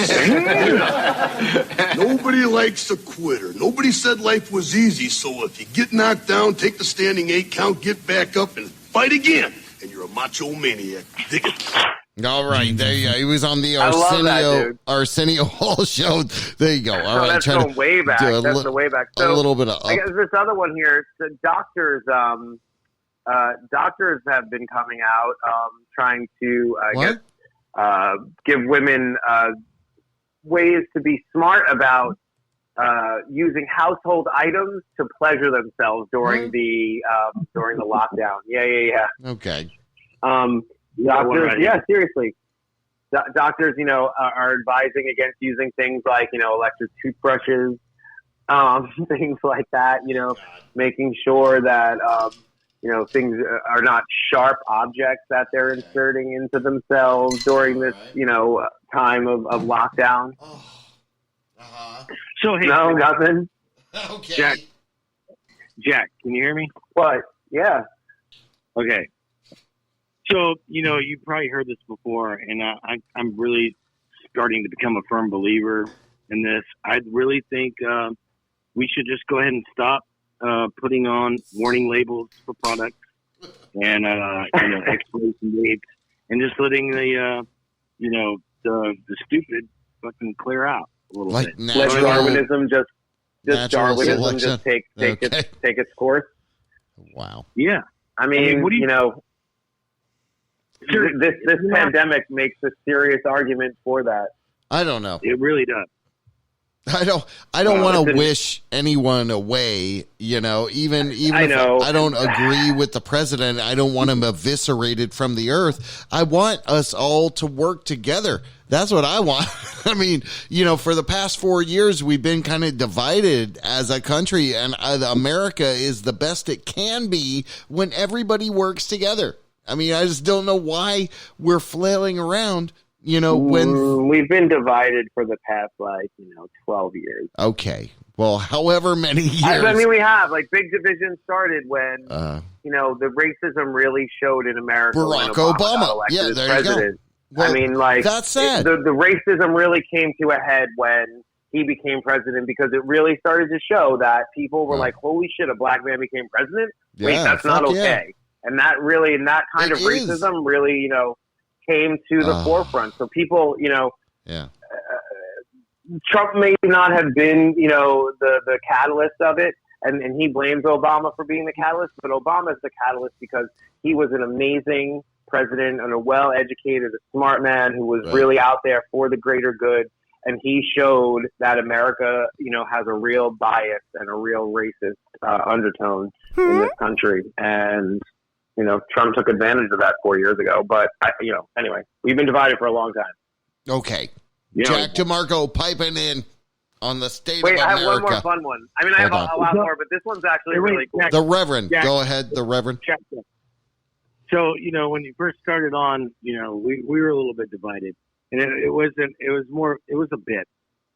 Nobody likes a quitter. Nobody said life was easy, so if you get knocked down, take the standing 8 count, get back up, and fight again. And you're a macho maniac. Dig it. All right, there you go. He was on the Arsenio Hall show. There you go. All right, that's going way back. That's the way back. So a little bit of. I guess this other one here. The doctors, doctors have been coming out trying to give women ways to be smart about using household items to pleasure themselves during the lockdown. Yeah. Okay. Doctors, seriously. Doctors, are advising against using things like, electric toothbrushes, things like that, making sure that, things are not sharp objects that they're inserting into themselves during this, time of lockdown. So, hey, no, nothing. Okay. Jack, can you hear me? What? Yeah. Okay. So, you probably heard this before, and I'm really starting to become a firm believer in this. I really think we should just go ahead and stop putting on warning labels for products and, expiration dates, and just letting the stupid fucking clear out a little bit. Let Darwinism just take its course. Wow. Yeah. I mean, what do you this pandemic makes a serious argument for that. I don't know. It really does. I don't want to wish anyone away, even if I don't agree with the president, I don't want him eviscerated from the earth. I want us all to work together. That's what I want. I mean, for the past 4 years, we've been kind of divided as a country, and America is the best it can be when everybody works together. I mean, I just don't know why we're flailing around, when we've been divided for the past 12 years. Okay. Well, however many years. I mean, we have big division started when, the racism really showed in America. Barack Obama. Yeah, there you go. Well, I mean, that's sad. The racism really came to a head when he became president, because it really started to show that people were like, holy shit, a black man became president? Wait, that's not okay. Yeah. And that kind of racism really, came to the forefront. So people, Trump may not have been, the catalyst of it, and he blames Obama for being the catalyst, but Obama is the catalyst because he was an amazing president and a well-educated, a smart man who was really out there for the greater good. And he showed that America, has a real bias and a real racist undertone in this country. And, Trump took advantage of that 4 years ago. But, anyway, we've been divided for a long time. Okay. Yeah. Jack DeMarco piping in on the state of America. America. I have one more fun one. I mean, I have a lot more, but this one's actually really cool. The Reverend. Jack. Go ahead, the Reverend. Jack. So, when you first started on, we were a little bit divided. And it was a bit.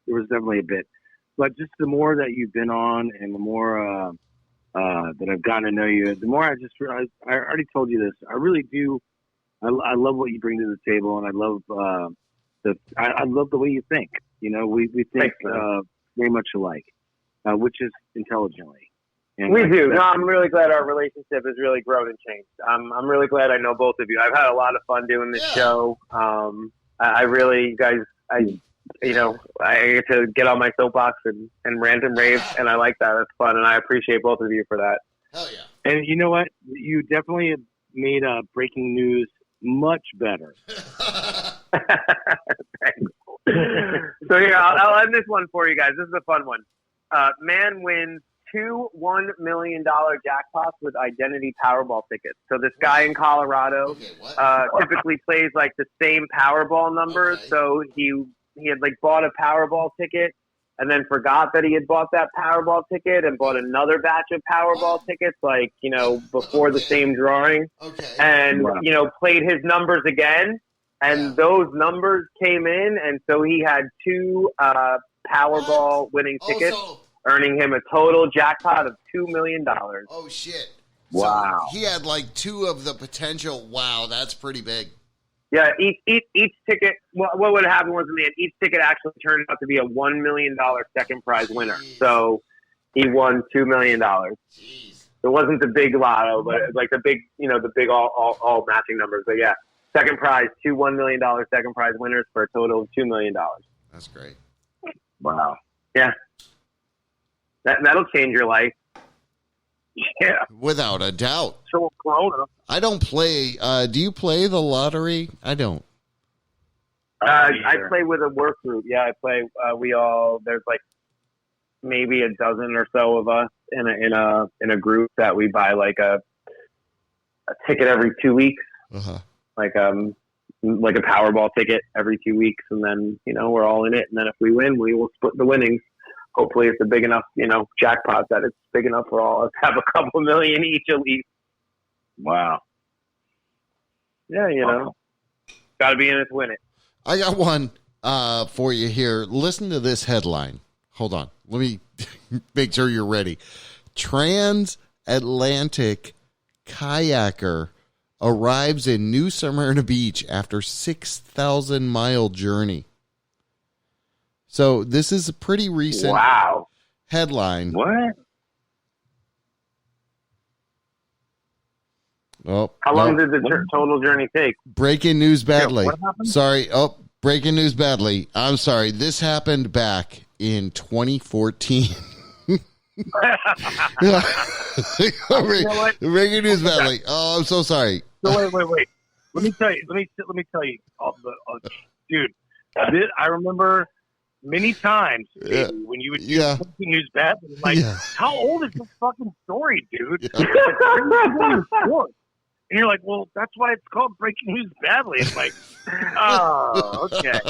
It was definitely a bit. But just the more that you've been on and the more that I've gotten to know you, the more I just realized, I already told you this, I really do. I love what you bring to the table, and I love I love the way you think. We think very much alike, which is intelligently. And we do. No, I'm really glad our relationship has really grown and changed. I'm really glad I know both of you. I've had a lot of fun doing this show. I really, you guys, I get to get on my soapbox and rant and rave, and I like that. It's fun, and I appreciate both of you for that. Hell yeah. And you know what? You definitely have made breaking news much better. Thanks. So here, I'll end this one for you guys. This is a fun one. Man wins 2 $1 million jackpots with identity Powerball tickets. So this guy in Colorado typically plays the same Powerball numbers. Okay. So he had bought a Powerball ticket and then forgot that he had bought that Powerball ticket and bought another batch of Powerball tickets before the same drawing. Okay. And played his numbers again, and those numbers came in, and so he had 2 Powerball winning tickets. Earning him a total jackpot of $2 million. Oh, shit. Wow. So he had like 2 of the potential. Wow, that's pretty big. Yeah, each ticket. What would happen was in the end, each ticket actually turned out to be a $1 million second prize winner. So he won $2 million. It wasn't the big lotto, but like the big, the big all matching numbers. But yeah, second prize, 2 $1 million second prize winners for a total of $2 million. That's great. Wow. Yeah. That'll change your life. Yeah. Without a doubt. So Corona. I don't play. Do you play the lottery? I don't. I play with a work group. Yeah, I play. There's like maybe a dozen or so of us in a group that we buy like a ticket every 2 weeks. Uh-huh. Like a Powerball ticket every 2 weeks, and then we're all in it. And then if we win, we will split the winnings. Hopefully, it's a big enough jackpot that it's big enough for all of us to have a couple million each at least. Wow. Yeah, got to be in it to win it. I got one for you here. Listen to this headline. Hold on. Let me make sure you're ready. Transatlantic kayaker arrives in New Smyrna Beach after 6,000-mile journey. So this is a pretty recent headline. What? Oh, how long did the total journey take? Breaking news badly. What happened? Sorry. Oh, breaking news badly. I'm sorry. This happened back in 2014. Breaking news badly. Oh, I'm so sorry. So wait. Let me tell you. Dude, I remember many times when you would do breaking news badly. Like, how old is this fucking story, dude? And you're like, well, that's why it's called breaking news badly. It's like, oh, okay.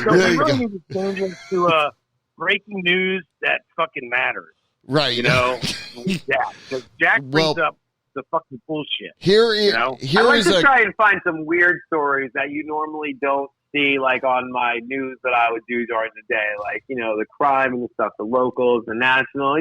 So we really need to change it to breaking news that fucking matters. Right. Because Jack brings up the fucking bullshit. I like to try and find some weird stories that you normally don't see, like on my news that I would do during the day, like the crime and the stuff, the locals, the national.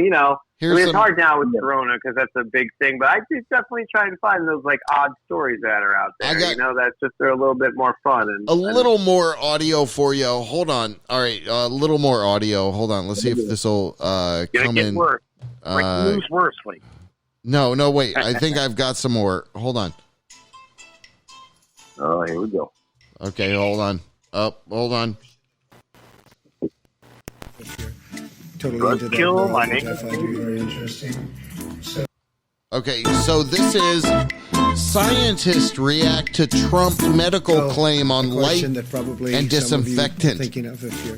It's hard now with Corona because that's a big thing, but I do definitely try and find those like odd stories that are out there. That's just they're a little bit more fun and little more audio for you. Hold on. All right, a little more audio. Hold on. Let's see if this will come in. Worse. News worse, like. No, wait. I think I've got some more. Hold on. Oh, here we go. Okay, hold on. Hold on. Kill my name. I find to be very interesting. Okay, so this is scientists react to Trump medical claim on light and disinfectant.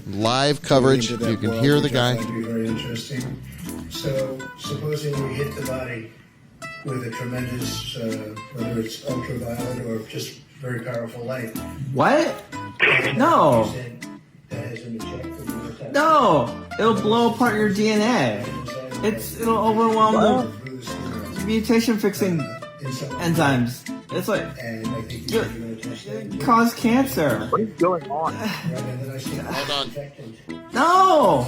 Live coverage. You can hear the guy. I find to be very interesting. So, supposing you hit the body with a tremendous, whether it's ultraviolet or just very powerful light. What? No. No, it'll blow apart your DNA. It'll overwhelm the mutation fixing enzymes. It's like cause cancer. What is going on? Hold on. No,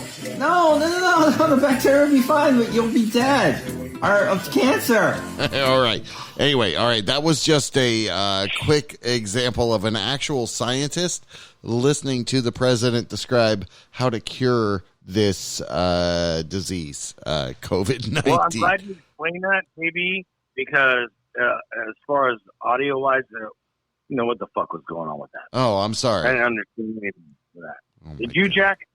the bacteria will be fine, but you'll be dead. Or of cancer. All right. Anyway, that was just a quick example of an actual scientist listening to the president describe how to cure this disease, COVID-19. Well, I'm glad you explained that, maybe, because as far as audio-wise, what the fuck was going on with that? Oh, I'm sorry. I didn't understand anything for that. Did you, Jack?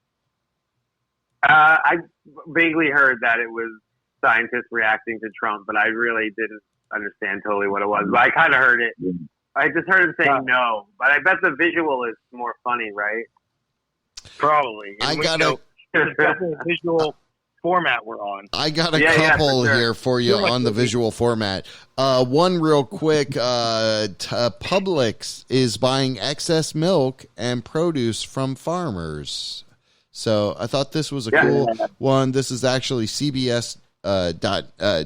I vaguely heard that it was scientists reacting to Trump, but I really didn't understand totally what it was. But I kind of heard it. I just heard him saying no, but I bet the visual is more funny, right? Probably. I got there's definitely a visual format we're on. I got a couple for sure. Here for you on the visual format. One real quick, Publix is buying excess milk and produce from farmers. So I thought this was a cool one. This is actually CBS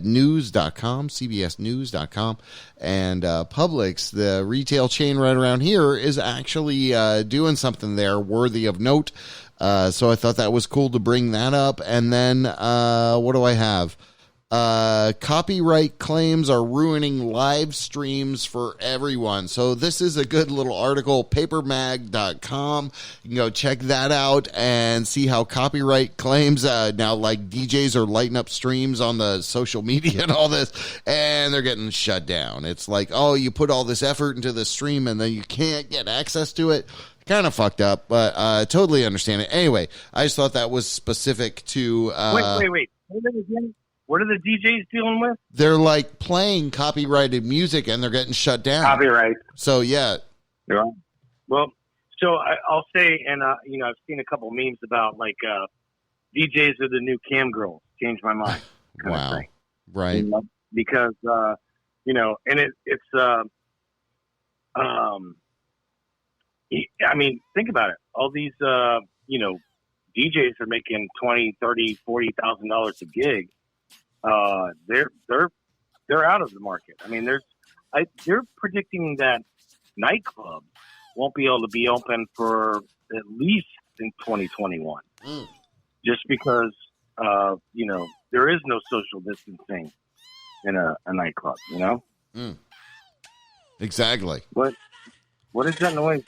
news.com, cbsnews.com, and Publix, the retail chain right around here, is actually doing something there worthy of note. So I thought that was cool to bring that up. And then what do I have? Copyright claims are ruining live streams for everyone. So this is a good little article, papermag.com. You can go check that out and see how copyright claims now, like DJs are lighting up streams on the social media and all this, and they're getting shut down. It's like, oh, you put all this effort into the stream and then you can't get access to it. Kind of fucked up, but totally understand it. Anyway, I just thought that was specific to... Wait. What are the DJs dealing with? They're like playing copyrighted music and they're getting shut down. Copyright. So, yeah. Yeah. Well, so I'll say, and, I've seen a couple memes about like DJs are the new cam girls. Changed my mind. Wow. Right. You know, because, and it's I mean, think about it. All these, DJs are making $20,000, $30,000, $40,000 a gig. They're out of the market. I mean, they're predicting that nightclubs won't be able to be open for at least in 2021, just because there is no social distancing in a nightclub. You know, exactly. What is that noise?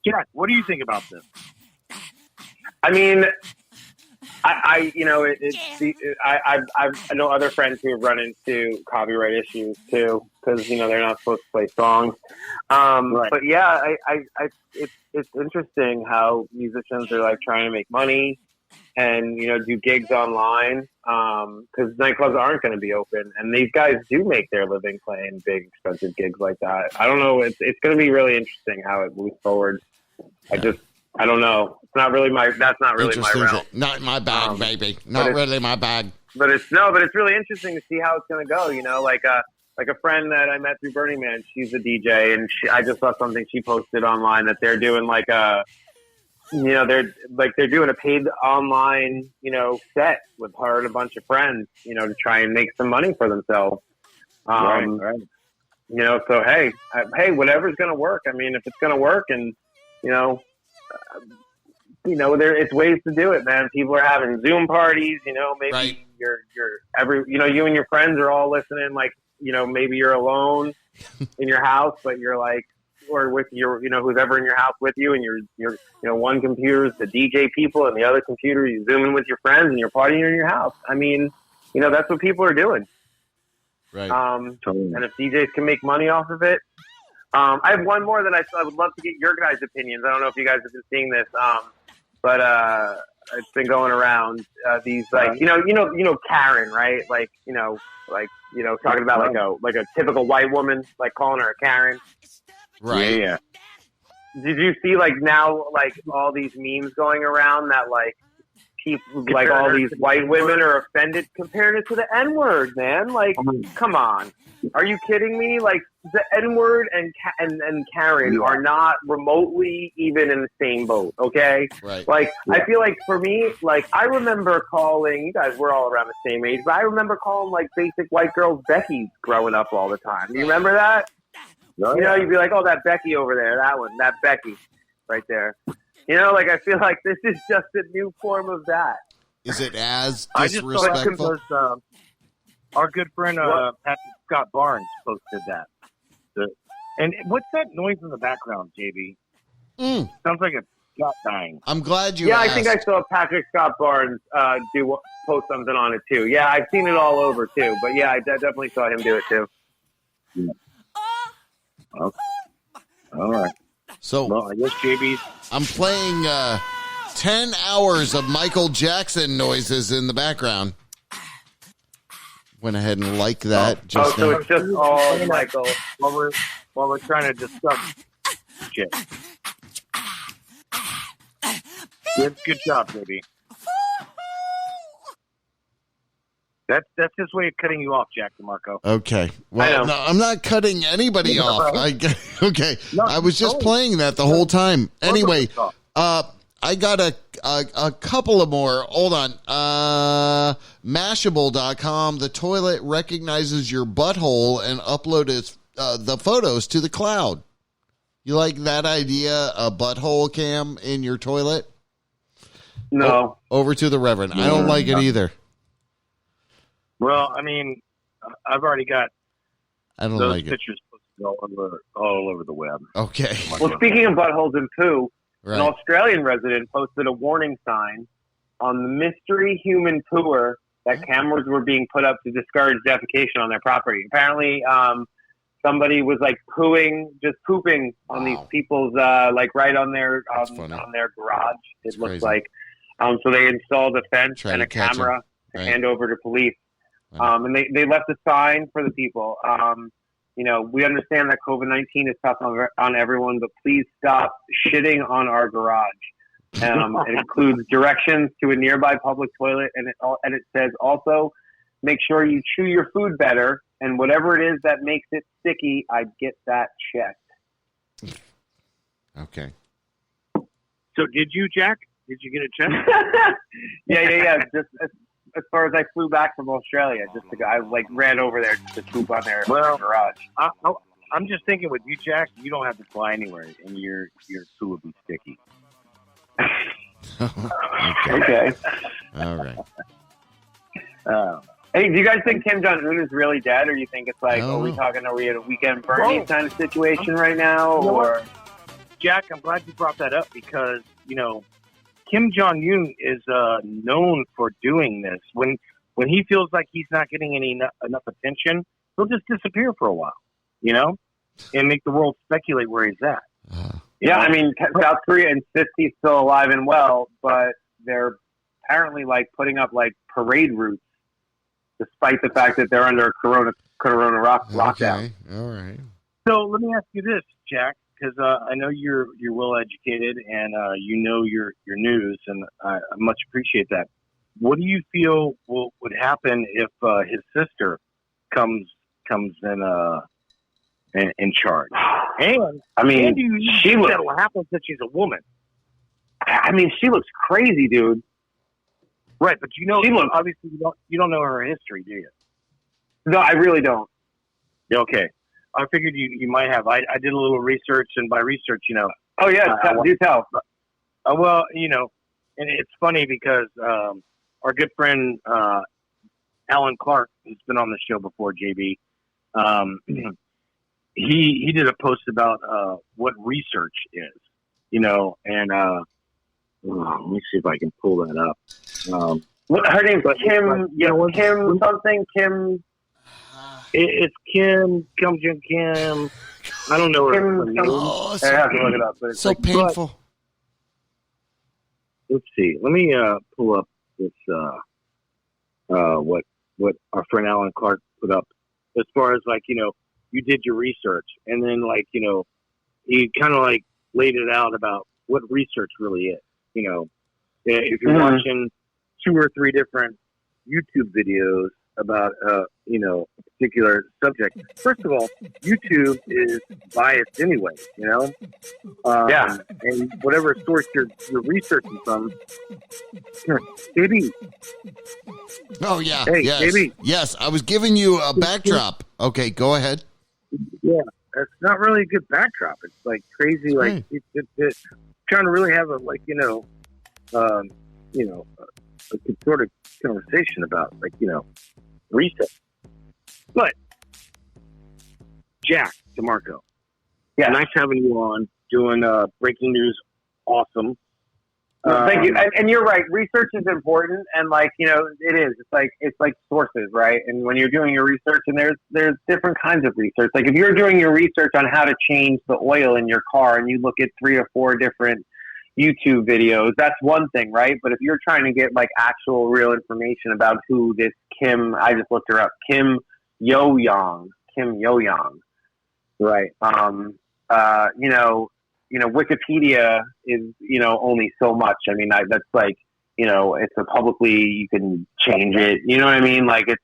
Jack, what do you think about this? I mean, I know other friends who have run into copyright issues too, because they're not supposed to play songs. Right. But yeah, it's interesting how musicians are like trying to make money and do gigs online, because nightclubs aren't going to be open, and these guys do make their living playing big expensive gigs like that. I don't know. It's going to be really interesting how it moves forward. I don't know. It's not really that's not really my realm. Not my bag, baby. Not really my bag. But it's really interesting to see how it's going to go. Like a friend that I met through Burning Man, she's a DJ, and I just saw something she posted online that they're doing like they're doing a paid online, set with her and a bunch of friends, to try and make some money for themselves. Right. So hey, whatever's going to work. I mean, if it's going to work, and it's ways to do it, man. People are having Zoom parties, maybe right. You and your friends are all listening, like, maybe you're alone in your house, but you're like, or with your, who's ever in your house with you, and you're one computer is the DJ people and the other computer you zoom in with your friends and you're partying in your house. I mean, that's what people are doing. Right. And if DJs can make money off of it, I have one more that I would love to get your guys' opinions. I don't know if you guys have been seeing this, but it's been going around. These Karen, right? Talking about like a typical white woman, like calling her a Karen. Right. Yeah. Did you see now all these memes going around that people all these white women are offended comparing it to the N-word, man? Come on. Are you kidding me? The N-word and Karen are not remotely even in the same boat, okay? Right. I feel like for me, I remember calling, you guys were all around the same age, but I remember calling basic white girls Becky growing up all the time. Do you remember that? Oh, yeah. You'd be like, oh, that Becky over there, that Becky right there. I feel like this is just a new form of that. Is it as I just disrespectful? thought our good friend Patrick Scott Barnes posted that. And what's that noise in the background, JB? Sounds like a cat dying. I'm glad you asked. asked. I think I saw Patrick Scott Barnes post something on it too. Yeah, I've seen it all over too. But yeah, I definitely saw him do it too. Yeah. Okay. All right. So well, I guess JB. I'm playing 10 hours of Michael Jackson noises in the background. Went ahead and liked that. So it's just all Michael. While we're trying to discuss shit. Good job, baby. That's his way of cutting you off, Jack DeMarco. Okay. Well, no, I'm not cutting anybody off. Okay. No, I was just playing that the whole time. Anyway, I got a couple of more. Hold on. Mashable.com. The toilet recognizes your butthole and uploads the photos to the cloud. You like that idea? A butthole cam in your toilet? No. Over to the Reverend. I don't like it either. Well, I mean, I've already got I don't those like it. pictures posted all over the web. Okay. Well, speaking of buttholes and poo, Right. an Australian resident posted a warning sign on the mystery human pooer that cameras were being put up to discourage defecation on their property. Apparently, somebody was like pooping on these people's like right on their on their garage. It looks crazy. like. So they installed a fence Try and to a catch 'em. camera to Right. hand over to police. And they left a sign for the people. You know, we understand that COVID-19 is tough on everyone, but please stop shitting on our garage. It includes directions to a nearby public toilet, and it says also, make sure you chew your food better, and whatever it is that makes it sticky, I'd get that checked. Okay. So did you, Jack? Did you get a check? Yeah. Just as far as I flew back from Australia, I like ran over there to poop on their garage. I'm just thinking with you, Jack, you don't have to fly anywhere, and your poo would be sticky. Okay. All right. Hey, do you guys think Kim Jong-un is really dead, or you think it's like, are we at a weekend Bernie kind of situation right now, You know or? what? Jack, I'm glad you brought that up because, you know, Kim Jong-un is known for doing this. When he feels like he's not getting enough attention, he'll just disappear for a while, you know, and make the world speculate where he's at. Yeah, I mean, South Korea insists he's still alive and well, but they're apparently like putting up like parade routes, despite the fact that they're under a corona lockdown. All right. So let me ask you this, Jack, because I know you're well educated and you know your news, and I much appreciate that. What do you feel would happen if his sister comes in charge? And I mean, and you she think looks. that'll happen since she's a woman, I mean, she looks crazy, dude. right? But you know, She looks- obviously you don't know her history, do you? No, I really don't. Okay, I figured you might have. I did a little research, and by research, you know. Oh yeah, do tell. Well, you know, and it's funny because our good friend Alan Clark, who's been on the show before, JB, he did a post about what research is, you know, and let me see if I can pull that up. Her name's Kim. Kim something. Kim. It's Kim Jong I don't know her name. Oh, I have to look it up. But it's so like, painful. Let's see. Let me pull up this what our friend Alan Clark put up as far as like, you know, you did your research and then like, you know, he kind of like laid it out about what research really is. You know, if you're watching 2 or 3 different YouTube videos about you know, a particular subject. First of all, YouTube is biased anyway, you know? Yeah. And whatever source you're researching from, baby. Oh, yeah. Hey, yes. baby. Yes, I was giving you a backdrop. Okay, go ahead. Yeah, it's not really a good backdrop. It's like crazy, like it's trying to really have a like, you know, a sort of conversation about like, you know, research. But Jack DeMarco, yeah, nice having you on doing breaking news. Awesome. Thank you. And you're right. Research is important, and like, you know, it is. It's like sources, right? And when you're doing your research, and there's different kinds of research. Like if you're doing your research on how to change the oil in your car, and you look at 3 or 4 different YouTube videos, that's one thing, right? But if you're trying to get like actual real information about who this Kim, I just looked her up, Kim Yo-Young, right? You know, Wikipedia is, you know, only so much. I mean, that's like, you know, it's a publicly, you can change it. You know what I mean? Like that's,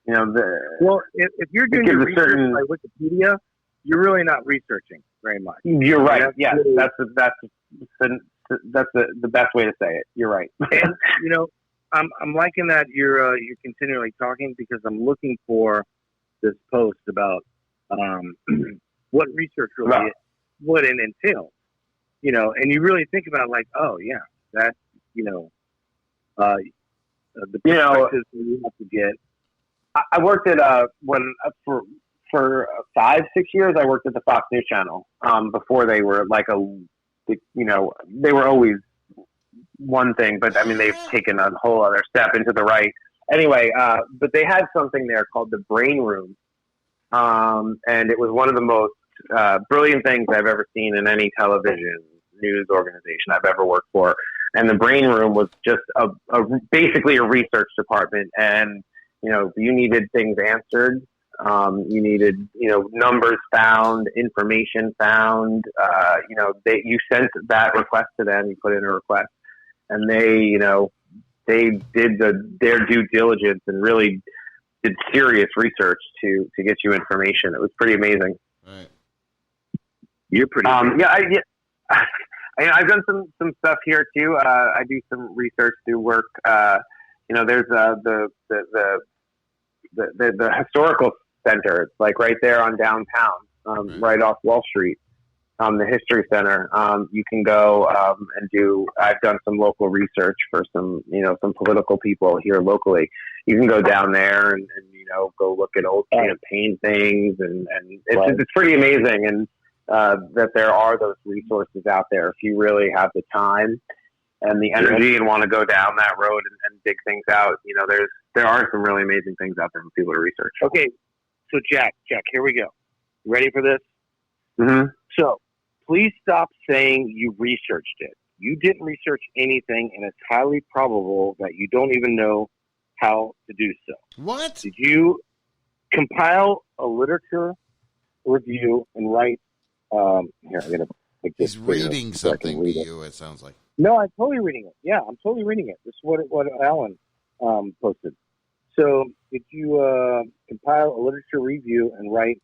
you know, well, if you're doing your research by Wikipedia, you're really not researching very much. You're right. Yeah, that's the best way to say it. You're right. And you know, I'm liking that you're continually talking because I'm looking for this post about what research really is, what it entails. You know, and you really think about it like, oh yeah, that, you know, the perspectives you have to get. I worked at for 5-6 years. I worked at the Fox News Channel. Before they were like they were always one thing, but I mean they've taken a whole other step into the right. Anyway, but they had something there called the Brain Room, and it was one of the most brilliant things I've ever seen in any television news organization I've ever worked for. And the Brain Room was just basically a research department, and you needed things answered. You needed, numbers found, information found. You sent that request to them. You put in a request, and they did their due diligence and really did serious research to get you information. It was pretty amazing. Right. You're pretty. I've done some stuff here too. I do some research, do work. There's the historical center. It's like right there on downtown, right off Wall Street. The History Center. You can go and do. I've done some local research for some political people here locally. You can go down there and go look at old campaign things, and it's pretty amazing. And that there are those resources out there if you really have the time and the energy and want to go down that road and dig things out. There are some really amazing things out there for people to research. Okay, so Jack, here we go. You ready for this? Mm-hmm. So please stop saying you researched it. You didn't research anything, and it's highly probable that you don't even know how to do so. What? Did you compile a literature review and write? Here, I'm gonna make this. He's reading something to you. It sounds like. No, I'm totally reading it. Yeah, I'm totally reading it. This is what Alan posted. So, did you compile a literature review and write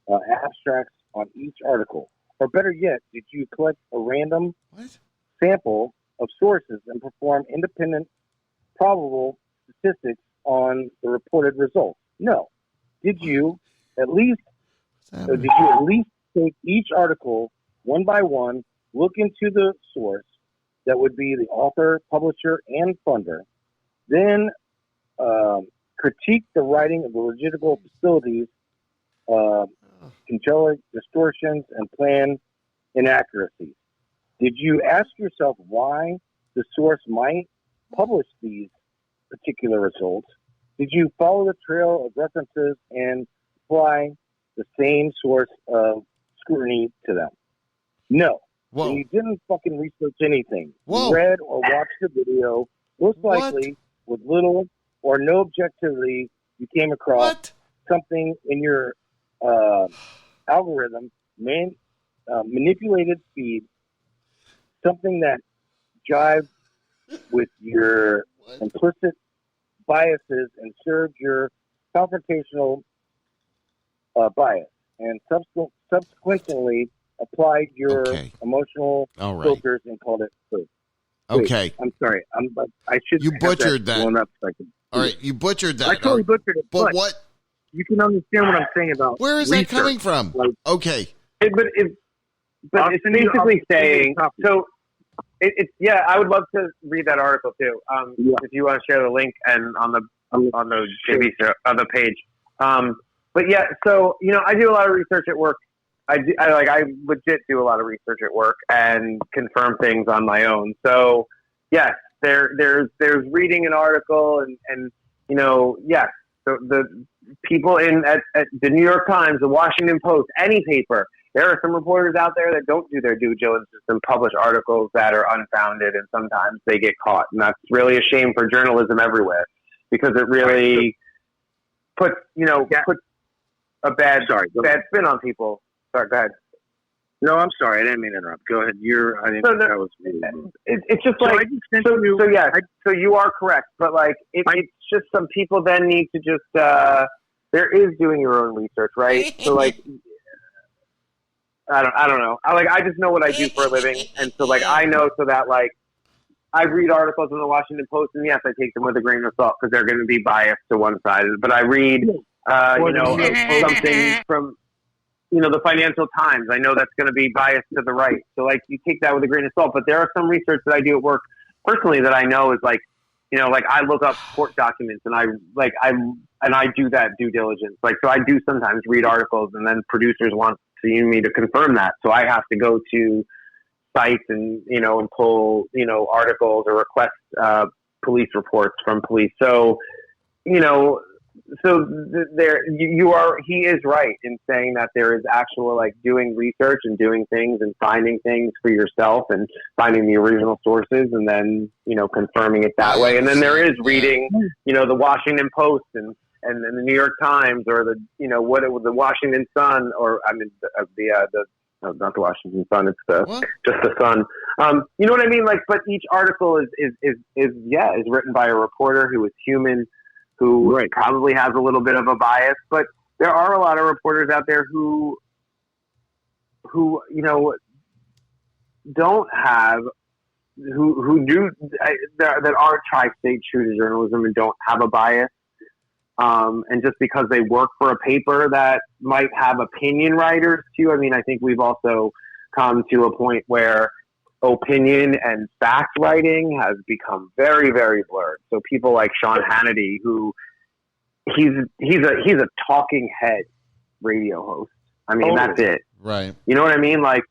abstracts on each article? Or better yet, did you collect a random sample of sources and perform independent, probable statistics on the reported results? No. Did you at least take each article one by one, look into the source that would be the author, publisher, and funder, then critique the writing of the logistical facilities, congenital distortions, and plan inaccuracies? Did you ask yourself why the source might publish these particular results? Did you follow the trail of references and apply the same source of scrutiny to them? No. Whoa. And you didn't fucking research anything. Whoa. You read or watched the video, most likely with little or no objectivity. You came across something in your algorithm, manipulated feed, something that jived with your implicit biases and served your confrontational bias, and subsequently applied your emotional filters and called it truth. Okay. I'm sorry. I should. You butchered that. Up so I can all right, you butchered that. I totally butchered it. But what? You can understand what I'm saying about where is research. that coming from? Okay. But it's basically saying so. It's I would love to read that article too. If you want to share the link and on the JB show, on the page. But yeah, so I do a lot of research at work. I legit do a lot of research at work and confirm things on my own. So yes, there's reading an article and the people at the New York Times, the Washington Post, any paper. There are some reporters out there that don't do their due diligence and publish articles that are unfounded, and sometimes they get caught. And that's really a shame for journalism everywhere, because it really puts a bad spin on people. Sorry, go ahead. No, I'm sorry. I didn't mean to interrupt. Go ahead. That was me. It's just so you are correct, but it's just some people then need to just there is doing your own research, right? So I don't know. I just know what I do for a living, and so I know so that I read articles in the Washington Post, and yes, I take them with a grain of salt because they're going to be biased to one side. But I read something from the Financial Times. I know that's going to be biased to the right. So you take that with a grain of salt. But there are some research that I do at work personally that I know is You know, like I look up court documents and I do that due diligence. Like, so I do sometimes read articles and then producers want me to confirm that. So I have to go to sites and, you know, and pull, you know, articles or request police reports from police. So, you know, he is right in saying that there is actual, like, doing research and doing things and finding things for yourself and finding the original sources and then, you know, confirming it that way. And then there is reading, you know, the Washington Post and the New York Times or the, you know, the Washington Sun, or I mean not the Washington Sun, it's just the Sun. You know what I mean? Like, but each article is written by a reporter who is human, who probably has a little bit of a bias, but there are a lot of reporters out there who you know don't have that are tri-state true to journalism and don't have a bias. And just because they work for a paper that might have opinion writers too. I mean, I think we've also come to a point where opinion and fact writing has become very, very blurred. So people like Sean Hannity, who he's a talking head radio host. I mean, that's it. Right. You know what I mean? Like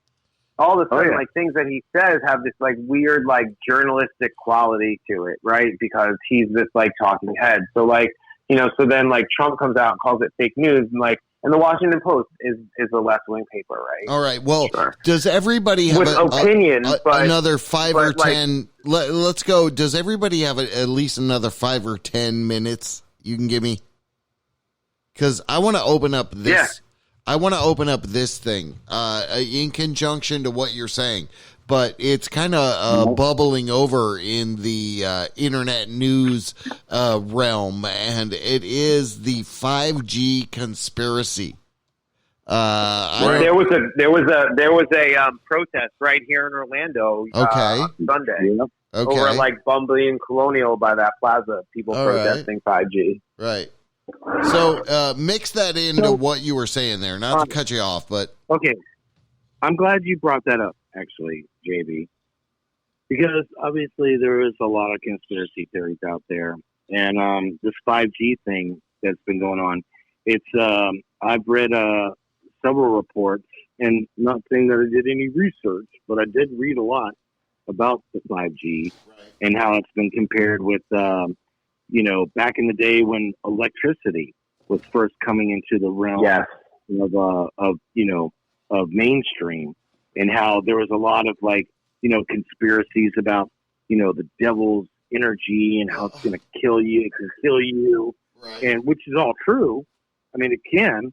all of a sudden, like things that he says have this like weird, like journalistic quality to it, right? Because he's this like talking head. So like, you know, so then like Trump comes out and calls it fake news, and like, and the Washington Post is a left-wing paper, right? All right. Well, does everybody have another 5 or 10? Let's go. Does everybody have at least another 5 or 10 minutes you can give me? Because I want to open up this. Yeah. I want to open up this thing in conjunction to what you're saying, but it's kind of bubbling over in the internet news realm, and it is the 5G conspiracy. There was a protest right here in Orlando. On Sunday. Over at like Bumblebee and Colonial by that plaza. People protesting 5G. Right. So mix that into what you were saying there. Not to cut you off, but okay. I'm glad you brought that up, actually, JB, because obviously there is a lot of conspiracy theories out there, and this 5G thing that's been going on. It's I've read several reports, and not saying that I did any research, but I did read a lot about the 5G and how it's been compared with, you know, back in the day when electricity was first coming into the realm of mainstream, and how there was a lot of like, you know, conspiracies about, you know, the devil's energy and how it's going to kill you. It can kill you, and which is all true. I mean, it can,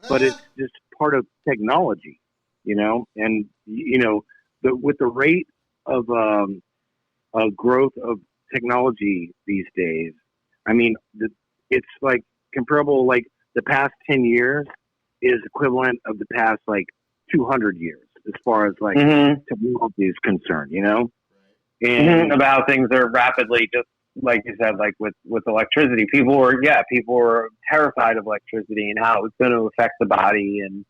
but it's just part of technology, you know, and, you know, with the rate of growth of technology these days, I mean, it's like comparable, like the past 10 years is equivalent of the past like 200 years as far as like technology is concerned, you know? And about things are rapidly, just like you said, like with electricity, people were terrified of electricity and how it was going to affect the body and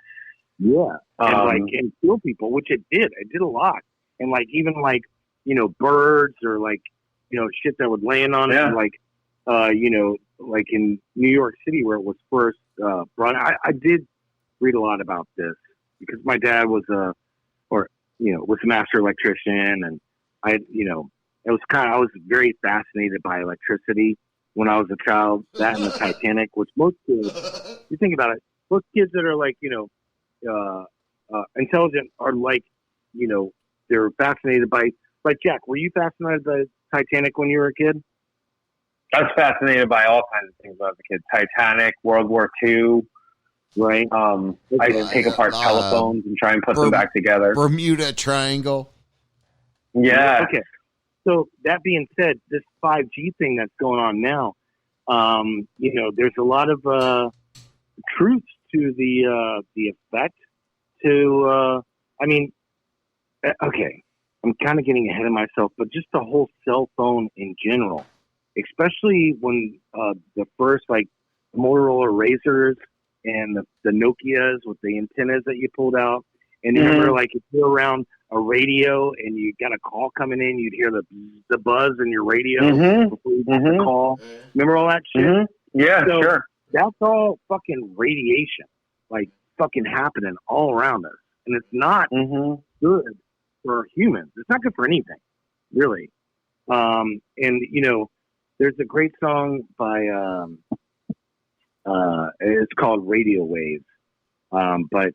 and kill people, which it did a lot. And like, even like, you know, birds or like, you know, shit that would land on it. And like, you know, like in New York City where it was first brought, I did read a lot about this because my dad was was a master electrician, and I was very fascinated by electricity when I was a child. That and the Titanic, which most kids, you think about it, most kids that are like, you know, intelligent are like, you know, they're fascinated by, like, Jack, were you fascinated by Titanic when you were a kid? I was fascinated by all kinds of things when I was a kid. Titanic, World War II. Right. I used to take apart telephones and try and put them back together. Bermuda Triangle. Yeah. Okay. So that being said, this 5G thing that's going on now, you know, there's a lot of truth to the effect. I mean, okay, I'm kind of getting ahead of myself, but just the whole cell phone in general, especially when the first like Motorola Razors and the Nokias with the antennas that you pulled out, And you remember, like, if you're around a radio and you got a call coming in, you'd hear the buzz in your radio before you get the call. Remember all that shit? Yeah, So sure. That's all fucking radiation, like fucking happening all around us, and it's not good for humans. It's not good for anything, really. And you know, there's a great song by it's called Radio Waves, but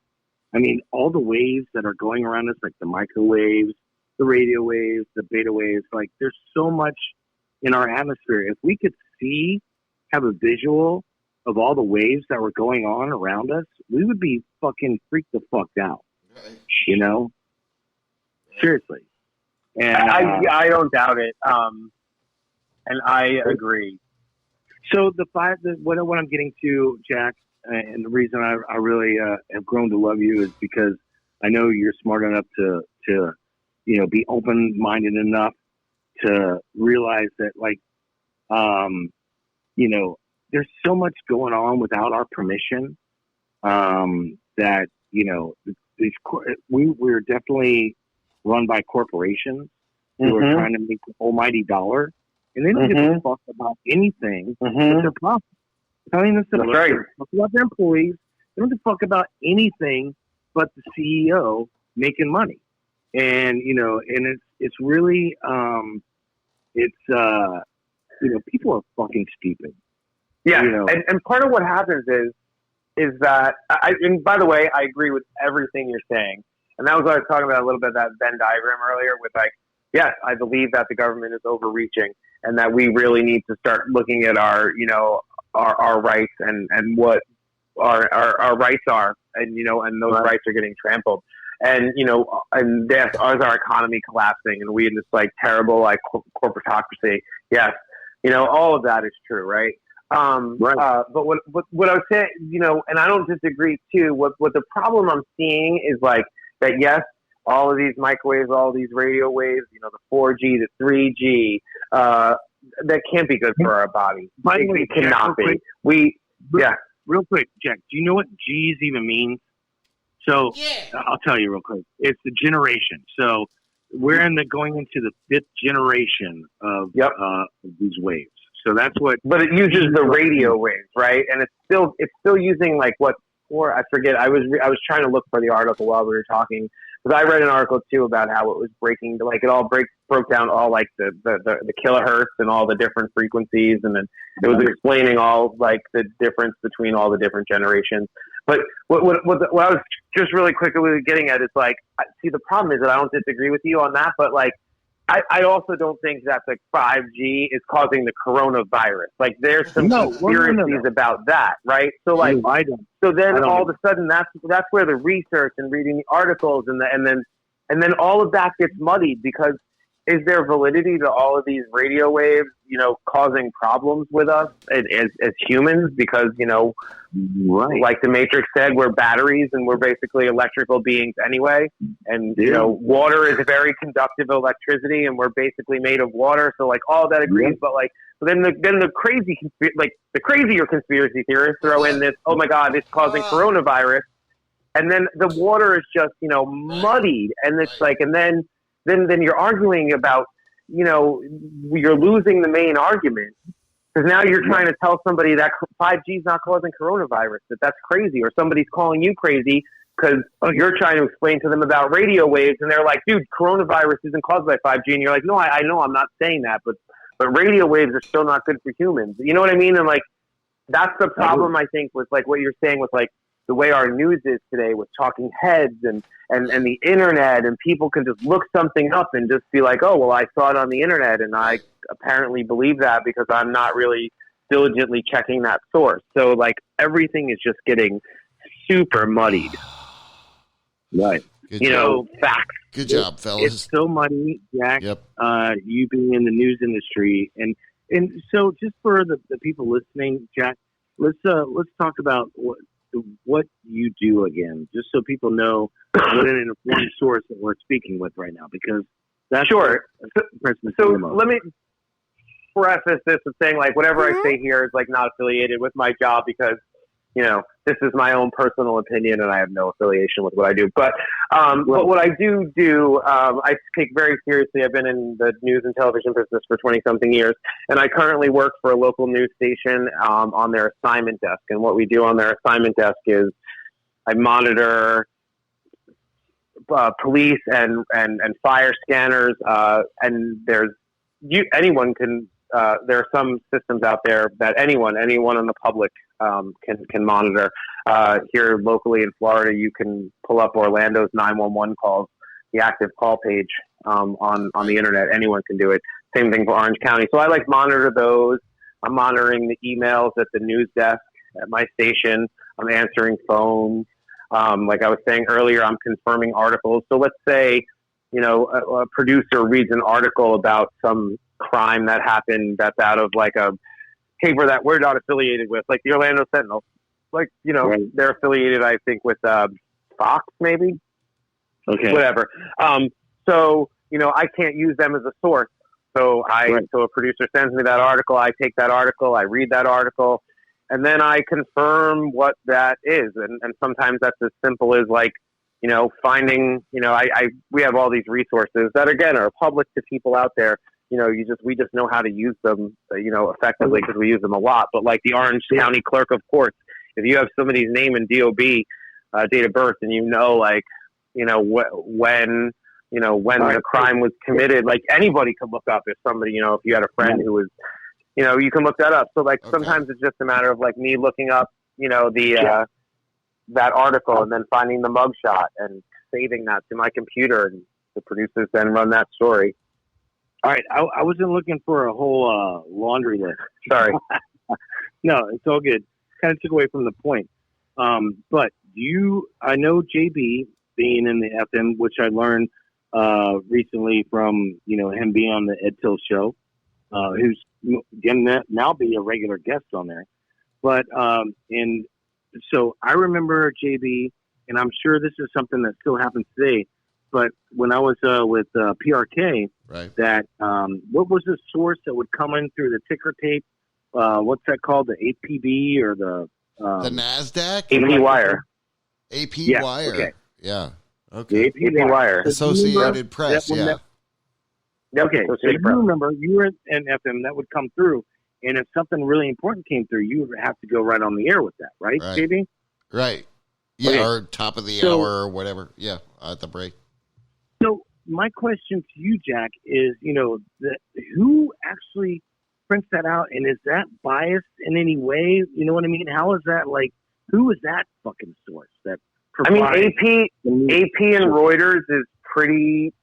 I mean, all the waves that are going around us, like the microwaves, the radio waves, the beta waves, like there's so much in our atmosphere. If we could have a visual of all the waves that were going on around us, we would be fucking freaked the fuck out. You know? Seriously. And I don't doubt it. And I agree. So what I'm getting to, Jack, and the reason I really have grown to love you is because I know you're smart enough to you know, be open-minded enough to realize that, like, you know, there's so much going on without our permission that, you know, we're definitely run by corporations who are trying to make the almighty dollar, and they don't give a fuck about anything but their profit. Telling us to fuck about their employees. They don't give a fuck about anything but the CEO making money. And, you know, and it's really, you know, people are fucking stupid. Yeah, you know? and part of what happens is that, and by the way, I agree with everything you're saying. And that was what I was talking about a little bit, that Venn diagram earlier with, like, yes, I believe that the government is overreaching and that we really need to start looking at our, you know, our rights and what our rights are, and, you know, and those rights are getting trampled. And, you know, and yes, is our economy collapsing and we in this, like, terrible, like, corporatocracy? Yes. You know, all of that is true, right? But what I was saying, you know, and I don't disagree too, what the problem I'm seeing is, like, that yes, all of these microwaves, all of these radio waves, you know, the 4G, the 3G, that can't be good for our body. It cannot be. Real quick, Jack, do you know what G's even means? So I'll tell you real quick. It's the generation. So we're going into the 5th generation of these waves. So that's what. But it uses the radio waves, right? And it's still using, like, what? Or I forget. I was trying to look for the article while we were talking, because I read an article too about how it was breaking. Like, it all broke down all, like, the kilohertz and all the different frequencies, and then it was explaining all, like, the difference between all the different generations. But what I was just really quickly getting at is, like, see, the problem is that I don't disagree with you on that, but, like, I also don't think that the 5G is causing the coronavirus. Like, there's some conspiracies about that, right? So, like, so then all of a sudden that's where the research and reading the articles and then all of that gets muddied, because is there validity to all of these radio waves, you know, causing problems with us as humans? Because, you know, like the Matrix said, we're batteries and we're basically electrical beings anyway. And, you know, water is a very conductive electricity, and we're basically made of water. So, like, all that agrees. But, like, then the crazier conspiracy theorists throw in this, oh my God, it's causing coronavirus. And then the water is just, you know, muddied. And it's like, and then you're arguing about, you know, you're losing the main argument, because now you're trying to tell somebody that 5G is not causing coronavirus, that's crazy, or somebody's calling you crazy because you're trying to explain to them about radio waves, and they're like, dude, coronavirus isn't caused by 5G, and you're like, no, I know, I'm not saying that, but radio waves are still not good for humans. You know what I mean? And, like, that's the problem, I think, with, like, what you're saying with, like, the way our news is today with talking heads and the internet, and people can just look something up and just be like, oh, well, I saw it on the internet and I apparently believe that because I'm not really diligently checking that source. So, like, everything is just getting super muddied. Right. Good job. Facts. Good job, fellas. It's so muddy, Jack. Yep. You being in the news industry, and so just for the people listening, Jack, let's talk about what you do again, just so people know what an informed source that we're speaking with right now, because that's sure. So let me preface this with saying, like, whatever I say here is, like, not affiliated with my job, because, you know, this is my own personal opinion, and I have no affiliation with what I do. But what I do, I take very seriously. I've been in the news and television business for 20-something years, and I currently work for a local news station on their assignment desk. And what we do on their assignment desk is I monitor police and fire scanners, and anyone can. There are some systems out there that anyone in the public can monitor. Here locally in Florida, you can pull up Orlando's 911 calls, the active call page on the internet. Anyone can do it. Same thing for Orange County. So I monitor those. I'm monitoring the emails at the news desk at my station. I'm answering phones. Like I was saying earlier, I'm confirming articles. So let's say, a producer reads an article about some crime that happened that's out of a paper that we're not affiliated with, like the Orlando Sentinel. Right. They're affiliated, I think, with Fox, maybe. Okay. Whatever. So I can't use them as a source. So so a producer sends me that article. I take that article. I read that article. And then I confirm what that is. And sometimes that's as simple as finding, we have all these resources that again are public to people out there. We just know how to use them, effectively because we use them a lot. But like the Orange County Clerk of Courts, if you have somebody's name and DOB, date of birth, and when the crime was committed, like anybody could look up if somebody, if you had a friend who was, you can look that up. So sometimes it's just a matter of me looking up, that article and then finding the mugshot and saving that to my computer, and the producers then run that story. All right, I wasn't looking for a whole laundry list. Sorry. No, it's all good. Kind of took away from the point. But I know JB being in the FM, which I learned recently from him being on the Ed Till show, who's going to now be a regular guest on there. But so I remember JB, and I'm sure this is something that still happens today. But when I was with PRK, that what was the source that would come in through the ticker tape? What's that called? The APB or the NASDAQ? AP wire. AP Yeah, wire. okay. Yeah. Okay. The AP wire. Associated Press. Yeah. Okay. So you remember you were in FM that would come through, and if something really important came through, you would have to go right on the air with that, right, JB? Right. Yeah, Okay. or top of the hour or whatever. Yeah, at the break. So my question to you, Jack, is who actually prints that out, and is that biased in any way? You know what I mean? How is that who is that fucking source that provides? AP and Reuters is pretty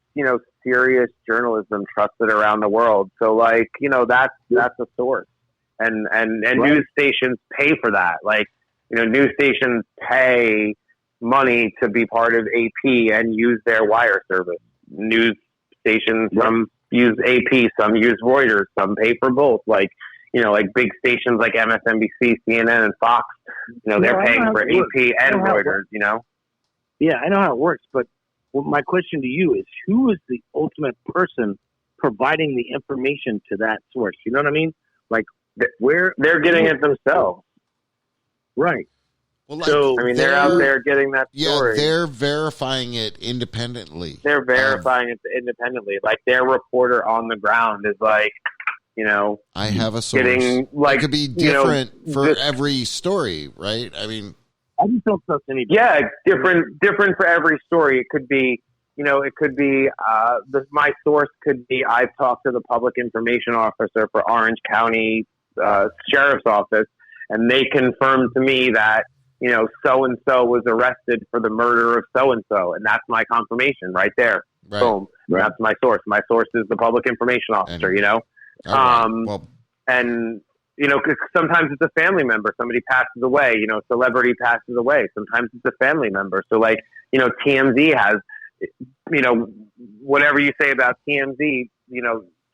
serious journalism trusted around the world. So that's a source, and news stations pay for that. News stations pay money to be part of AP and use their wire service. News stations, some use AP, some use Reuters, some pay for both. Big stations like MSNBC, CNN, and Fox, they're paying for AP and Reuters, Yeah, I know how it works, but my question to you is, who is the ultimate person providing the information to that source? You know what I mean? Where they're getting it themselves. Right. Well, they're out there getting that story. Yeah, they're verifying it independently. They're verifying it independently. Their reporter on the ground is I have a source. Getting, it could be different for every story, right? I mean, I just don't trust anybody. Yeah, different for every story. It could be, my source could be, I've talked to the public information officer for Orange County Sheriff's Office, and they confirmed to me that, so-and-so was arrested for the murder of so-and-so. And that's my confirmation right there. Right. Boom. Right. That's my source. My source is the public information officer, And, cause sometimes it's a family member. Somebody passes away, celebrity passes away. Sometimes it's a family member. So TMZ has, whatever you say about TMZ,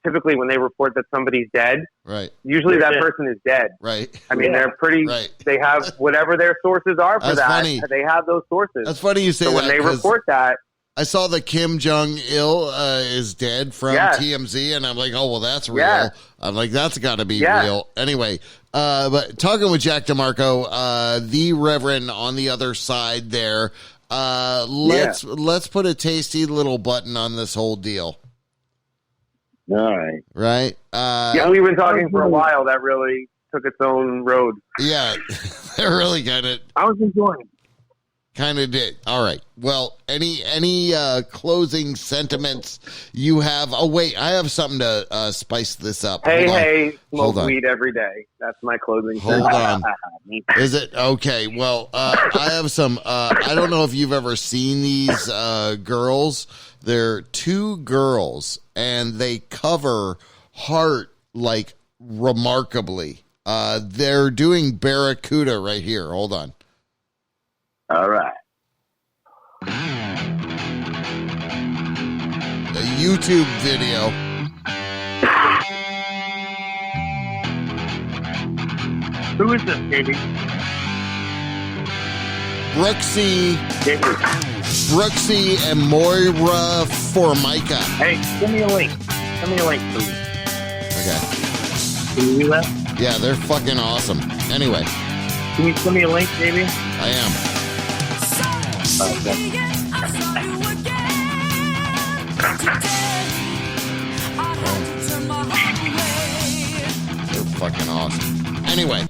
typically when they report that somebody's dead, right? Usually that person is dead, right? I mean, they're pretty. Right. They have whatever their sources are for That's that. Funny. They have those sources. That's funny you say so that. When they report that, I saw that Kim Jong-il is dead from TMZ, and I'm like, oh well, that's real. Yeah. I'm like, that's got to be real. Anyway, But talking with Jack DeMarco, the Reverend on the other side there, let's put a tasty little button on this whole deal. All right. Right? Yeah, we've been talking for a while. That really took its own road. Yeah, they really kind of. I was enjoying it. Kind of did. All right. Well, any closing sentiments you have? Oh, wait, I have something to spice this up. Hey, smoke weed every day. That's my closing Hold sentence. on. Is it? Okay. Well, I have some, I don't know if you've ever seen these girls. They're two girls, and they cover Heart, like, remarkably. They're doing Barracuda right here. Hold on. All right. A YouTube video. Who is this, baby? Brooksy and Moira Formica. Hey, send me a link. Send me a link, please. Okay. Can you do that? Yeah, they're fucking awesome. Anyway. Can you send me a link, baby? I am. Okay. They're fucking awesome. Anyway,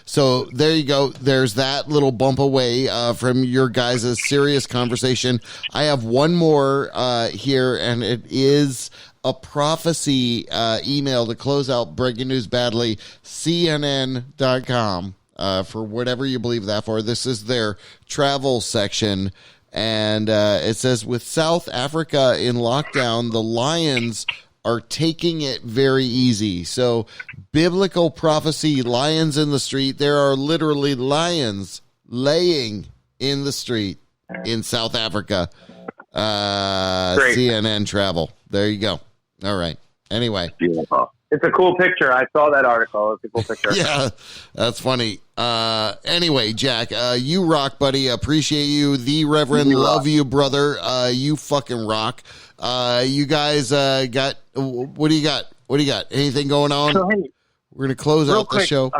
so there you go. There's that little bump away from your guys' serious conversation. I have one more here, and it is a prophecy email to close out Breaking News Badly, CNN.com. For whatever you believe that for. This is their travel section. And it says, with South Africa in lockdown, the lions are taking it very easy. So, biblical prophecy, lions in the street. There are literally lions laying in the street in South Africa. CNN travel. There you go. All right. Anyway. Beautiful. It's a cool picture. I saw that article. It's a cool picture. Yeah, that's funny. Anyway, Jack, you rock, buddy. Appreciate you. The Reverend, love you, brother. You fucking rock. You guys got, what do you got? What do you got? Anything going on? So, hey, we're going to close out the quick, show.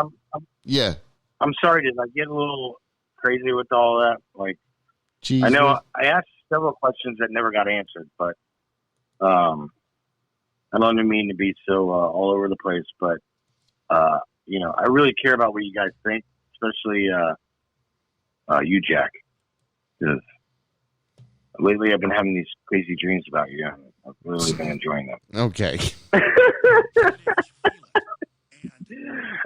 Yeah. I'm sorry, did I get a little crazy with all that? Like, Jesus. I know I asked several questions that never got answered, but I don't mean to be so all over the place, but you know, I really care about what you guys think, especially you, Jack. Because lately I've been having these crazy dreams about you, and I've really been enjoying them. Okay.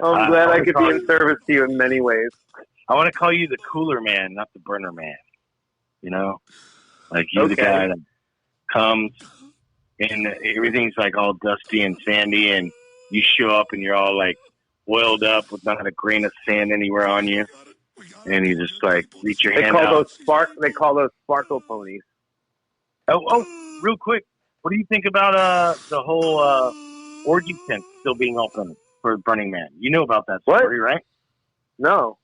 I'm glad I could be in service to you in many ways. I want to call you the cooler man, not the burner man. You know, like you're the guy that comes and everything's like all dusty and sandy, and you show up and you're all like oiled up with not a grain of sand anywhere on you, and you just like reach your hand out. They call those sparkle ponies. Oh, real quick, what do you think about the whole orgy tent still being open for Burning Man? You know about that story, right? No.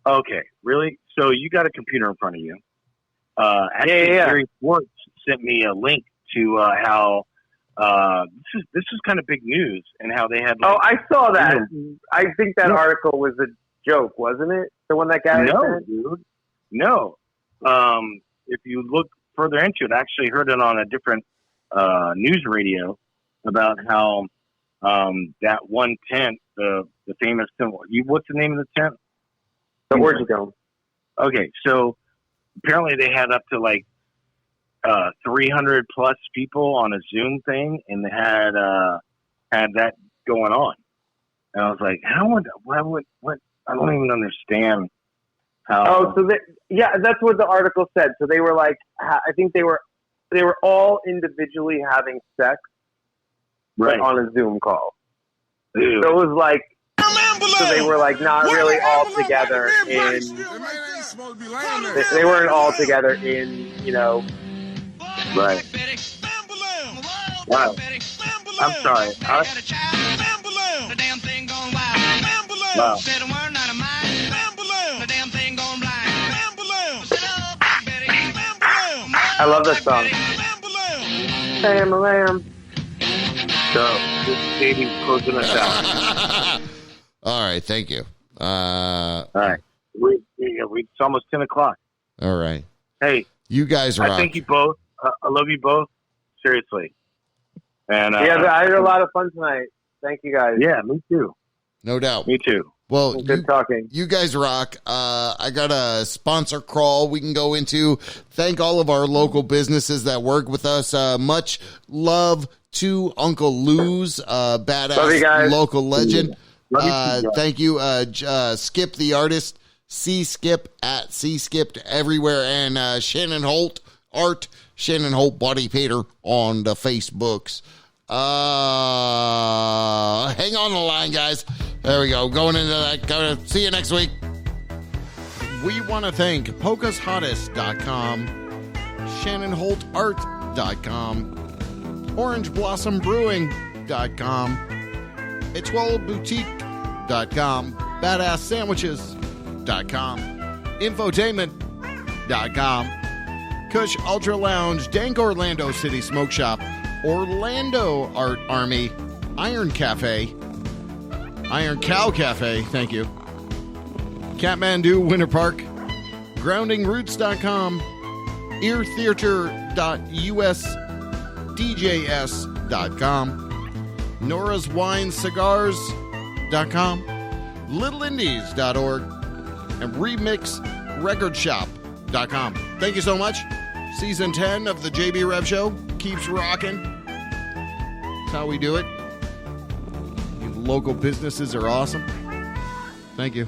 Okay, really? So you got a computer in front of you. Actually, Gary Schwartz sent me a link to how this is kind of big news, and how they had. I saw that. I think that article was a joke, wasn't it? The one that guy said? Dude. No. If you look further into it, I actually heard it on a different news radio about how that one tent, the famous tent. What's the name of the tent? The Orgy Dome. Okay, so apparently they had up to like 300 plus people on a Zoom thing, and they had that going on. And I was like, what? I don't even understand how. That's what the article said. So they were like, I think they were all individually having sex, right, on a Zoom call. Ew. So it was like, so they were like not really all together in. They weren't all together in, you know. Right. Wow. I'm sorry. Wow. I love this song. Bam-a-lam. So, this baby's closing us out. All right, thank you. All right. It's almost 10 o'clock. All right. Hey. You guys rock. I thank you both. I love you both. Seriously. And I had a lot of fun tonight. Thank you guys. Yeah, me too. No doubt. Me too. Well, good talking. You guys rock. I got a sponsor crawl we can go into. Thank all of our local businesses that work with us. Much love to UncleLou's, badass local legend. Thank you, Skip the artist, C-Skip at C-Skipped everywhere, and Shannon Holt art, Shannon Holt Body Painter on the Facebooks. Hang on the line, guys. There we go. Going into that. Going to see you next week. We want to thank PocasHottest.com, ShannonHoltArt.com, OrangeBlossomBrewing.com, EtoileBoutique.com, BadassSandwiches.com, Infotainment.com, Kush Ultra Lounge, Dank Orlando City Smoke Shop, Orlando Art Army, Iron Cafe, Iron Cow Cafe, thank you, Kathmandu Winter Park, GroundingRoots.com, EarTheater.usdjs.com, Nora's Wine Cigars.com, LittleIndies.org, and RemixRecordShop.com. Thank you so much. Season 10 of the JB Rev Show keeps rocking. That's how we do it. You local businesses are awesome. Thank you.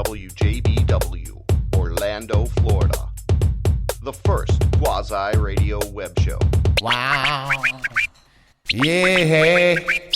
WJBW, Orlando, Florida. The first quasi-radio web show. Wow. Yeah.